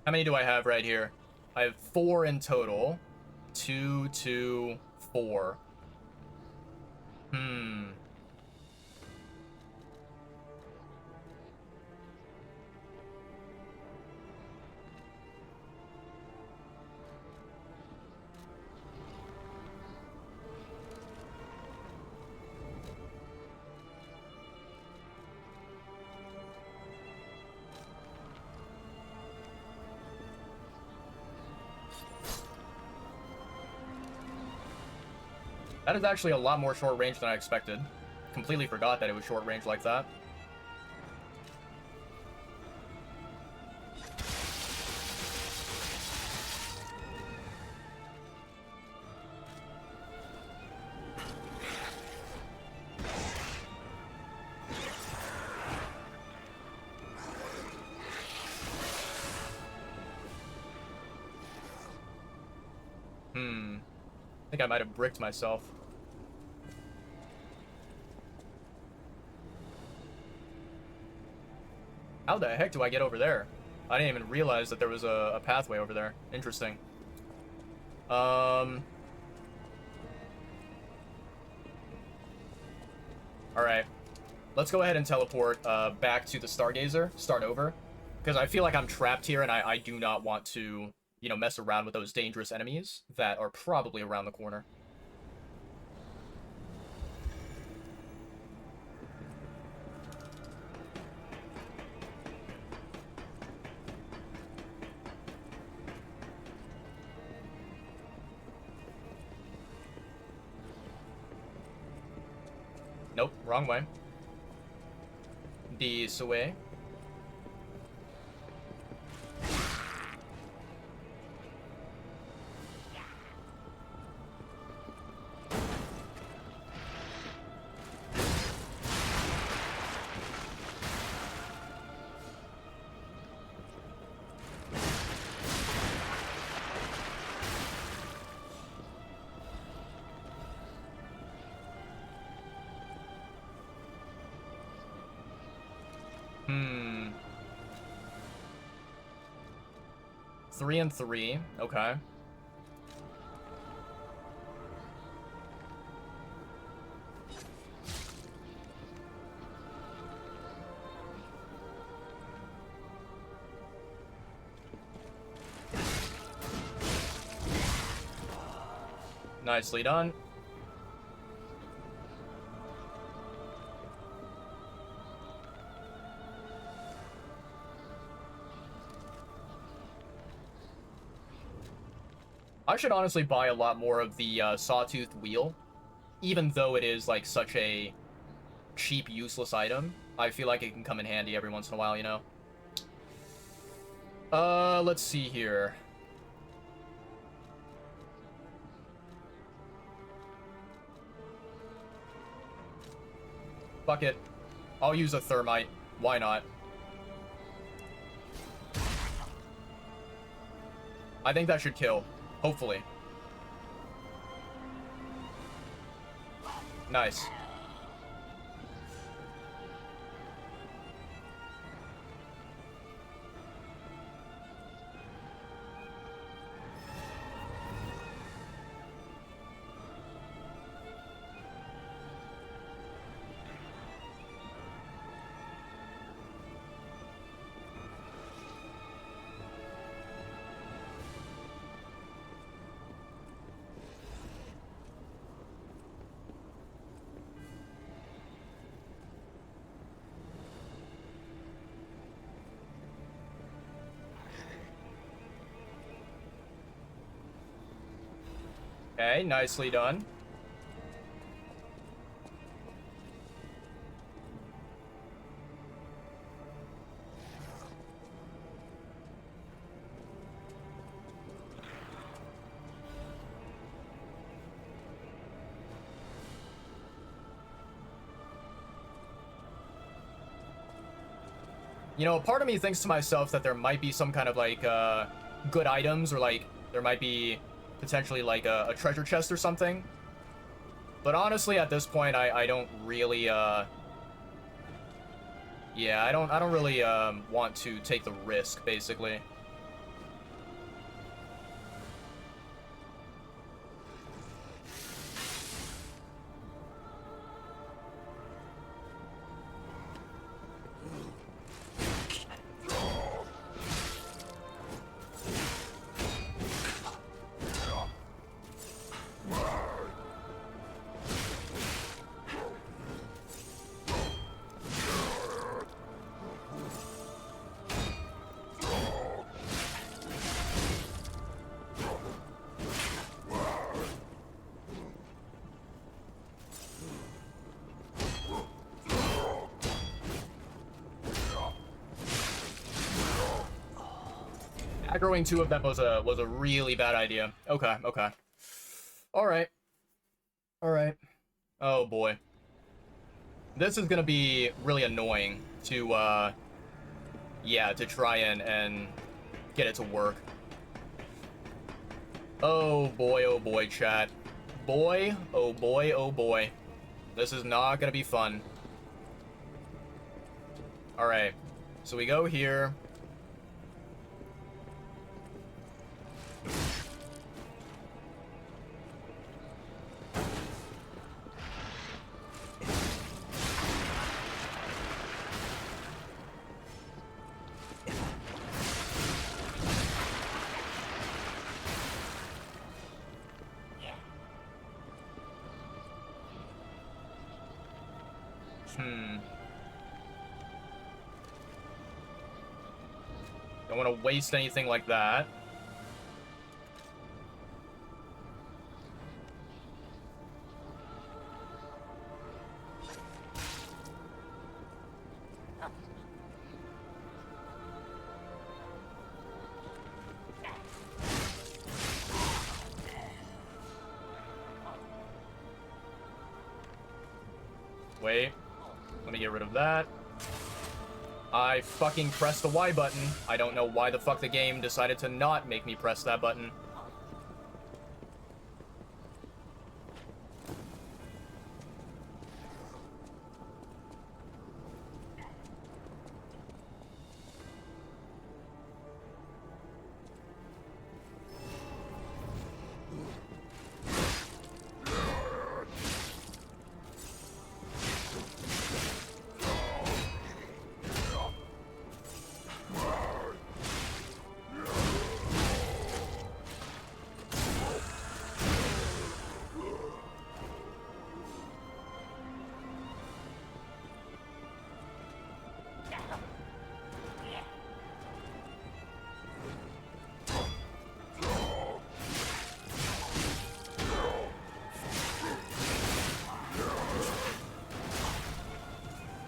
How many do I have right here? I have 4 in total. 2, 2, 4. That is actually a lot more short range than I expected. Completely forgot that it was short range like that. think I might have bricked myself. How the heck do I get over there? I didn't even realize that there was a pathway over there. Interesting. Alright. Let's go ahead and teleport back to the Stargazer. Start over. Because I feel like I'm trapped here and I do not want to, you know, mess around with those dangerous enemies that are probably around the corner. Nope, wrong way. This way. Hmm. 3 and 3. Okay. Nicely done. I should honestly buy a lot more of the sawtooth wheel, even though it is like such a cheap, useless item. I feel like it can come in handy every once in a while, you know? Let's see here. Fuck it. I'll use a thermite. Why not? I think that should kill. Hopefully. Nice. Okay, nicely done. You know, part of me thinks to myself that there might be some kind of, like, good items, or, like, there might be potentially, like, a treasure chest or something. But honestly, at this point, I don't really, yeah, I don't really, want to take the risk, basically. Aggroing two of them was a really bad idea. Okay, okay. Alright. Alright. Oh boy. This is gonna be really annoying to yeah, to try and get it to work. Oh boy, chat. boy, oh boy, oh boy. This is not gonna be fun. Alright, so we go here. Don't want to waste anything like that. Wait. Let me get rid of that. I fucking pressed the Y button. I don't know why the fuck the game decided to not make me press that button.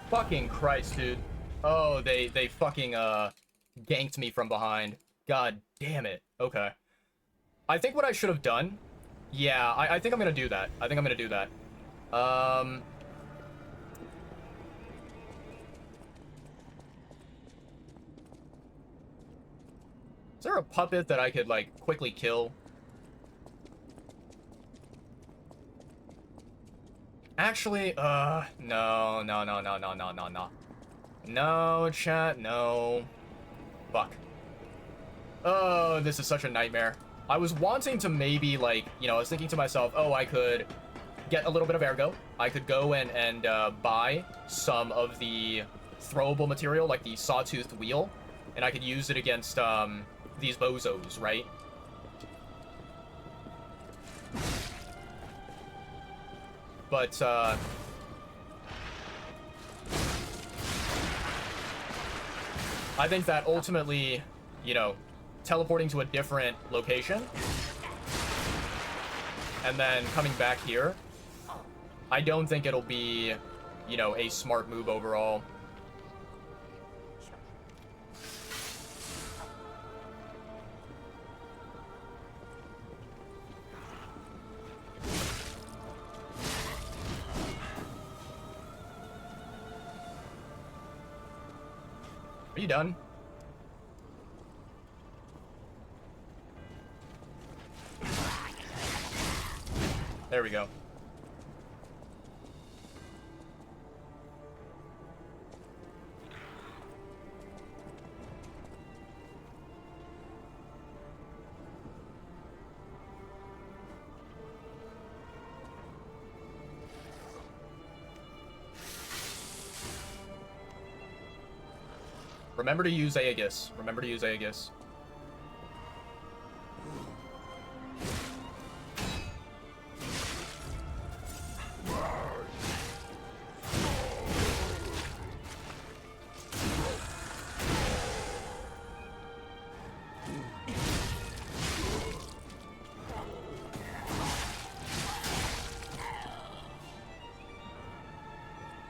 Fucking Christ, dude. Oh, they fucking, ganked me from behind. God damn it. Okay. I think what I should have done... Yeah, I think I'm gonna do that. I think I'm gonna do that. Is there a puppet that I could, like, quickly kill? Actually, no. No, chat, no. Fuck. Oh, this is such a nightmare. I was wanting to maybe, like, you know, I was thinking to myself, oh, I could get a little bit of ergo. I could go and buy some of the throwable material, like the sawtoothed wheel, and I could use it against, these bozos, right? But, I think that ultimately, you know, teleporting to a different location and then coming back here, I don't think it'll be, you know, a smart move overall. Are you done? There we go. Remember to use Aegis. Remember to use Aegis.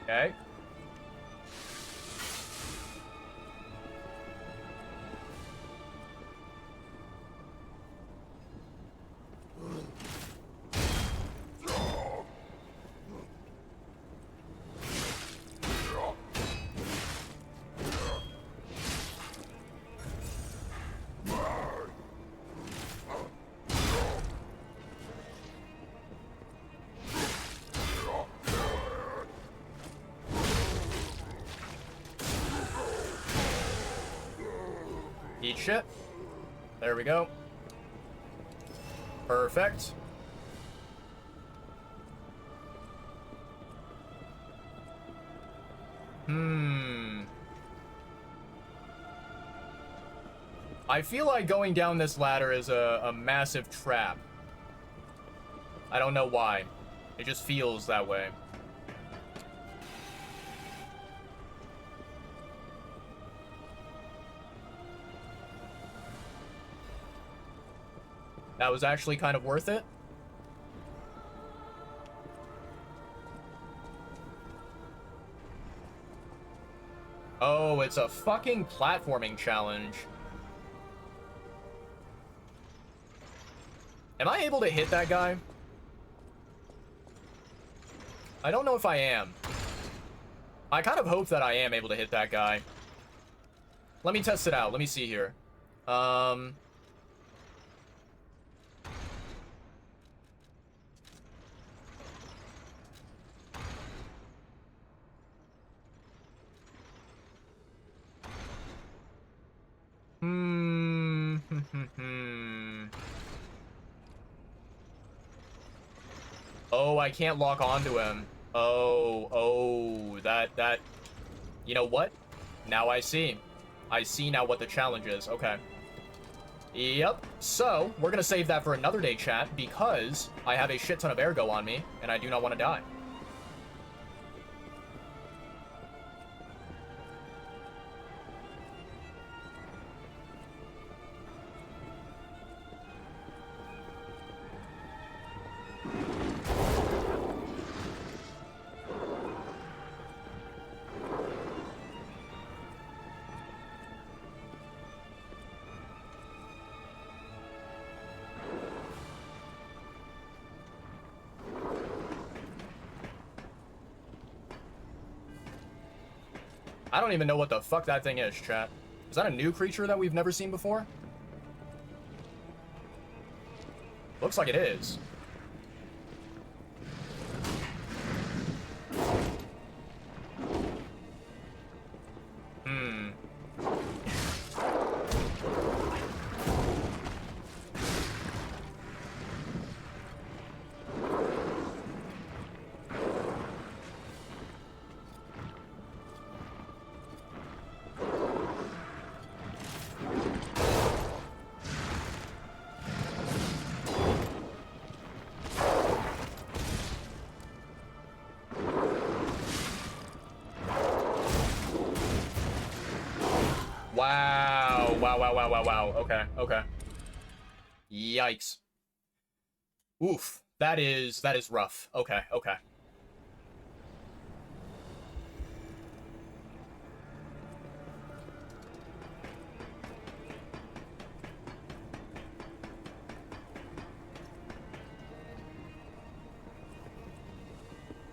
Okay. Eat shit. There we go. Perfect. I feel like going down this ladder is a massive trap. I don't know why. It just feels that way. That was actually kind of worth it. Oh, it's a fucking platforming challenge. Am I able to hit that guy? I don't know if I am. I kind of hope that I am able to hit that guy. Let me test it out. Let me see here. Oh, I can't lock onto him. Oh, that... You know what? Now I see. I see now what the challenge is. Okay. Yep. So, we're gonna save that for another day, chat, because I have a shit ton of ergo on me, and I do not want to die. I don't even know what the fuck that thing is, chat. Is that a new creature that we've never seen before? Looks like it is. Wow. Okay. Yikes. Oof. That is rough. Okay.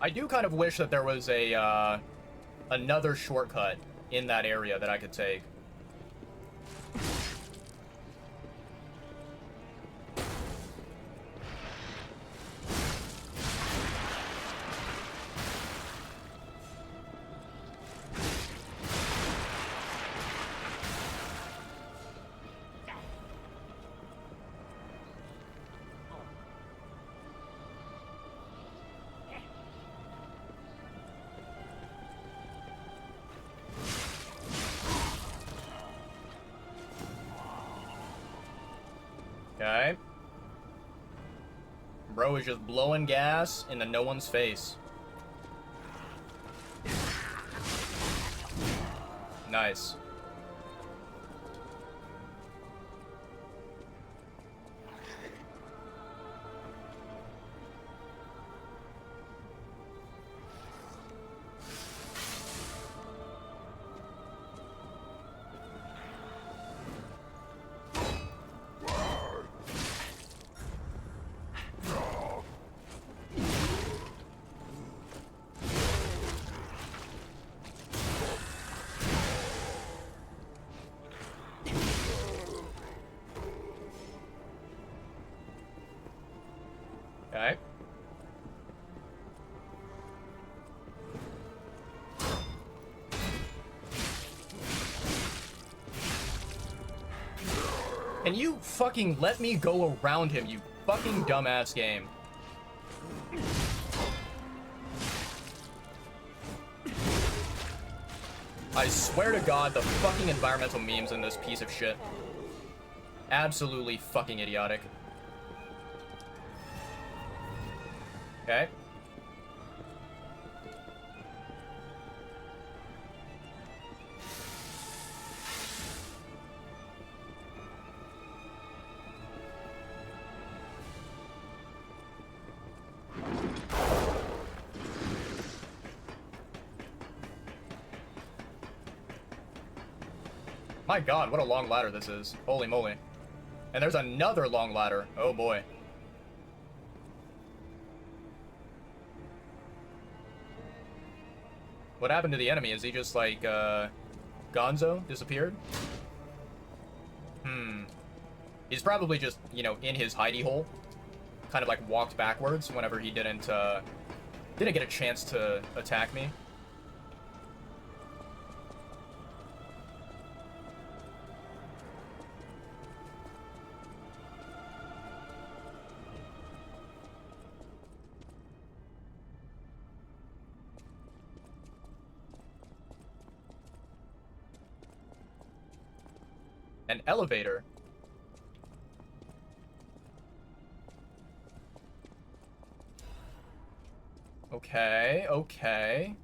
I do kind of wish that there was a, another shortcut in that area that I could take. Okay. Bro is just blowing gas into no one's face. Nice. Can you fucking let me go around him, you fucking dumbass game? I swear to God, the fucking environmental memes in this piece of shit. Absolutely fucking idiotic. Okay. My God, what a long ladder this is. Holy moly. And there's another long ladder. Oh boy. What happened to the enemy? Is he just like, Gonzo? Disappeared? He's probably just, you know, in his hidey hole. Kind of like walked backwards whenever he didn't get a chance to attack me. An elevator. Okay, okay.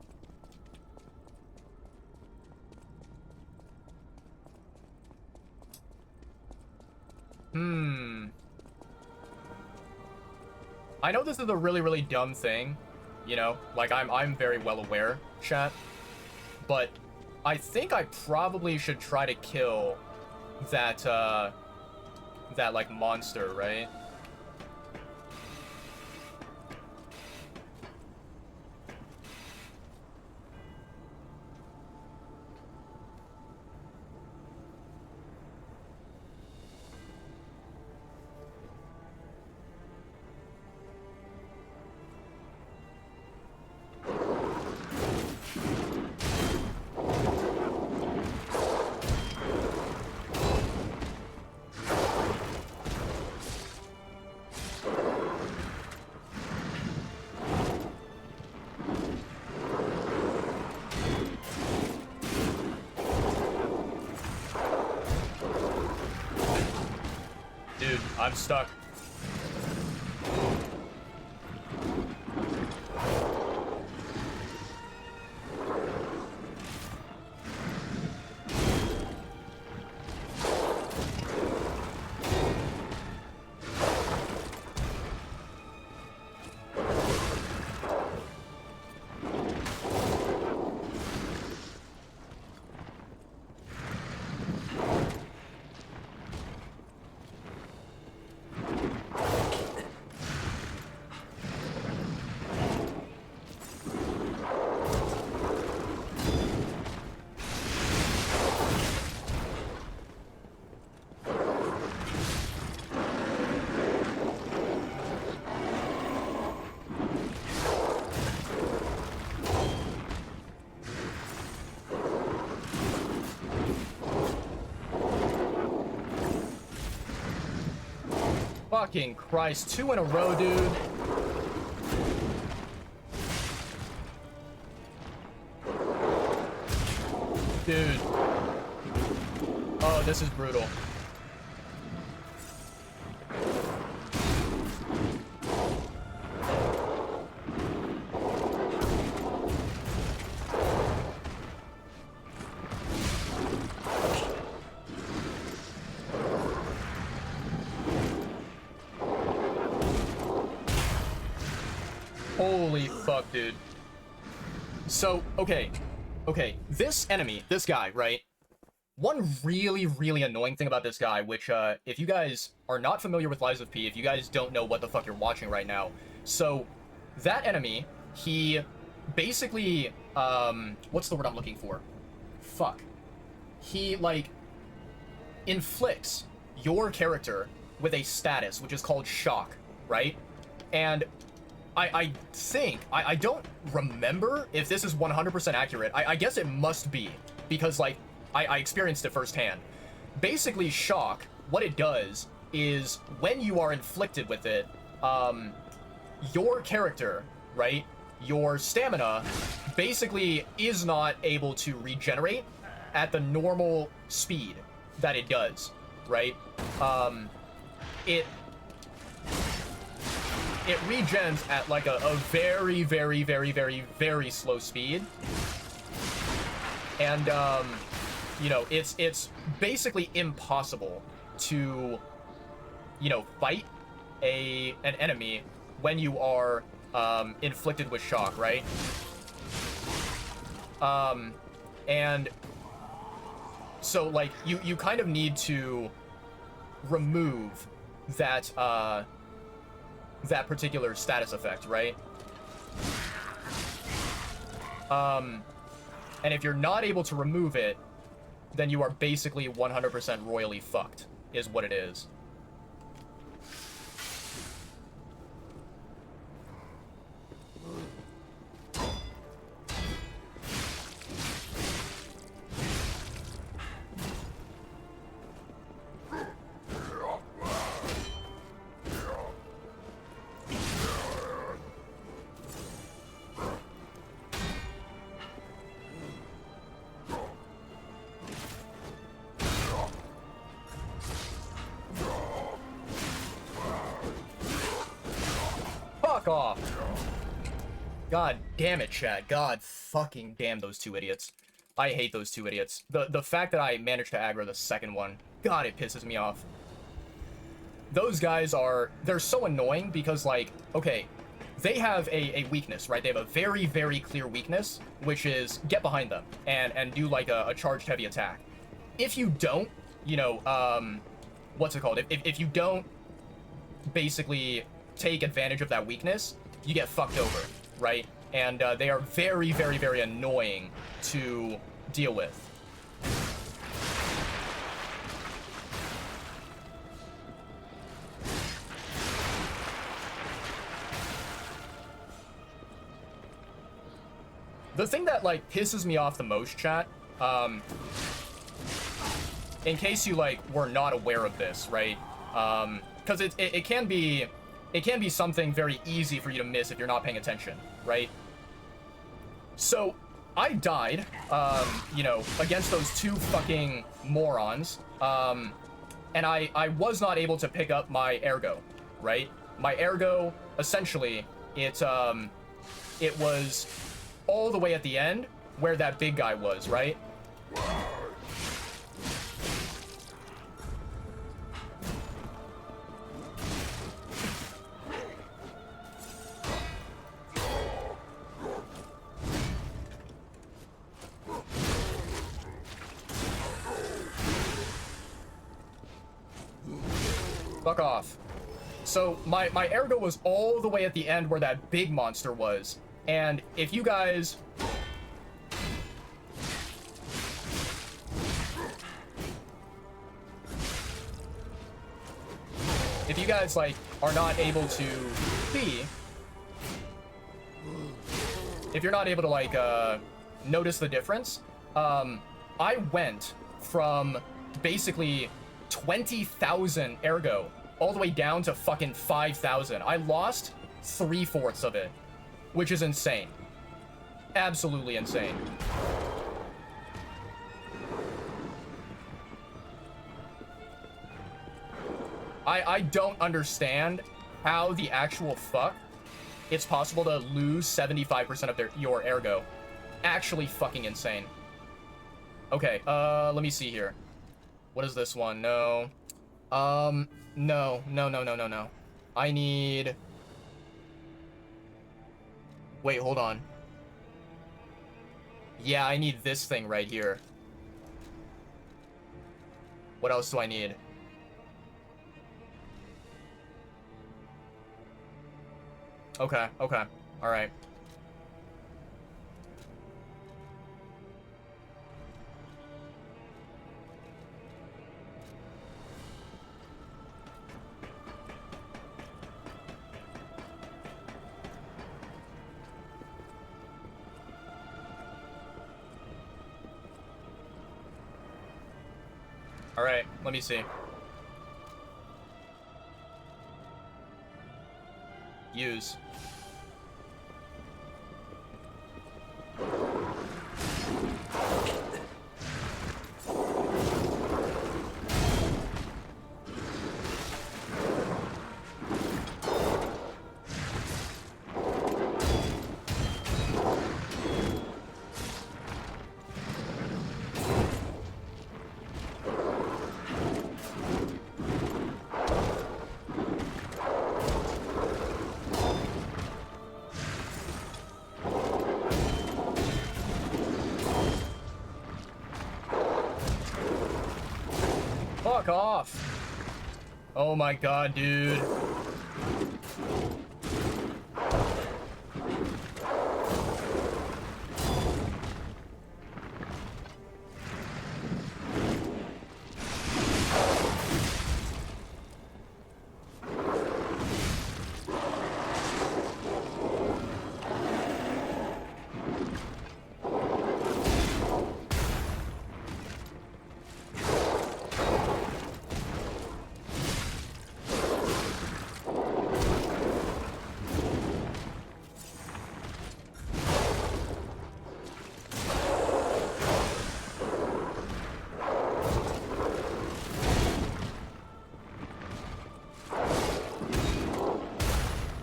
I know this is a really, really dumb thing, you know? Like, I'm very well aware, chat. But I think I probably should try to kill that, that, like, monster, right? Dude, I'm stuck. Fucking Christ, 2 in a row, dude. Dude. Oh, this is brutal. Holy fuck, dude. So, okay, this enemy, this guy, right? One really, really annoying thing about this guy, which, if you guys are not familiar with Lies of P, if you guys don't know what the fuck you're watching right now, so, that enemy, he basically, what's the word I'm looking for? Fuck. He, like, inflicts your character with a status, which is called shock, right? And I think, I don't remember if this is 100% accurate. I guess it must be, because, like, I experienced it firsthand. Basically, shock what it does is when you are inflicted with it, your character, right, your stamina basically is not able to regenerate at the normal speed that it does, right? It regens at like a very, very, very, very, very slow speed. And, you know, it's basically impossible to, you know, fight an enemy when you are inflicted with shock, right? And so like you kind of need to remove that that particular status effect, right? And if you're not able to remove it, then you are basically 100% royally fucked, is what it is. Fuck off. God damn it, Chad. God fucking damn those two idiots. I hate those two idiots. The fact that I managed to aggro the second one, God, it pisses me off. Those guys they're so annoying because, like, okay, they have a weakness, right? They have a very, very clear weakness, which is get behind them and do, like, a charged heavy attack. If you don't, you know, what's it called? If you don't basically take advantage of that weakness, you get fucked over, right? And they are very, very, very annoying to deal with. The thing that, like, pisses me off the most, chat, in case you, like, were not aware of this, right? Because it can be something very easy for you to miss if you're not paying attention, right? So, I died, you know, against those two fucking morons, and I was not able to pick up my ergo, right? My ergo, essentially, it was all the way at the end where that big guy was, right? Fuck off. So my ergo was all the way at the end where that big monster was. And if you guys like are not able to see, if you're not able to like notice the difference, I went from basically 20,000 ergo all the way down to fucking 5,000. I lost 3/4 of it, which is insane. Absolutely insane. I don't understand how the actual fuck it's possible to lose 75% of your ergo. Actually fucking insane. Okay, let me see here. What is this one? No. No. I need... Wait, hold on. Yeah, I need this thing right here. What else do I need? Okay, alright. Alright, let me see. use. Fuck off. Oh my god, dude.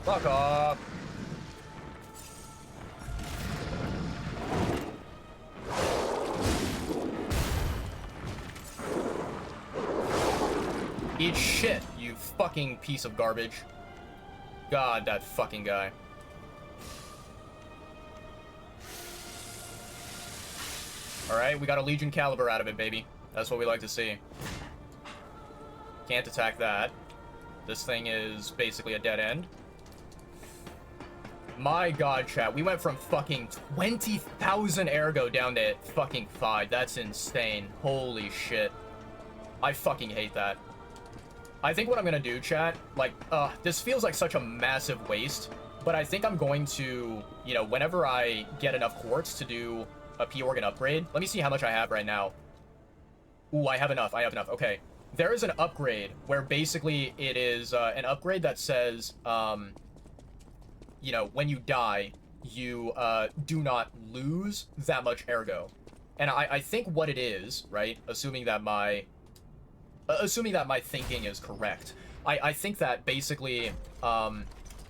Fuck off. Eat shit, you fucking piece of garbage. God, that fucking guy. Alright, we got a Legion caliber out of it, baby. That's what we like to see. Can't attack that. This thing is basically a dead end. My god, chat. We went from fucking 20,000 ergo down to fucking 5. That's insane. Holy shit. I fucking hate that. I think what I'm gonna do, chat, like, this feels like such a massive waste, but I think I'm going to, you know, whenever I get enough quartz to do a P-Organ upgrade, let me see how much I have right now. Ooh, I have enough. Okay. There is an upgrade where basically it is an upgrade that says, you know, when you die, you do not lose that much ergo. And I think what it is, right, assuming that my thinking is correct, I think that basically,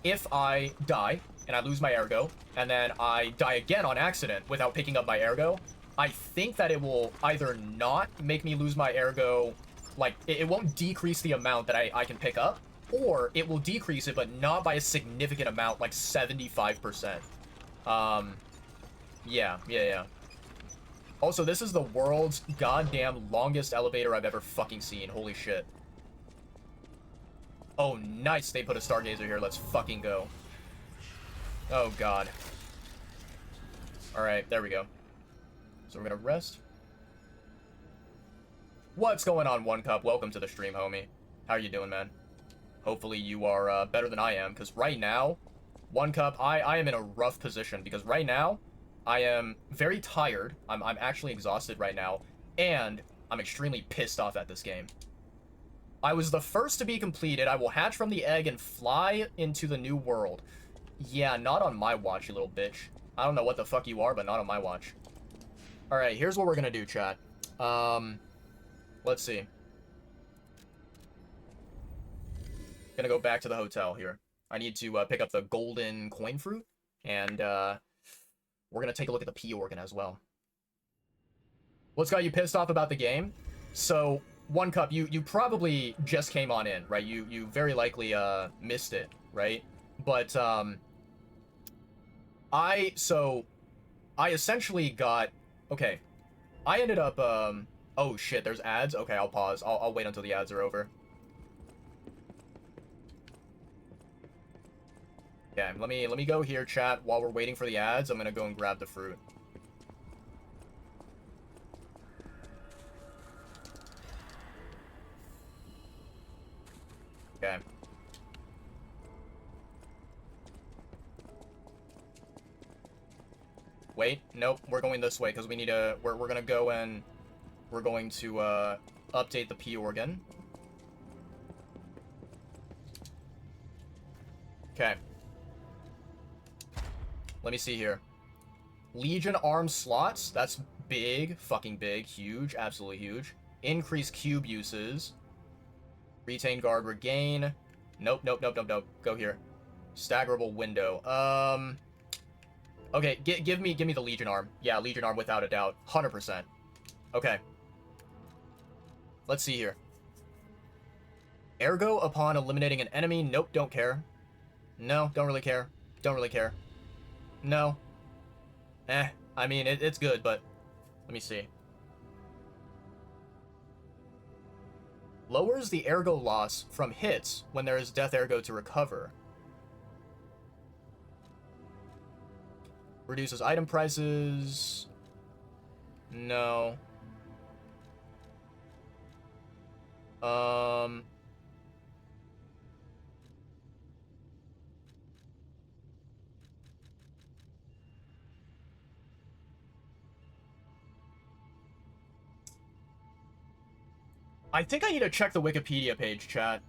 if I die and I lose my ergo, and then I die again on accident without picking up my ergo, I think that it will either not make me lose my ergo, like, it won't decrease the amount that I can pick up, or it will decrease it, but not by a significant amount, like 75%. Yeah. Also, this is the world's goddamn longest elevator I've ever fucking seen. Holy shit. Oh, nice. They put a stargazer here. Let's fucking go. Oh, God. Alright, there we go. So we're gonna rest. What's going on, One Cup? Welcome to the stream, homie. How are you doing, man? Hopefully you are better than I am, because right now, One Cup, I am in a rough position, because right now, I am very tired. I'm actually exhausted right now, and I'm extremely pissed off at this game. I was the first to be completed. I will hatch from the egg and fly into the new world. Yeah, not on my watch, you little bitch. I don't know what the fuck you are, but not on my watch. Alright, here's what we're gonna do, chat. Let's see. Gonna go back to the hotel here. I need to pick up the golden coin fruit, and we're gonna take a look at the P-Organ as well. What's got you pissed off about the game? So, One Cup, you probably just came on in, right? You very likely missed it, right? But I essentially got, okay, I ended up oh shit, there's ads. Okay, I'll pause. I'll wait until the ads are over. Okay, let me go here, chat. While we're waiting for the ads, I'm gonna go and grab the fruit. Okay. Wait, nope, we're going this way because we need to. We're gonna go and we're going to update the P-Organ. Okay. Let me see here. Legion arm slots. That's big. Fucking big. Huge. Absolutely huge. Increase cube uses. Retain guard regain. Nope, nope, nope, nope, nope. Go here. Staggerable window. Okay, give me the Legion arm. Yeah, Legion arm without a doubt. 100%. Okay. Let's see here. Ergo upon eliminating an enemy. Nope, don't care. No, don't really care. Don't really care. No. I mean, it's good, but let me see. Lowers the ergo loss from hits when there is death ergo to recover. Reduces item prices. No. I think I need to check the Wikipedia page, chat.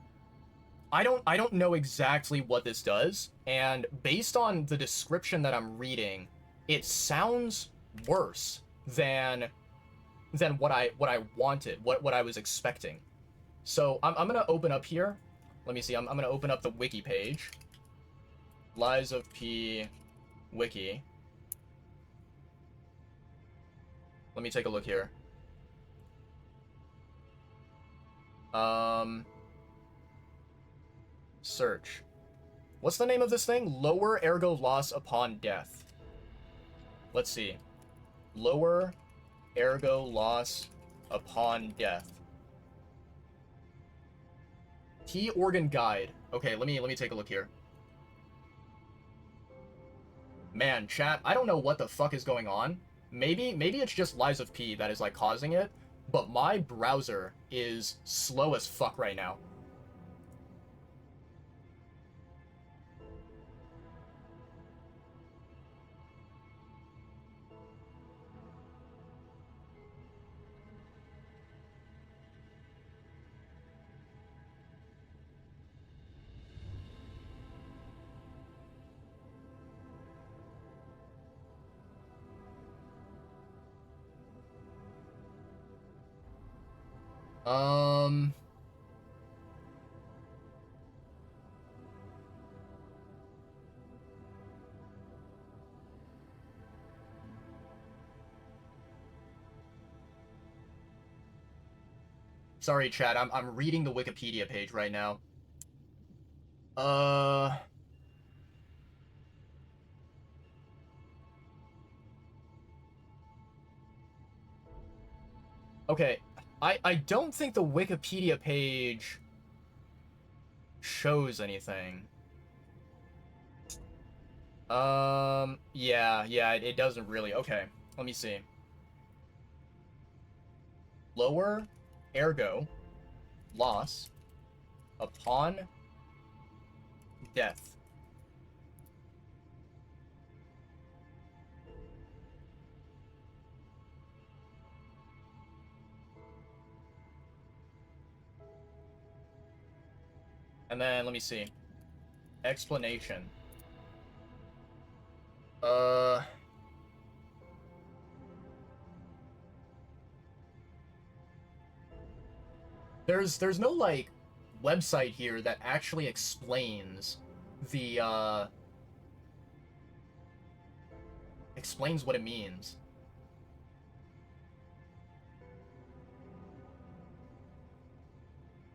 I don't know exactly what this does, and based on the description that I'm reading, it sounds worse than what I wanted, what I was expecting. So I'm gonna open up here. Let me see. I'm gonna open up the wiki page. Lies of P wiki. Let me take a look here. Search. What's the name of this thing? Lower ergo loss upon death. Let's see. Lower ergo loss upon death. T organ guide. Okay, let me take a look here. Man, chat, I don't know what the fuck is going on. Maybe it's just Lies of P that is like causing it, but my browser is slow as fuck right now. Sorry, chat. I'm reading the Wikipedia page right now. Okay. I don't think the Wikipedia page shows anything. Yeah, it doesn't really. Okay, let me see. Lower ergo loss upon death. And then let me see. Explanation. There's no like website here that actually explains the explains what it means.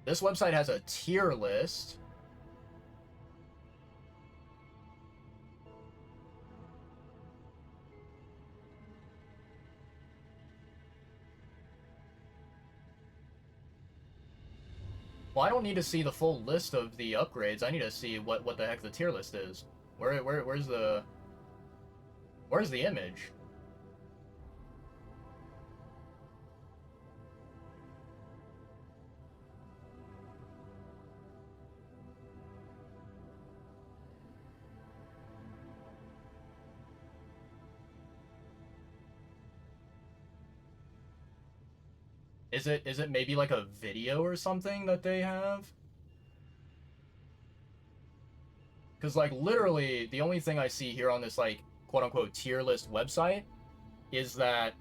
This website has a tier list. Well, I don't need to see the full list of the upgrades. I need to see what the heck the tier list is. Where's the image? Is it maybe like a video or something that they have? Because like literally the only thing I see here on this like quote-unquote tier list website is that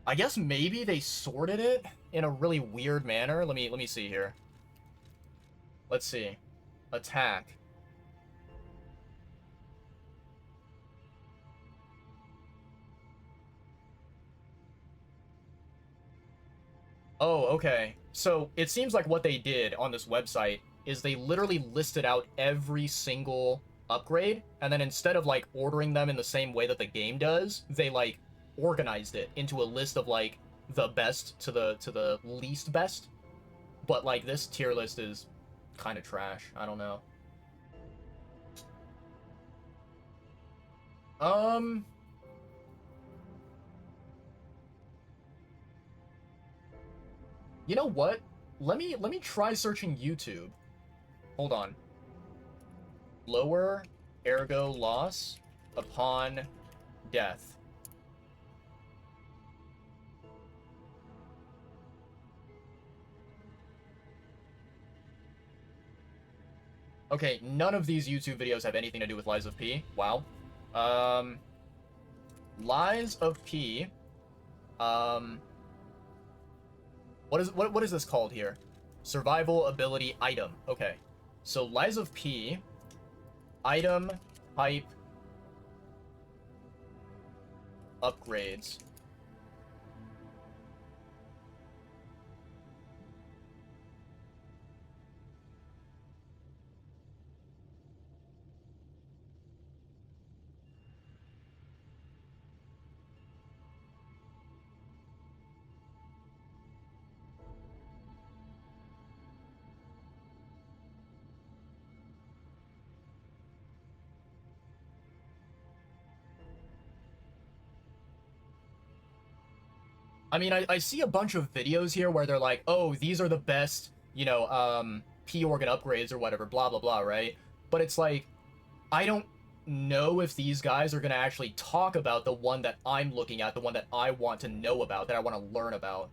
I guess maybe they sorted it in a really weird manner. Let me see here. Let's see. Attack. Oh, okay. So it seems like what they did on this website is they literally listed out every single upgrade, and then instead of like ordering them in the same way that the game does, they like organized it into a list of like the best to the least best. But like this tier list is kind of trash. I don't know. You know what? Let me try searching YouTube. Hold on. Lower ergo loss upon death. Okay, none of these YouTube videos have anything to do with Lies of P. Wow. Lies of P. What is this called here? Survival ability item. Okay. So Lies of P. Item type upgrades. I mean, I see a bunch of videos here where they're like, oh, these are the best, you know, P organ upgrades or whatever, blah, blah, blah, right? But it's like, I don't know if these guys are going to actually talk about the one that I'm looking at, the one that I want to know about, that I want to learn about.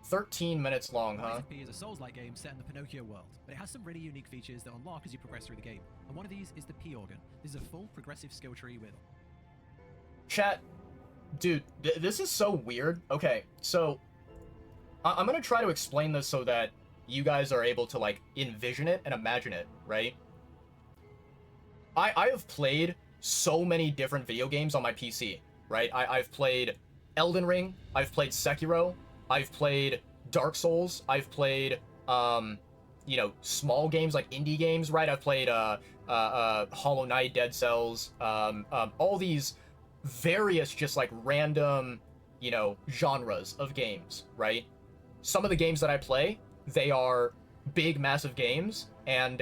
13 minutes long, huh? Rise of P is a Souls-like game set in the Pinocchio world, but it has some really unique features that unlock as you progress through the game. And one of these is the P organ. This is a full progressive skill tree with... Chat, dude, this is so weird. Okay, so I'm gonna try to explain this so that you guys are able to like envision it and imagine it, right? I have played so many different video games on my PC, right? I've played Elden Ring, I've played Sekiro, I've played Dark Souls, I've played, you know, small games like indie games, right? I've played Hollow Knight, Dead Cells, all these various just like random, you know, genres of games, right? Some of the games that I play, they are big, massive games, and,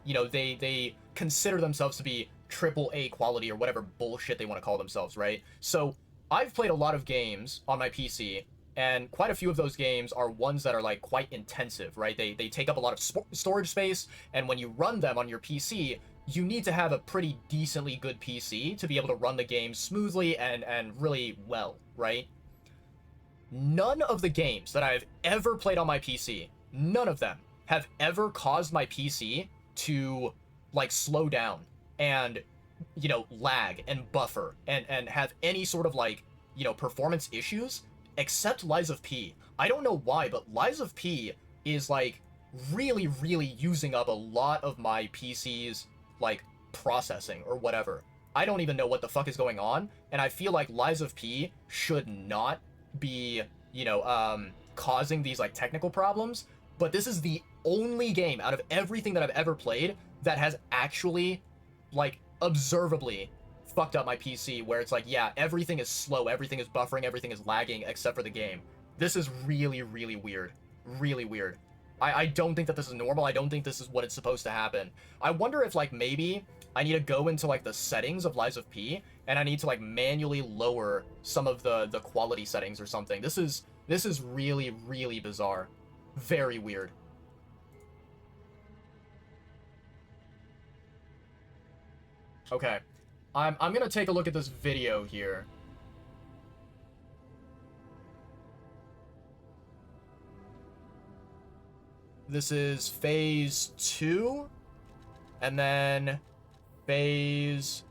you know, they consider themselves to be AAA quality or whatever bullshit they want to call themselves, right? So I've played a lot of games on my PC, and quite a few of those games are ones that are like quite intensive, right? They take up a lot of storage space, and when you run them on your PC, you need to have a pretty decently good PC to be able to run the game smoothly and really well, right? None of the games that I've ever played on my PC, none of them have ever caused my PC to like slow down and, you know, lag and buffer and have any sort of like, you know, performance issues, except Lies of P. I don't know why, but Lies of P is like really, really using up a lot of my PC's like processing or whatever. I don't even know what the fuck is going on, and I feel like Lies of P should not be, you know, causing these like technical problems, but this is the only game out of everything that I've ever played that has actually like observably fucked up my PC, where it's like, yeah, everything is slow, everything is buffering, everything is lagging except for the game. This is really, really weird. Really weird. I don't think that this is normal. I don't think this is what it's supposed to happen. I wonder if like maybe I need to go into like the settings of Lies of P, and I need to like manually lower some of the quality settings or something. This is really, really bizarre. Very weird. Okay. I'm gonna take a look at this video here. This is phase 2, and then phase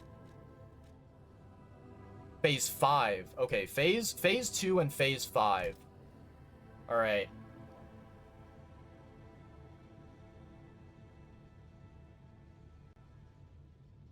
5. Okay, phase 2 and phase 5. All right.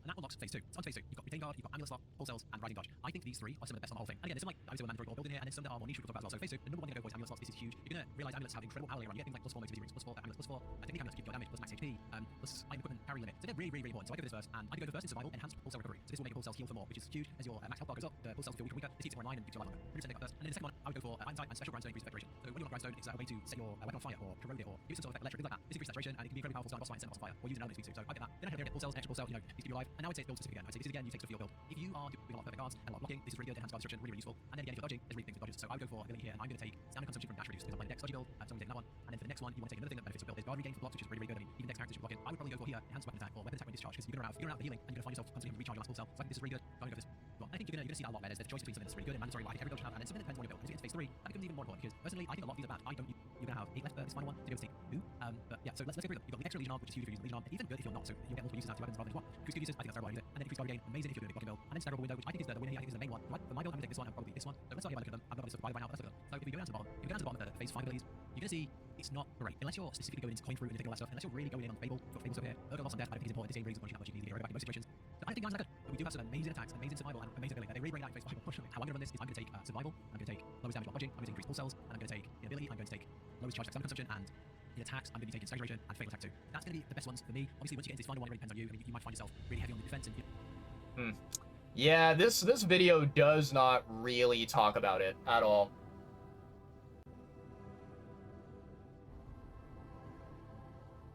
And that unlocks phase 2. So on phase 2, you've got Retain Guard, you've got Amulet Slot, Pulse Cells, and Riding Dodge. I think these 3 are some of the best on the whole thing. And again, there's some like, I would say mandatory or build in here, and there's some that are more niche we talk about as well. So phase 2, the number one thing to go for is Amulet Slots. This is huge. You're gonna realize amulets have incredible power later on. You get things like +4 mobility rings, +4 amulets, +4. I think the amulets give you damage, plus max HP, plus item equipment carry limit. So they're really, really, really important. So I go for this first, and I go for first in survival, enhanced pulse cell recovery. So this will make your pulse cells heal for more, which is huge as your max health bar goes up. The pulse cells feel weaker and weaker. This keeps it more in line and keeps your life longer. 100% first. And then the second one, I would go for iron sight and special grindstone increase effect duration. So when you unlock grindstone, it's a way to set your weapon on fire or corrode it or use some sort of electric, things like that. This increases saturation and it can be incredibly powerful to boss fight and set boss on fire or use an element speed too. So I get that. Then I get pulse cells, extra pulse cells, you know, these keep you alive. And now I'd say it's build specific again. I'd say this is again you take stuff for your build. If you are doing a lot of perfect guards and a lot of blocking, this is really good. Enhanced guard destruction, really, really useful. And then again, if you're dodging, there's really things for dodges. So I would go for ability here, and I'm going to take stamina consumption from dash reduce because I'm playing dex dodgy build. So I'm taking that one. And then for the next one, you want to take another thing that benefits your build. There's guard regain for blocks, which is really, really good. I mean, even dex characters should block it. I would probably go for here enhanced weapon attack or weapon attack when discharge because you're gonna run out for healing and you're gonna find yourself constantly having to recharge your last full cell. So I think this is really good. So I'm gonna go for this. Well, I think you're gonna see that a lot where there's choice between something that's really good and mandatory like every build should have, and then something that depends on your build. As you get into phase 3, that becomes even more important because personally I think a lot of these are bad. I don't. You're gonna have 8 left for this final one to be able to take 2. But yeah, so let's go through them. You've got the extra Legion Arm, which is huge if you're using Legion Arm, and even good if you're not. So you'll get multiple uses out of 2 weapons rather than just one. Increased good uses, I think that's terrible. I use it. And then increased guard gain, amazing if you're doing a blocking build. And then staggerable window, which I think is the winner here. I think is the main one. Right? For my build, I'm gonna take this one and probably this one. So let's start here by looking at them. I've got this divided by now. Let's look at them. So if we go down to the bottom, if we go down to the bottom of the phase 5 abilities, you're gonna see it's not great unless you're specifically going into coin through and taking all that stuff. Unless you're really going in on Fable, you've got Fables over here. Ergo loss on death, I don't think is important. This game really isn't punishing that much. You can easily get rid of it in most situations. So I don't think guys are good, but we do have some amazing attacks, amazing survival, and amazing ability. They really bring out phase 5. How I'm gonna run this is I'm gonna take survival, I'm gonna take lowest damage while dodging, I'm gonna increase pulse cells, and I'm gonna take in ability, I'm going to take lowest charge stamina consumption, and in attacks, I'm gonna be taking staggeration and fatal attack too. That's gonna be the best ones for me. Obviously, once you get into this final one, it really depends on you. I mean, you might find yourself really heavy on the defense and Yeah, this video does not really talk about it at all.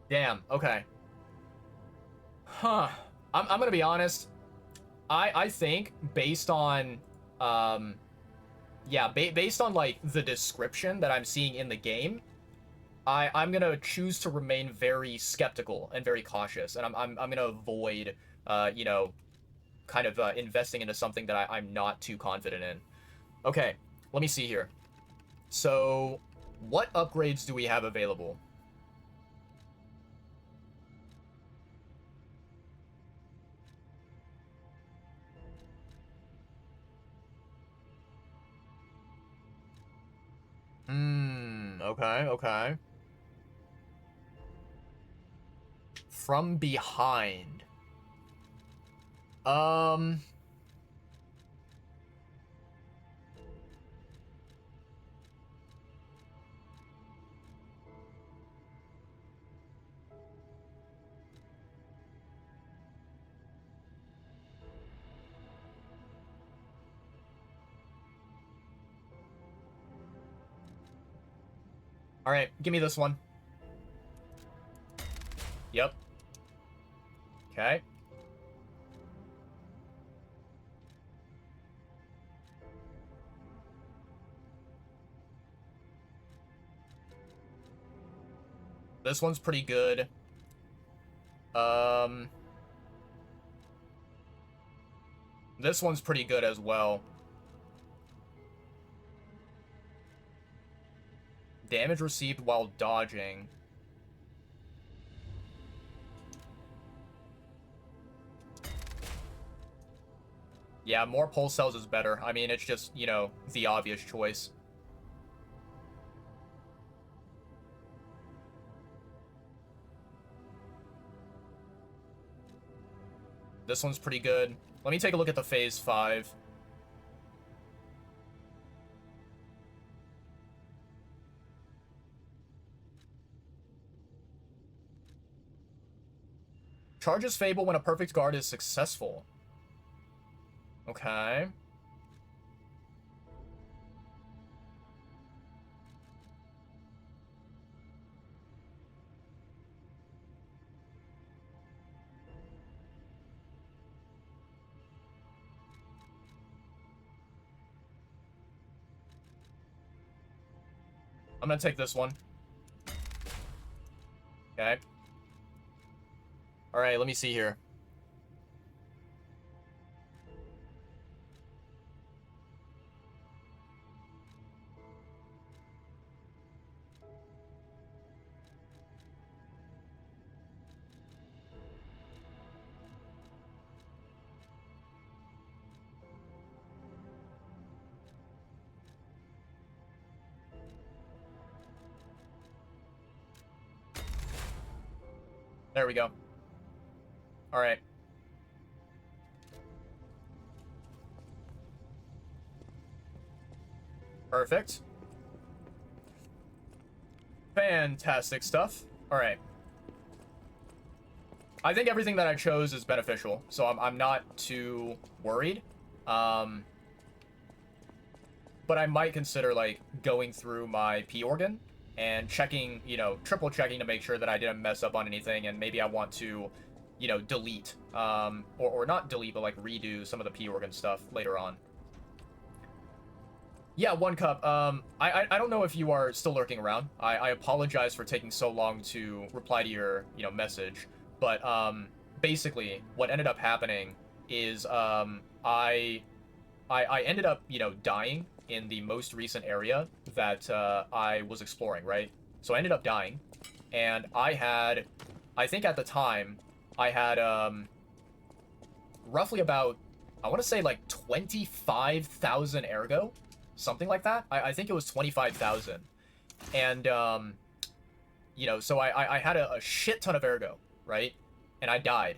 Damn, okay. Huh. I'm gonna be honest. I think based on yeah, based on like the description that I'm seeing in the game, I'm gonna choose to remain very skeptical and very cautious, and I'm gonna avoid you know, kind of investing into something that I'm not too confident in. Okay, let me see here. So, what upgrades do we have available? Okay, okay. From behind. All right, give me this one. Yep. Okay. This one's pretty good. This one's pretty good as well. Damage received while dodging. Yeah, more pulse cells is better. I mean, it's just, you know, the obvious choice. This one's pretty good. Let me take a look at the phase 5. Charges Fable when a perfect guard is successful. Okay. I'm gonna take this one. Okay. Alright, let me see here. There we go. Alright. Perfect. Fantastic stuff. Alright. I think everything that I chose is beneficial, so I'm not too worried. But I might consider, like, going through my P organ and checking, you know, triple checking to make sure that I didn't mess up on anything, and maybe I want to, you know, delete, or not delete, but, like, redo some of the P organ stuff later on. Yeah, One Cup, I don't know if you are still lurking around. I apologize for taking so long to reply to your, you know, message, but, basically, what ended up happening is, I ended up, you know, dying in the most recent area that I was exploring, right? So I ended up dying, and I think at the time, I had roughly about, I want to say like 25,000 ergo, something like that. I think it was 25,000, and you know, so I had a shit ton of ergo, right? And I died,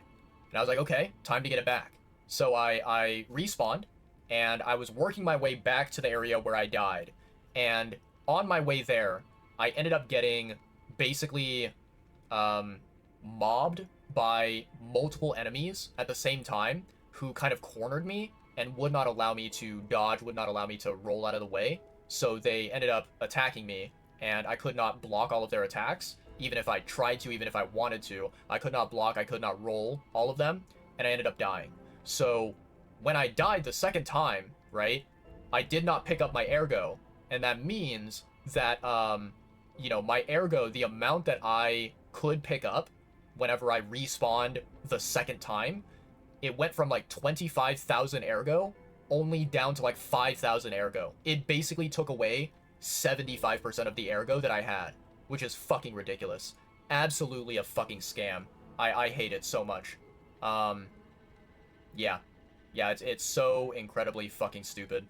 and I was like, okay, time to get it back. So I respawned, and I was working my way back to the area where I died. And on my way there, I ended up getting basically mobbed by multiple enemies at the same time who kind of cornered me and would not allow me to dodge, would not allow me to roll out of the way. So they ended up attacking me, and I could not block all of their attacks. Even if I tried to, even if I wanted to, I could not block, I could not roll all of them, and I ended up dying. So when I died the second time, right, I did not pick up my ergo, and that means that, you know, my ergo, the amount that I could pick up whenever I respawned the second time, it went from like 25,000 ergo only down to like 5,000 ergo. It basically took away 75% of the ergo that I had, which is fucking ridiculous. Absolutely a fucking scam. I hate it so much. Yeah. Yeah, it's so incredibly fucking stupid.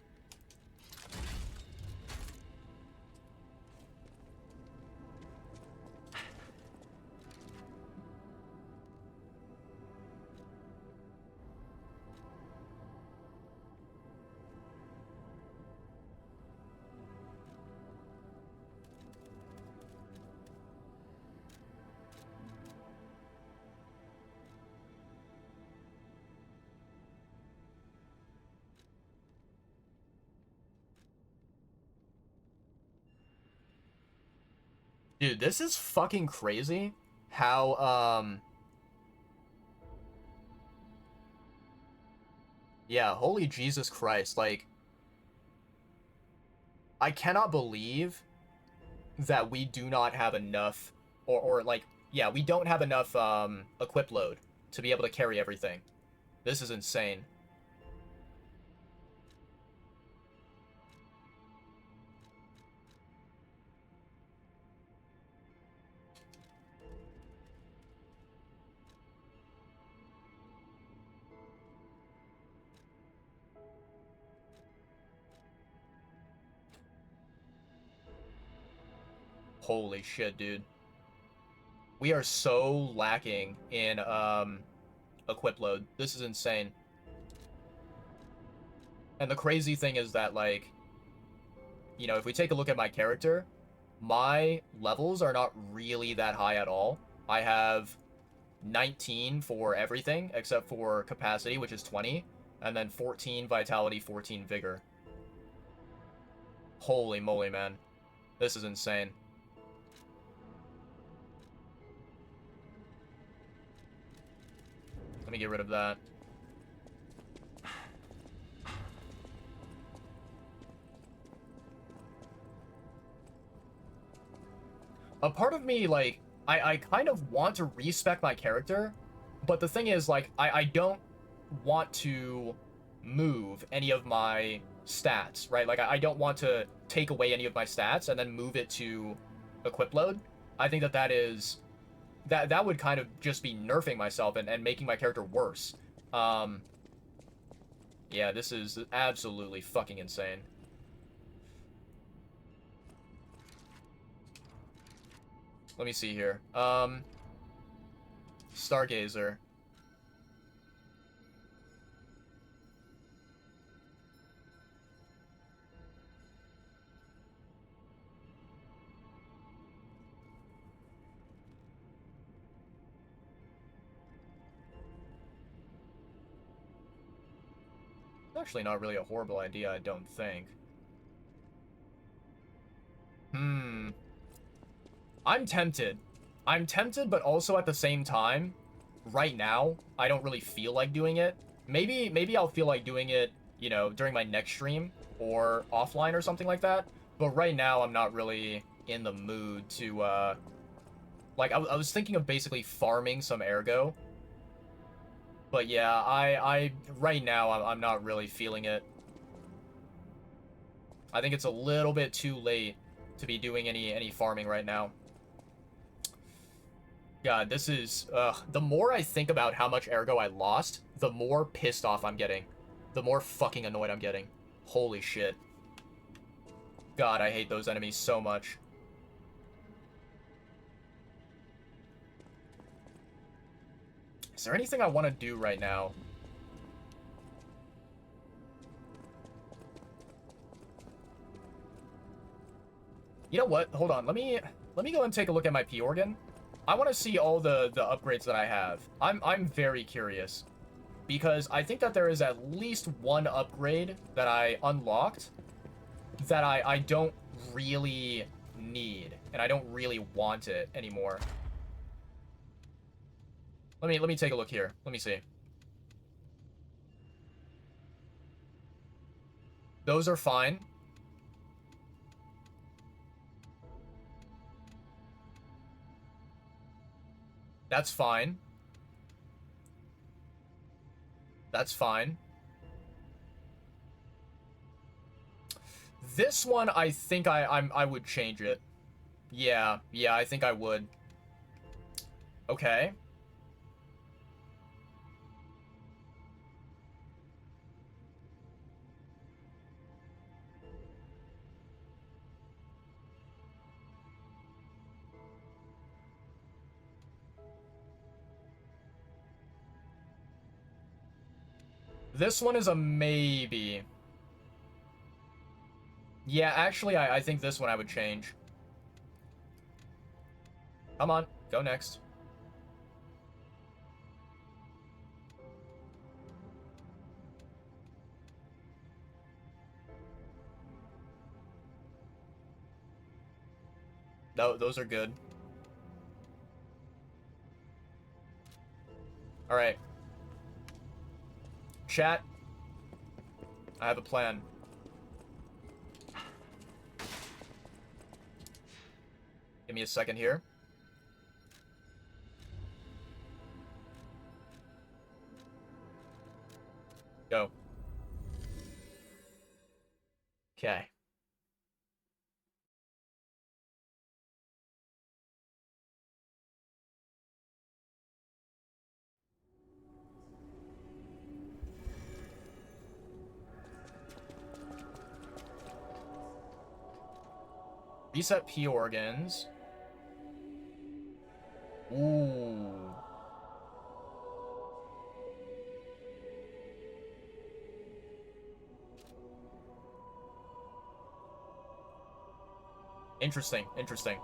Dude, this is fucking crazy how, yeah, holy Jesus Christ, like, I cannot believe that we do not have enough, or like, yeah, we don't have enough, equip load to be able to carry everything. This is insane. Holy shit, dude. We are so lacking in, equip load. This is insane. And the crazy thing is that, like, you know, if we take a look at my character, my levels are not really that high at all. I have 19 for everything except for capacity, which is 20, and then 14 vitality, 14 vigor. Holy moly, man. This is insane. Let me get rid of that. a part of me, like, I kind of want to respec my character, but the thing is, like, I don't want to move any of my stats, right? Like, I don't want to take away any of my stats and then move it to equip load. I think that that is... that would kind of just be nerfing myself and making my character worse. Yeah, this is absolutely fucking insane. Let me see here. Stargazer. It's actually not really a horrible idea, I don't think. I'm tempted. I'm tempted, but also at the same time, right now, I don't really feel like doing it. Maybe I'll feel like doing it, you know, during my next stream or offline or something like that. But right now, I'm not really in the mood to, like, I was thinking of basically farming some ergo. But yeah, right now, I'm not really feeling it. I think it's a little bit too late to be doing any farming right now. God, this is, the more I think about how much ergo I lost, the more pissed off I'm getting. The more fucking annoyed I'm getting. Holy shit. God, I hate those enemies so much. Is there anything I want to do right now? You know what? Hold on. Let me go and take a look at my P organ. I want to see all the upgrades that I have. I'm very curious, because I think that there is at least one upgrade that I unlocked that I don't really need, and I don't really want it anymore. Let me take a look here. Let me see. Those are fine. That's fine. That's fine. This one, I think I would change it. Yeah, I think I would. Okay. This one is a maybe. Yeah, actually, I think this one I would change. Come on, go next. No, those are good. All right. Chat, I have a plan. Give me a second here. Go. Okay. Reset P organs. Ooh. Interesting, interesting.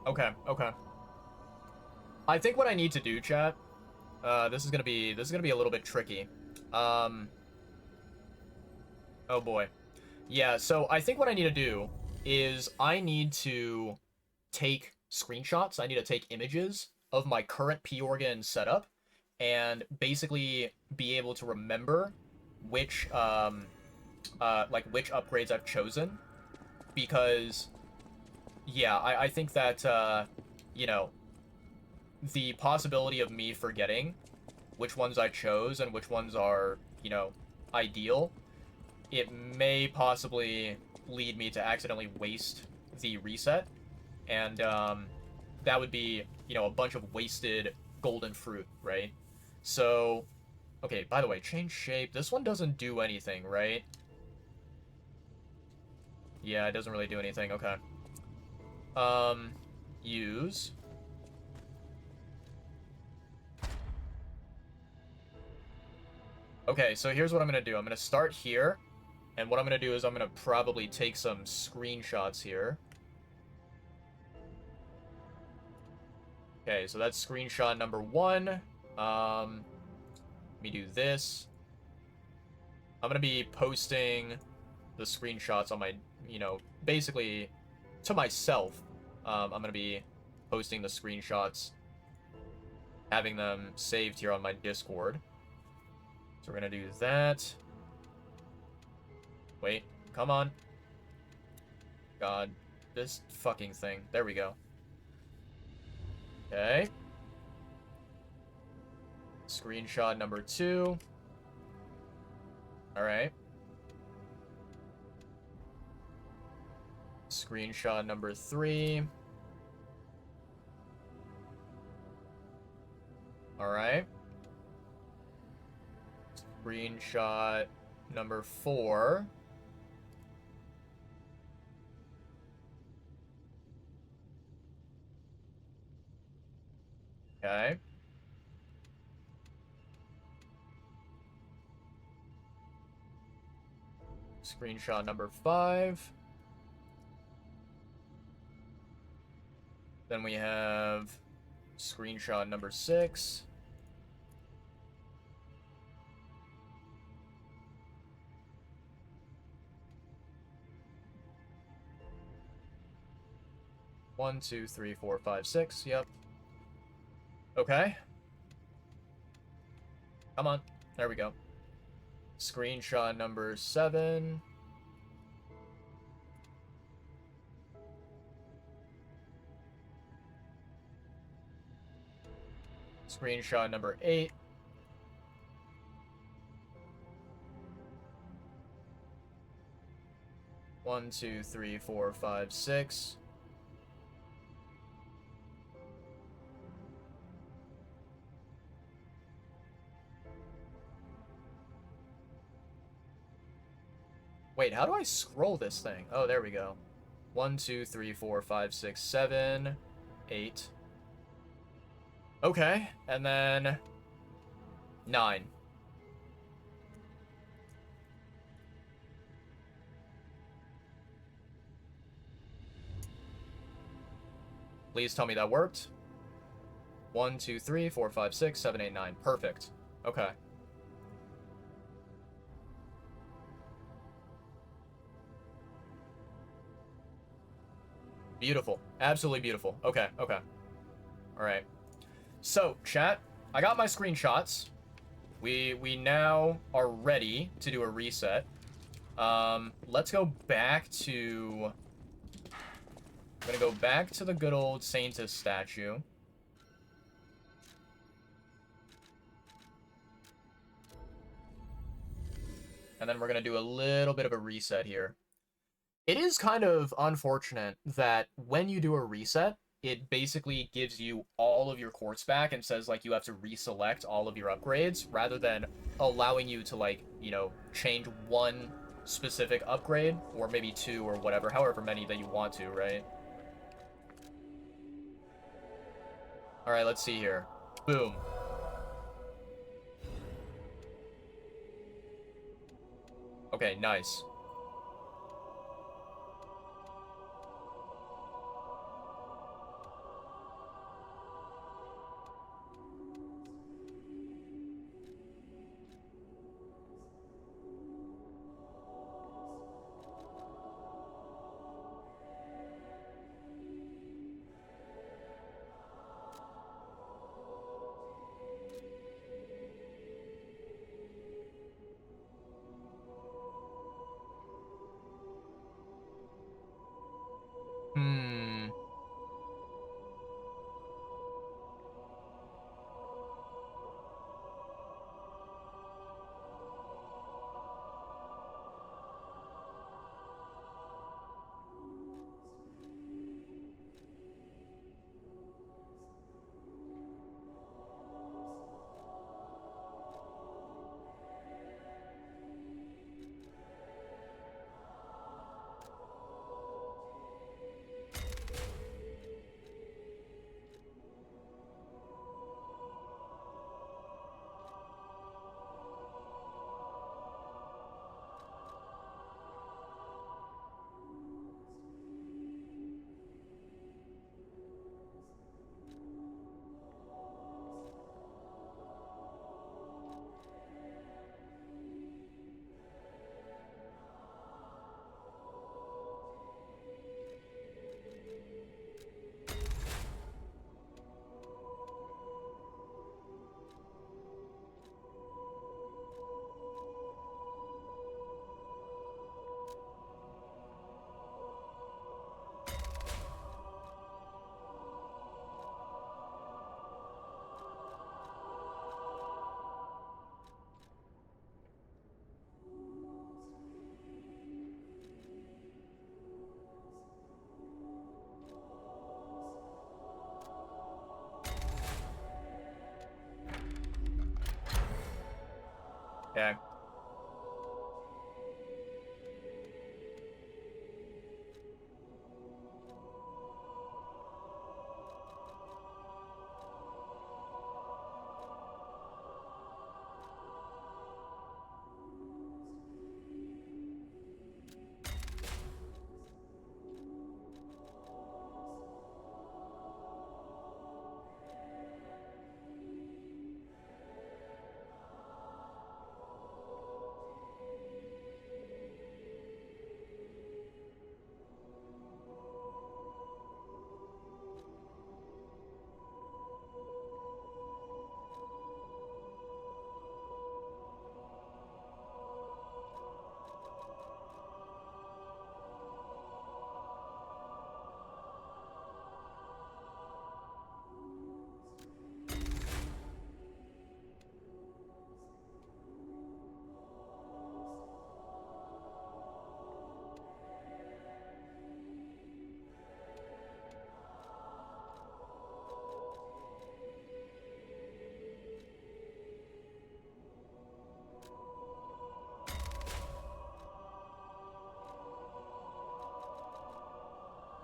Okay, okay. I think what I need to do, chat, this is gonna be a little bit tricky. Oh boy. Yeah, so I think what I need to do is I need to take screenshots, I need to take images of my current P-Organ setup, and basically be able to remember which, like, which upgrades I've chosen, because, yeah, I think that, you know, the possibility of me forgetting which ones I chose and which ones are, you know, ideal, it may possibly lead me to accidentally waste the reset, and that would be, you know, a bunch of wasted golden fruit, right? So, okay, by the way, change shape. This one doesn't do anything, right? Yeah, it doesn't really do anything. Okay. Use. Okay, so here's what I'm gonna do. I'm gonna start here, and what I'm gonna do is I'm gonna probably take some screenshots here. Okay, so that's screenshot number 1. Let me do this. I'm gonna be posting the screenshots on my, you know, basically to myself. I'm gonna be posting the screenshots, having them saved here on my Discord. So we're gonna do that. Wait, come on. God, this fucking thing. There we go. Okay. Screenshot number 2. Alright. Screenshot number 3. Alright. Screenshot number 4. Okay. Screenshot number 5. Then we have screenshot number 6. One, two, three, four, five, 6. Yep. Okay. Come on. There we go. Screenshot number 7. Screenshot number 8. One, two, three, four, five, 6. Wait, how do I scroll this thing? Oh, there we go. 1, 2, 3, 4, 5, 6, 7, 8. Okay, and then 9. Please tell me that worked. 1, 2, 3, 4, 5, 6, 7, 8, 9. Perfect. Okay. Beautiful. Absolutely beautiful. Okay, okay. Alright. So, chat, I got my screenshots. We now are ready to do a reset. Let's go back to... I'm gonna go back to the good old Saintus statue. And then we're gonna do a little bit of a reset here. It is kind of unfortunate that when you do a reset, it basically gives you all of your quartz back and says, like, you have to reselect all of your upgrades, rather than allowing you to, like, you know, change one specific upgrade, or maybe 2, or whatever, however many that you want to, right? Alright, let's see here. Boom. Okay, nice. Okay.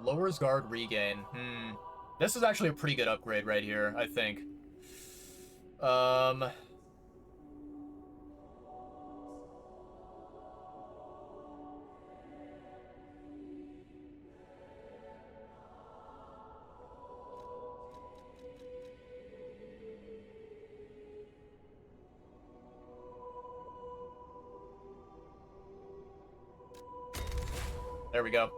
Lowers guard regain. This is actually a pretty good upgrade right here, I think. There we go.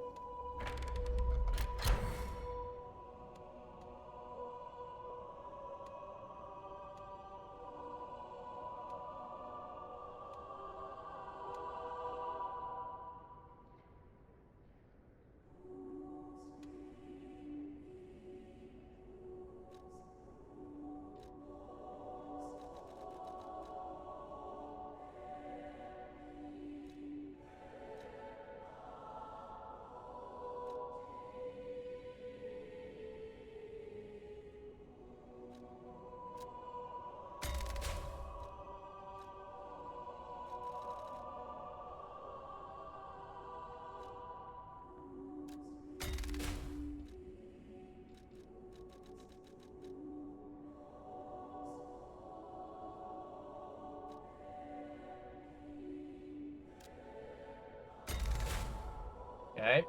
Okay.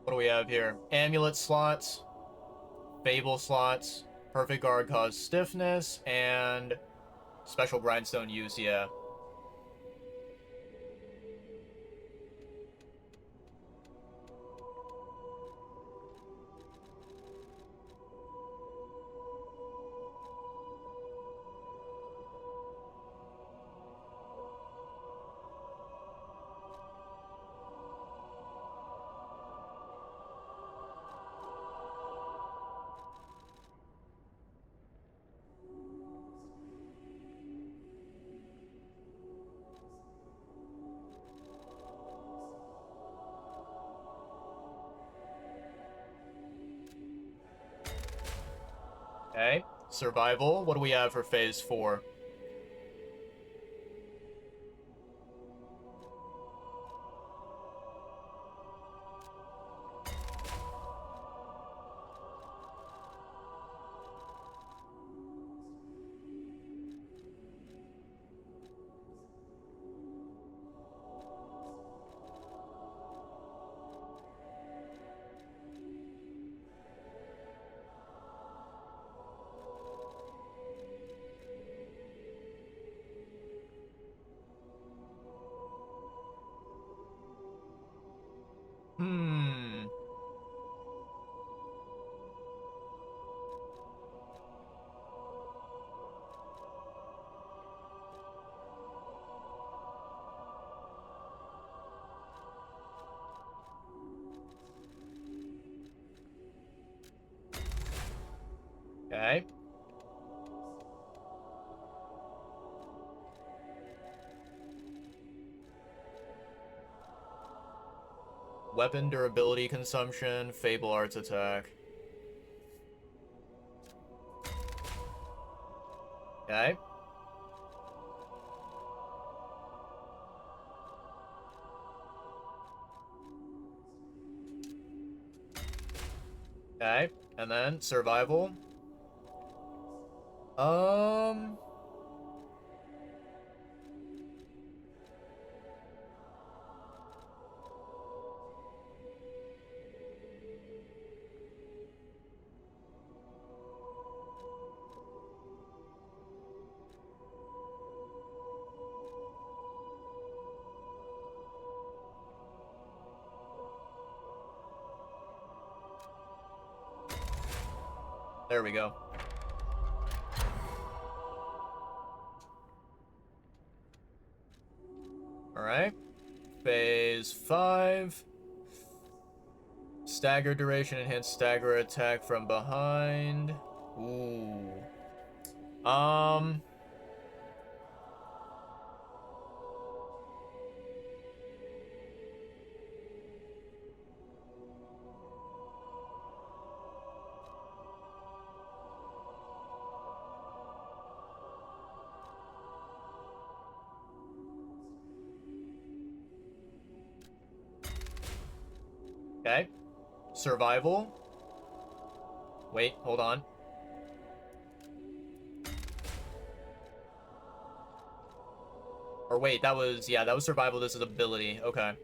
What do we have here? Amulet slots, Fable slots, Perfect Guard cause stiffness, and special grindstone use, yeah. Okay. Survival. What do we have for phase 4? Okay. Weapon durability consumption, Fable Arts attack. Okay. Okay, and then survival. There we go. Alright. Phase 5. Stagger duration, enhanced stagger attack from behind. Ooh. Okay. Survival. Wait, hold on. Or wait, that was, yeah, that was survival. This is ability. Okay.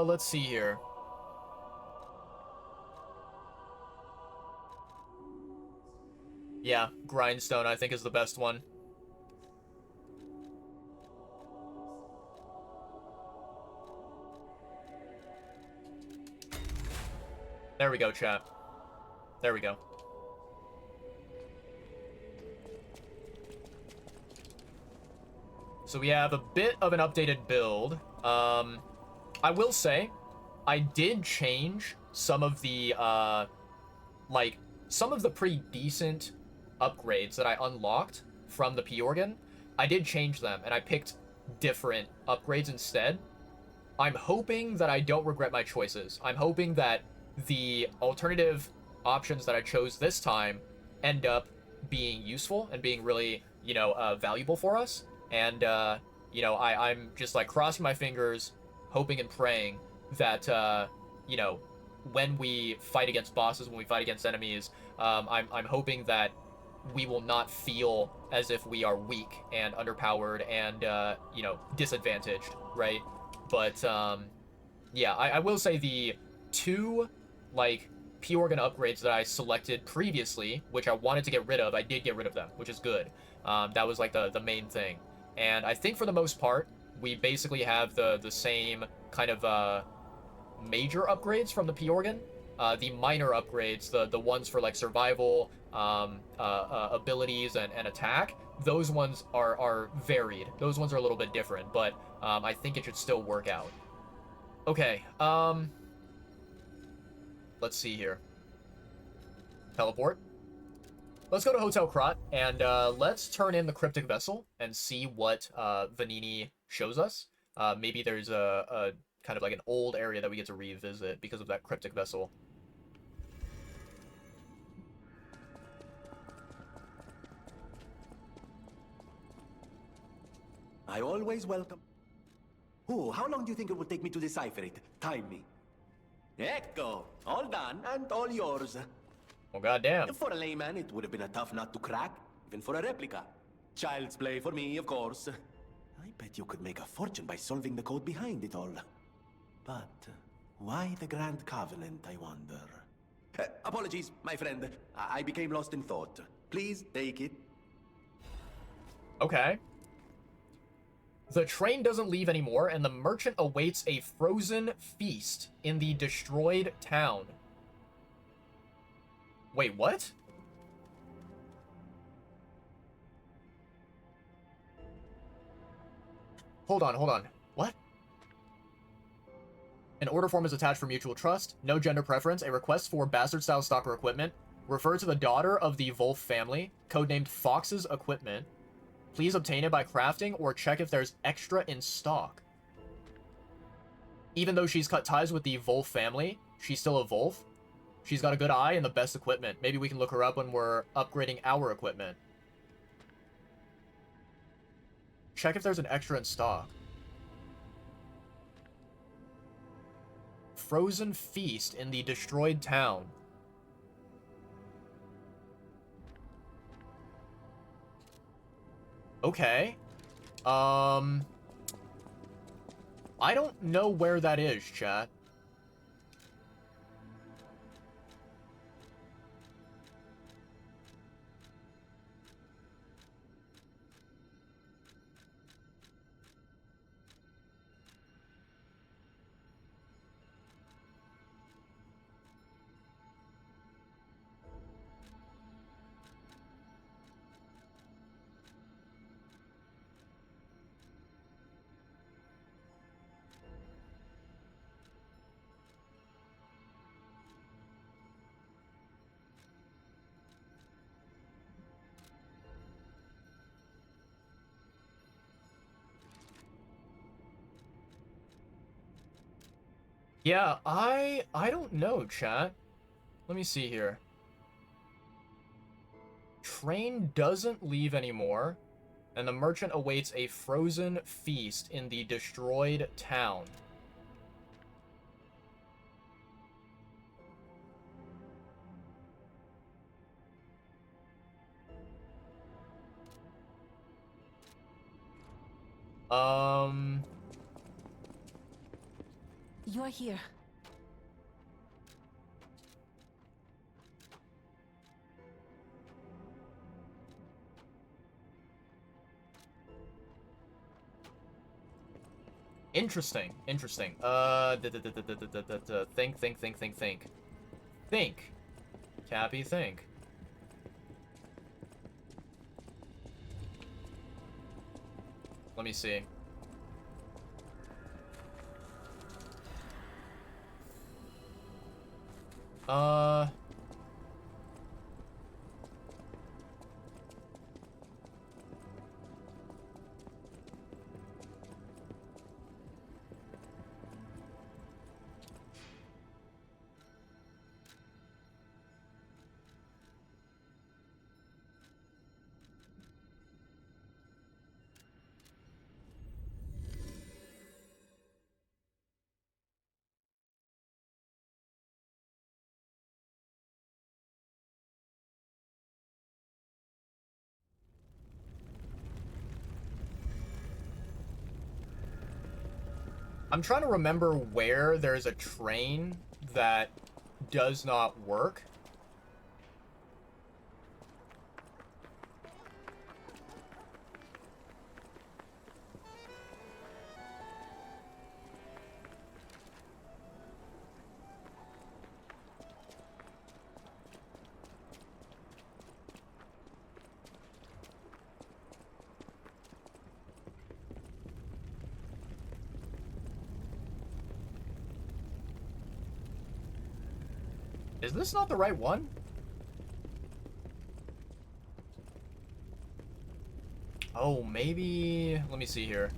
Let's see here. Yeah, Grindstone, I think, is the best one. There we go, chat. There we go. So we have a bit of an updated build. I will say, I did change some of the, like, some of the pretty decent upgrades that I unlocked from the P-Organ. I did change them, and I picked different upgrades instead. I'm hoping that I don't regret my choices. I'm hoping that the alternative options that I chose this time end up being useful and being really, you know, valuable for us. And, you know, I'm just, like, crossing my fingers, hoping and praying that, you know, when we fight against bosses, when we fight against enemies, I'm hoping that we will not feel as if we are weak and underpowered and, you know, disadvantaged, right? But, yeah, I will say the 2, like, P-Organ upgrades that I selected previously, which I wanted to get rid of, I did get rid of them, which is good. That was, like, the main thing. And I think for the most part, we basically have the same kind of, major upgrades from the P-Organ. The minor upgrades, the ones for, like, survival, abilities, and attack, those ones are varied. Those ones are a little bit different, but I think it should still work out. Okay, let's see here. Teleport. Let's go to Hotel Krat, and let's turn in the Cryptic Vessel and see what Vanini shows us. Maybe there's a kind of like an old area that we get to revisit because of that Cryptic Vessel. I always welcome... Oh, how long do you think it will take me to decipher it? Time me. Ecco, all done and all yours. Oh, goddamn. For a layman, it would have been a tough nut to crack, even for a replica. Child's play for me, of course. I bet you could make a fortune by solving the code behind it all. But why the Grand Covenant, I wonder? Apologies, my friend. I became lost in thought. Please take it. Okay. The train doesn't leave anymore, and the merchant awaits a frozen feast in the destroyed town. Wait, what? hold on. What? An order form is attached for mutual trust. No gender preference. A request for bastard-style stock or equipment. Refer to the daughter of the Wolf family, codenamed Fox's Equipment. Please obtain it by crafting or check if there's extra in stock. Even though she's cut ties with the Wolf family, she's still a Wolf. She's got a good eye and the best equipment. Maybe we can look her up when we're upgrading our equipment. Check if there's an extra in stock. Frozen feast in the destroyed town. Okay. I don't know where that is, chat. Yeah, I don't know, chat. Let me see here. Train doesn't leave anymore, and the merchant awaits a frozen feast in the destroyed town. You're here. Interesting. Think. Cappy, think. Let me see. I'm trying to remember where there's a train that does not work. Is this not the right one? Oh, maybe... Let me see here.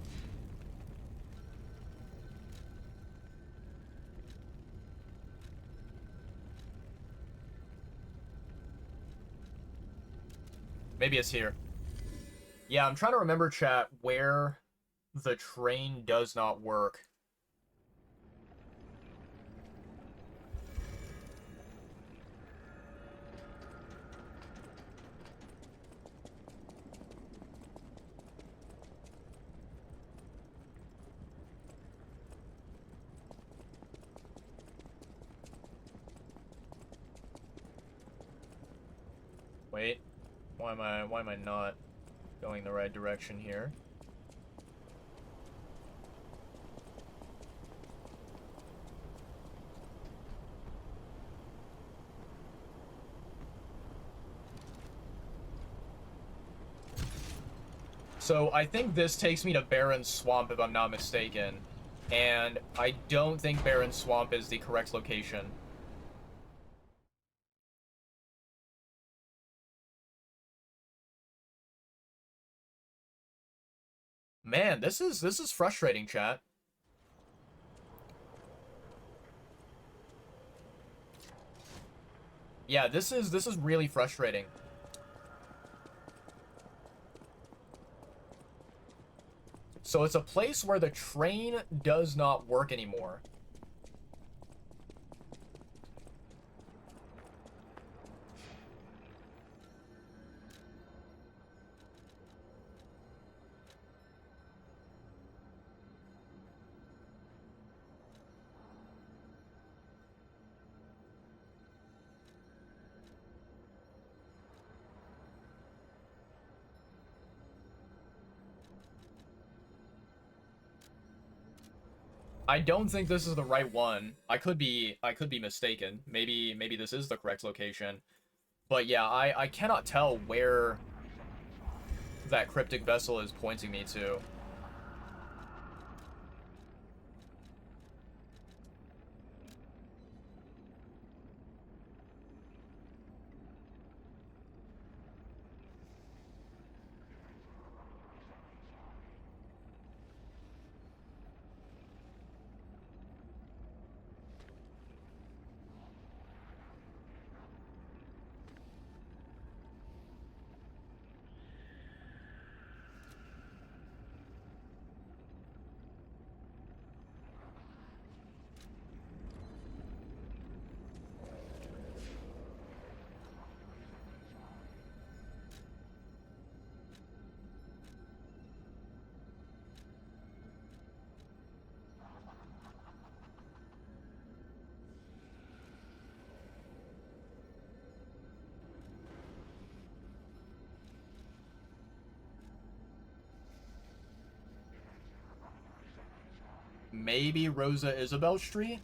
Maybe it's here. Yeah, I'm trying to remember, chat, where the train does not work. Wait, why am I not going the right direction here? So I think this takes me to Baron's Swamp, if I'm not mistaken. And I don't think Baron's Swamp is the correct location. Man, this is frustrating, chat. Yeah, this is really frustrating. So it's a place where the train does not work anymore. I don't think this is the right one. I could be mistaken. Maybe this is the correct location. But yeah, I cannot tell where that cryptic vessel is pointing me to. Maybe Rosa Isabel Street?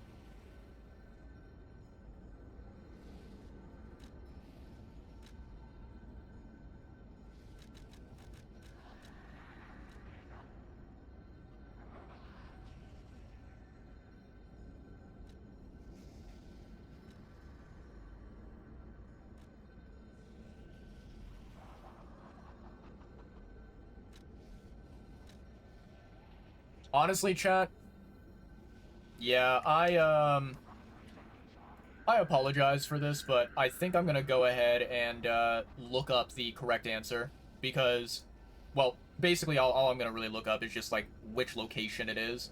Honestly, chat, yeah, I apologize for this, but I think I'm gonna go ahead and look up the correct answer because, well, basically all I'm gonna really look up is just like which location it is,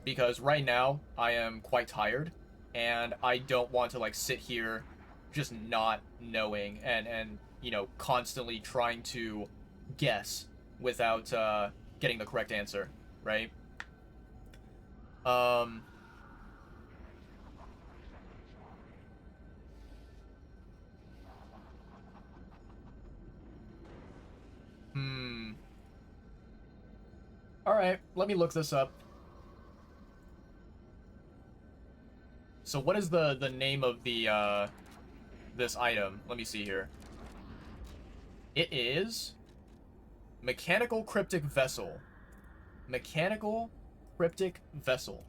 because right now I am quite tired and I don't want to like sit here just not knowing and you know constantly trying to guess without getting the correct answer, right? Um. Hmm. All right, let me look this up. So what is the name of the this item? Let me see here. It is mechanical cryptic vessel. Mechanical cryptic vessel.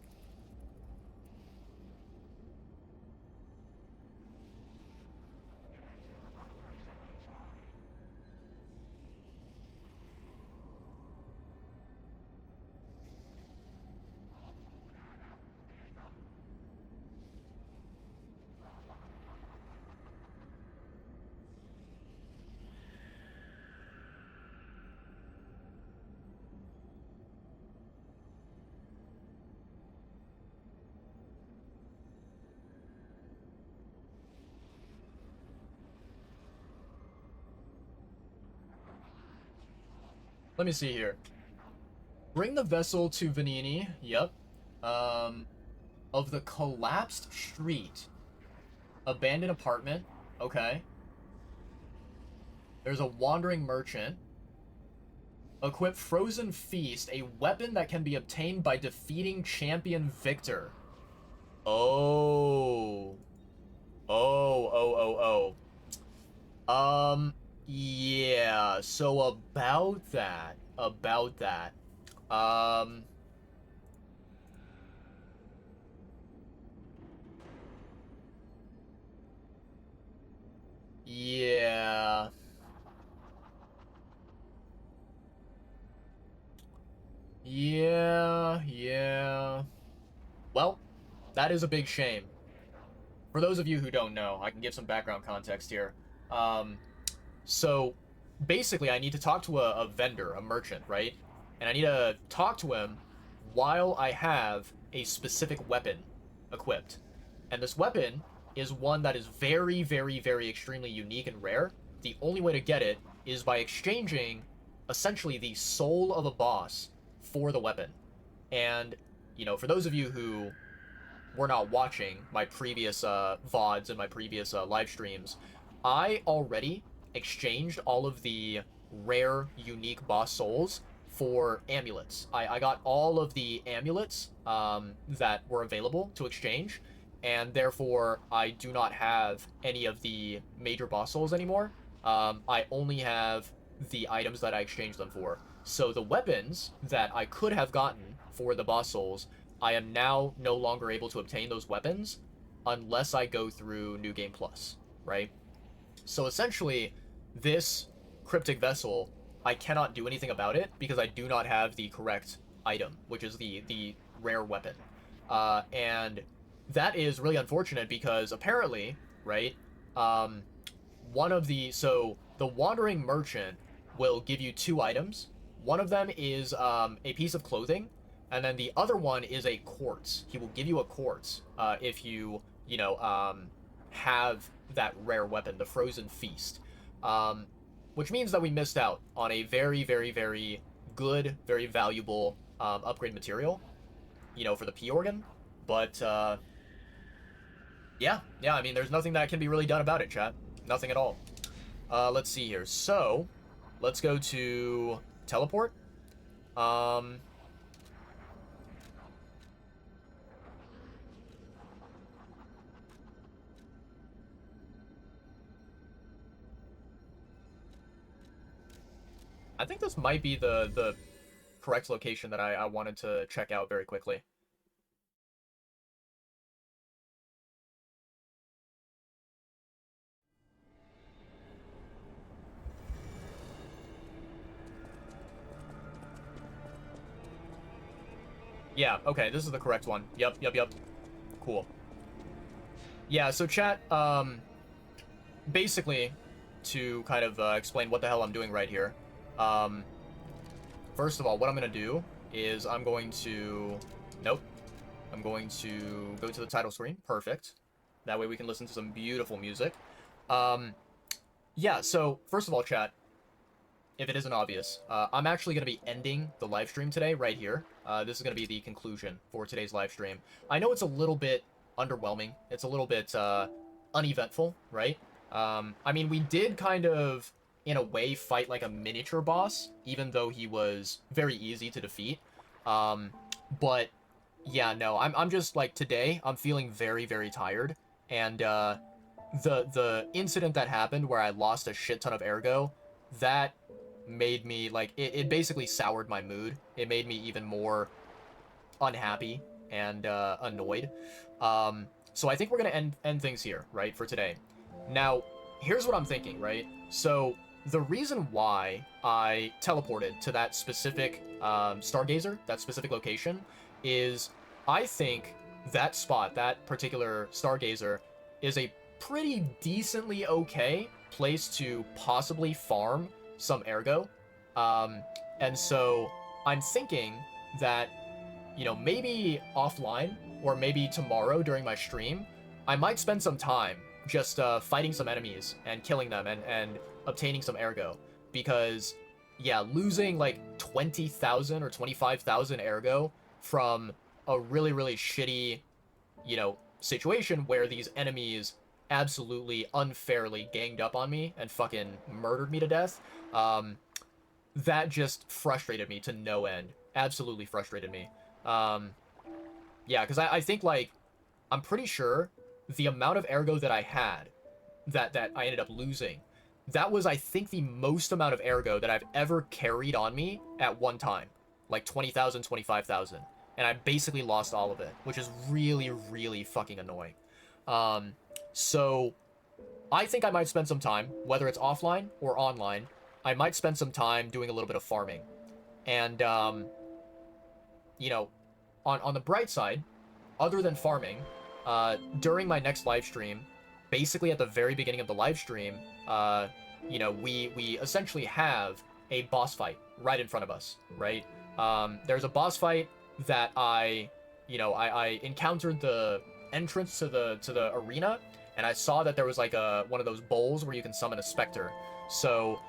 Let me see here. Bring the vessel to Vanini. Yep. Of the collapsed street. Abandoned apartment. Okay. There's a wandering merchant. Equip Frozen Feast, a weapon that can be obtained by defeating Champion Victor. Oh. Oh. Yeah, so about that. about that. Um... Yeah. Yeah. Well, that is a big shame. For those of you who don't know, I can give some background context here. Um, so, basically, I need to talk to a vendor, a merchant, right? And I need to talk to him while I have a specific weapon equipped. And this weapon is one that is very, very, very extremely unique and rare. The only way to get it is by exchanging, essentially, the soul of a boss for the weapon. And, you know, for those of you who were not watching my previous VODs and my previous live streams, I already exchanged all of the rare, unique boss souls for amulets. I got all of the amulets that were available to exchange, and therefore I do not have any of the major boss souls anymore. I only have the items that I exchanged them for. So the weapons that I could have gotten for the boss souls, I am now no longer able to obtain those weapons unless I go through New Game Plus, right? So essentially, this cryptic vessel, I cannot do anything about it because I do not have the correct item, which is the rare weapon. And that is really unfortunate because apparently, right, one of the, so the Wandering Merchant will give you two items. One of them is a piece of clothing, and then the other one is a quartz. He will give you a quartz if you, you know, have that rare weapon, the Frozen Feast. Which means that we missed out on a very, very, very good, very valuable upgrade material, you know, for the P organ. But yeah, I mean, there's nothing that can be really done about it, chat. Nothing at all. Let's see here. So, let's go to teleport. I think this might be the correct location that I wanted to check out very quickly. Yeah, okay, this is the correct one. Yep. Cool. Yeah, so chat, basically, to kind of explain what the hell I'm doing right here, first of all, what I'm going to do is I'm going to... Nope. I'm going to go to the title screen. Perfect. That way we can listen to some beautiful music. Yeah, so, first of all, chat, if it isn't obvious, I'm actually going to be ending the live stream today right here. This is going to be the conclusion for today's live stream. I know it's a little bit underwhelming. It's a little bit uneventful, right? I mean, we did kind of, in a way, fight like a miniature boss, even though he was very easy to defeat. But yeah, no, I'm just like today, I'm feeling very, very tired, and the incident that happened where I lost a shit ton of ergo, that made me like it basically soured my mood. It made me even more unhappy and annoyed. So I think we're gonna end things here, right, for today. Now, here's what I'm thinking, right? So the reason why I teleported to that specific Stargazer, that specific location, is I think that spot, that particular Stargazer, is a pretty decently okay place to possibly farm some ergo. And so I'm thinking that, you know, maybe offline or maybe tomorrow during my stream, I might spend some time just fighting some enemies and killing them and obtaining some ergo. Because, yeah, losing like 20,000 or 25,000 ergo from a really, really shitty, you know, situation where these enemies absolutely unfairly ganged up on me and fucking murdered me to death, that just frustrated me to no end. Absolutely frustrated me. Yeah, because I think, like, I'm pretty sure the amount of ergo that I had, that I ended up losing, that was, I think, the most amount of ergo that I've ever carried on me at one time. Like 20,000, 25,000. And I basically lost all of it, which is really, really fucking annoying. So I think I might spend some time, whether it's offline or online, I might spend some time doing a little bit of farming. And, you know, on the bright side, other than farming, during my next live stream, basically at the very beginning of the live stream, you know, we essentially have a boss fight right in front of us, right? There's a boss fight that I encountered the entrance to the arena, and I saw that there was like one of those bowls where you can summon a specter. So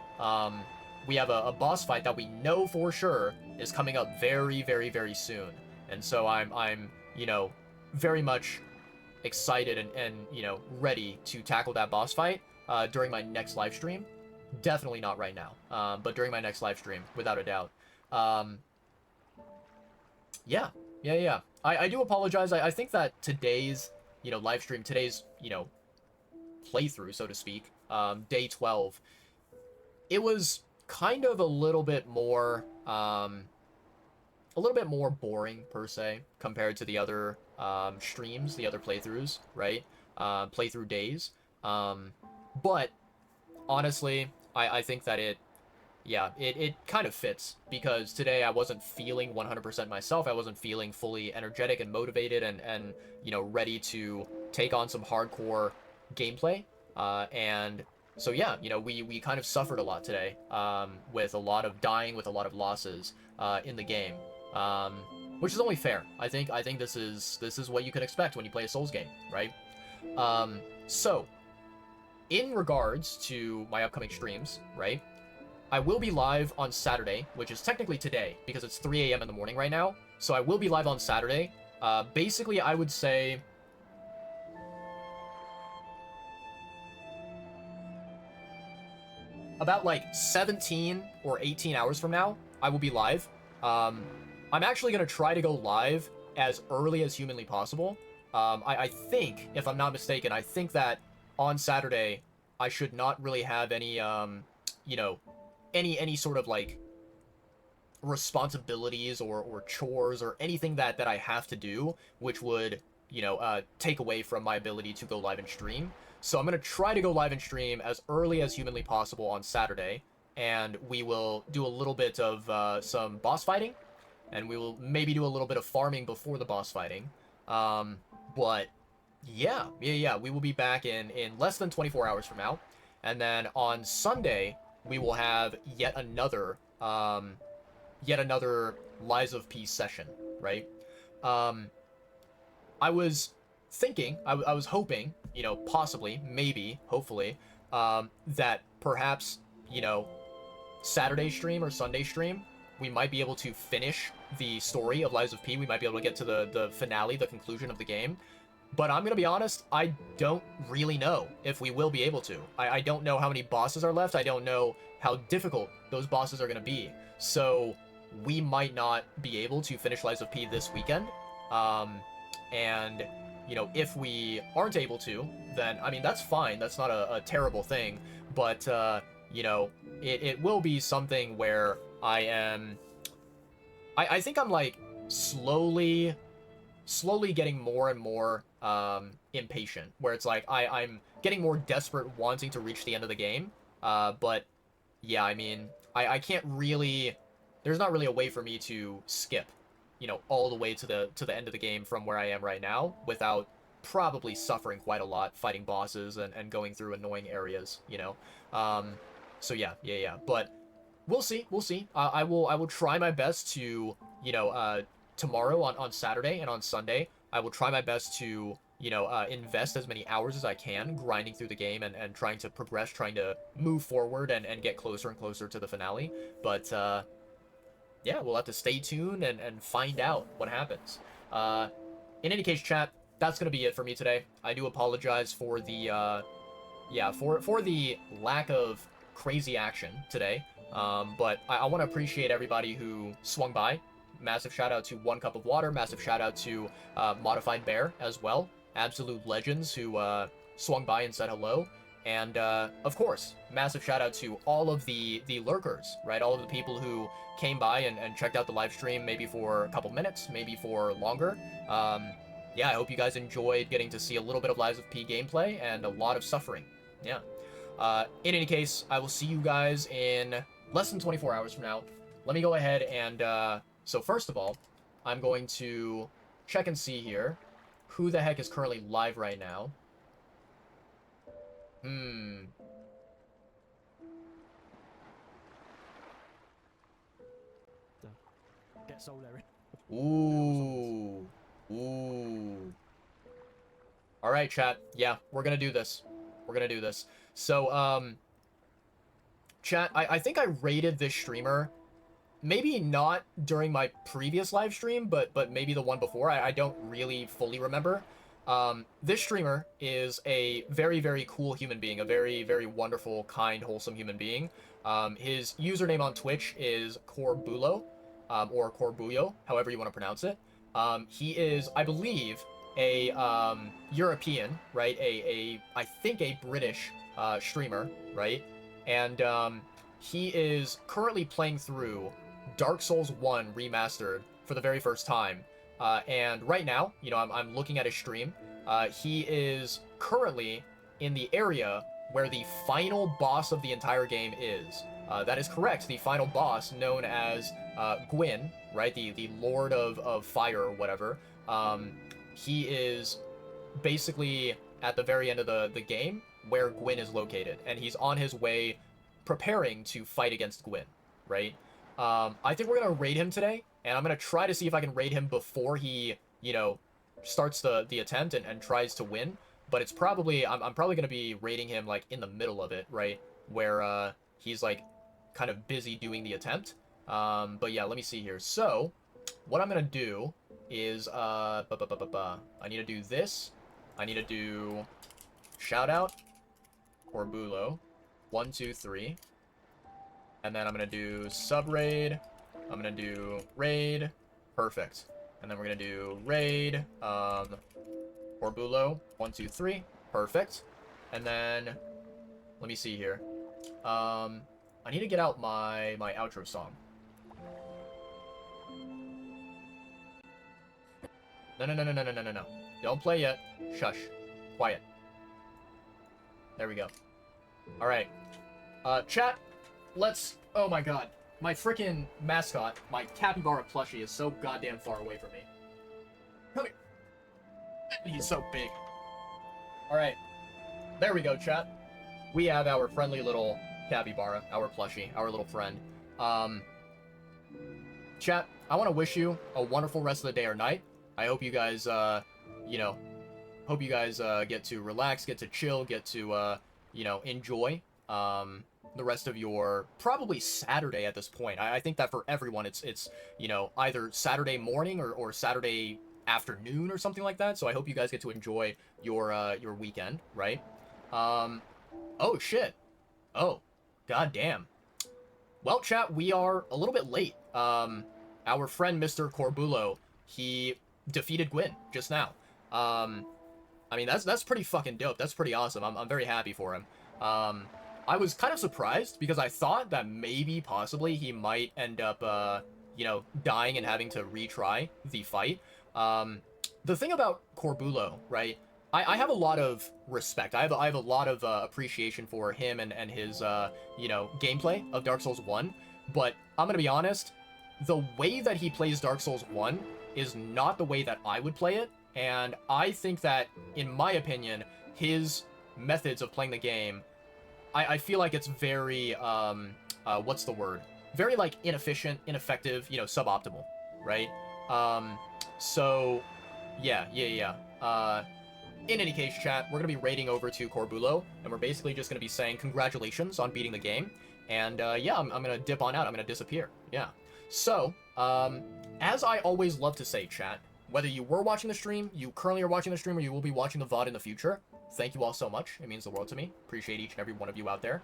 we have a boss fight that we know for sure is coming up very, very, very soon. And so I'm you know, very much excited and you know, ready to tackle that boss fight during my next live stream. Definitely not right now, but during my next live stream, without a doubt. Yeah. I do apologize. I think that today's, you know, live stream, today's, you know, playthrough, so to speak, day 12, it was kind of a little bit more boring, per se, compared to the other streams, the other playthroughs, right? Playthrough days. But honestly, I think that it kind of fits, because today I wasn't feeling 100% myself. I wasn't feeling fully energetic and motivated and you know, ready to take on some hardcore gameplay. And so yeah, you know, we kind of suffered a lot today, with a lot of dying, with a lot of losses in the game, which is only fair. I think this is what you can expect when you play a Souls game, right? So in regards to my upcoming streams, right? I will be live on Saturday, which is technically today, because it's 3 a.m. in the morning right now. So I will be live on Saturday. Basically, I would say about like 17 or 18 hours from now, I will be live. I'm actually going to try to go live as early as humanly possible. I think, if I'm not mistaken, I think that on Saturday, I should not really have any, you know, any sort of like responsibilities or chores or anything that I have to do, which would, you know, take away from my ability to go live and stream. So I'm going to try to go live and stream as early as humanly possible on Saturday, and we will do a little bit of some boss fighting, and we will maybe do a little bit of farming before the boss fighting. But yeah, we will be back in less than 24 hours from now. And then on Sunday, we will have yet another Lies of P session, right? I was thinking, I was hoping, you know, possibly, maybe, hopefully, that perhaps, you know, Saturday stream or Sunday stream, we might be able to finish the story of Lies of P. We might be able to get to the finale, the conclusion of the game. But I'm gonna be honest, I don't really know if we will be able to. I don't know how many bosses are left. I don't know how difficult those bosses are gonna be. So we might not be able to finish Lies of P this weekend. And, you know, if we aren't able to, then, I mean, that's fine. That's not a terrible thing. But, you know, it will be something where I think I'm, like, slowly getting more and more impatient, where it's like I'm getting more desperate, wanting to reach the end of the game. But yeah, I mean, I can't really, there's not really a way for me to skip, you know, all the way to the end of the game from where I am right now without probably suffering quite a lot, fighting bosses and going through annoying areas, you know. So yeah, but we'll see. I will try my best to, you know, tomorrow on Saturday and on Sunday, I will try my best to, you know, invest as many hours as I can grinding through the game and trying to progress, trying to move forward and get closer and closer to the finale. But yeah, we'll have to stay tuned and find out what happens. In any case, chat, that's gonna be it for me today. I do apologize for the for the lack of crazy action today. But I want to appreciate everybody who swung by. Massive shout out to One Cup of Water. Massive shout out to Modified Bear as well. Absolute legends who swung by and said hello. And of course, massive shout out to all of the lurkers, right? All of the people who came by and checked out the live stream, maybe for a couple minutes, maybe for longer. Yeah, I hope you guys enjoyed getting to see a little bit of Lives of P gameplay and a lot of suffering. Yeah. In any case, I will see you guys in less than 24 hours from now. Let me go ahead and, so first of all, I'm going to check and see here who the heck is currently live right now. Get soul there. Ooh. Ooh. Alright, chat. Yeah, we're gonna do this. We're gonna do this. So, chat, I think I rated this streamer, maybe not during my previous live stream, but maybe the one before. I don't really fully remember. This streamer is a very, very cool human being, a very, very wonderful, kind, wholesome human being. His username on Twitch is Corbulo, or Corbuyo, however you want to pronounce it. He is, I believe, a European, right? I think a British streamer, right? And he is currently playing through Dark Souls 1 Remastered for the very first time. And right now, you know, I'm looking at his stream. He is currently in the area where the final boss of the entire game is. That is correct. The final boss, known as Gwyn, right? The Lord of Fire or whatever. He is basically at the very end of the game where Gwyn is located. And he's on his way preparing to fight against Gwyn, right? I think we're going to raid him today. And I'm going to try to see if I can raid him before he, you know, starts the attempt and tries to win. But it's probably, I'm probably going to be raiding him, like, in the middle of it, right? Where he's, like, kind of busy doing the attempt. But yeah, let me see here. So, what I'm going to do is, I need to do this. I need to do shout out, Corbulo, 1, 2, 3. And then I'm going to do sub raid. I'm going to do raid. Perfect. And then we're going to do raid. Corbulo, 1, 2, 3. Perfect. And then, let me see here. I need to get out my outro song. No. Don't play yet. Shush. Quiet. There we go. Alright. Chat, let's... Oh my god. My freaking mascot, my capybara plushie, is so goddamn far away from me. Come here. He's so big. Alright. There we go, chat. We have our friendly little capybara, our plushie, our little friend. Chat, I want to wish you a wonderful rest of the day or night. I hope you guys, you know, get to relax, get to chill, get to, you know, enjoy, the rest of your probably Saturday at this point. I think that for everyone, it's you know, either Saturday morning or Saturday afternoon or something like that. So I hope you guys get to enjoy your weekend, right? Oh shit. Oh, god damn. Well, chat, we are a little bit late. Our friend Mr. Corbulo, he defeated Gwyn just now. I mean, that's pretty fucking dope. That's pretty awesome. I'm very happy for him. I was kind of surprised because I thought that maybe, possibly, he might end up, you know, dying and having to retry the fight. The thing about Corbulo, right? I have a lot of respect. I have a lot of appreciation for him and his, you know, gameplay of Dark Souls 1. But I'm gonna be honest, the way that he plays Dark Souls 1 is not the way that I would play it. And I think that, in my opinion, his methods of playing the game, I feel like it's very, what's the word? Very, like, inefficient, ineffective, you know, suboptimal, right? So, yeah. In any case, chat, we're going to be raiding over to Corbulo, and we're basically just going to be saying congratulations on beating the game. And, yeah, I'm going to dip on out. I'm going to disappear. Yeah. So, as I always love to say, chat, whether you were watching the stream, you currently are watching the stream, or you will be watching the VOD in the future, thank you all so much. It means the world to me. Appreciate each and every one of you out there.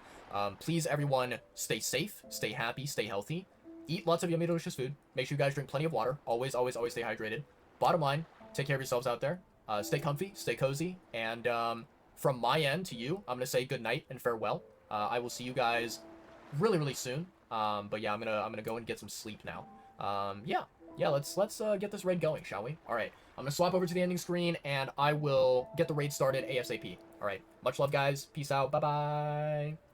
Please, everyone, stay safe, stay happy, stay healthy. Eat lots of yummy, delicious food. Make sure you guys drink plenty of water. Always stay hydrated. Bottom line, take care of yourselves out there. Stay comfy, stay cozy, and from my end to you, I'm gonna say good night and farewell. I will see you guys really, really soon. But yeah, I'm gonna go and get some sleep now. Yeah, let's get this raid going, shall we? All right, I'm gonna swap over to the ending screen, and I will get the raid started ASAP. All right, much love, guys. Peace out. Bye bye.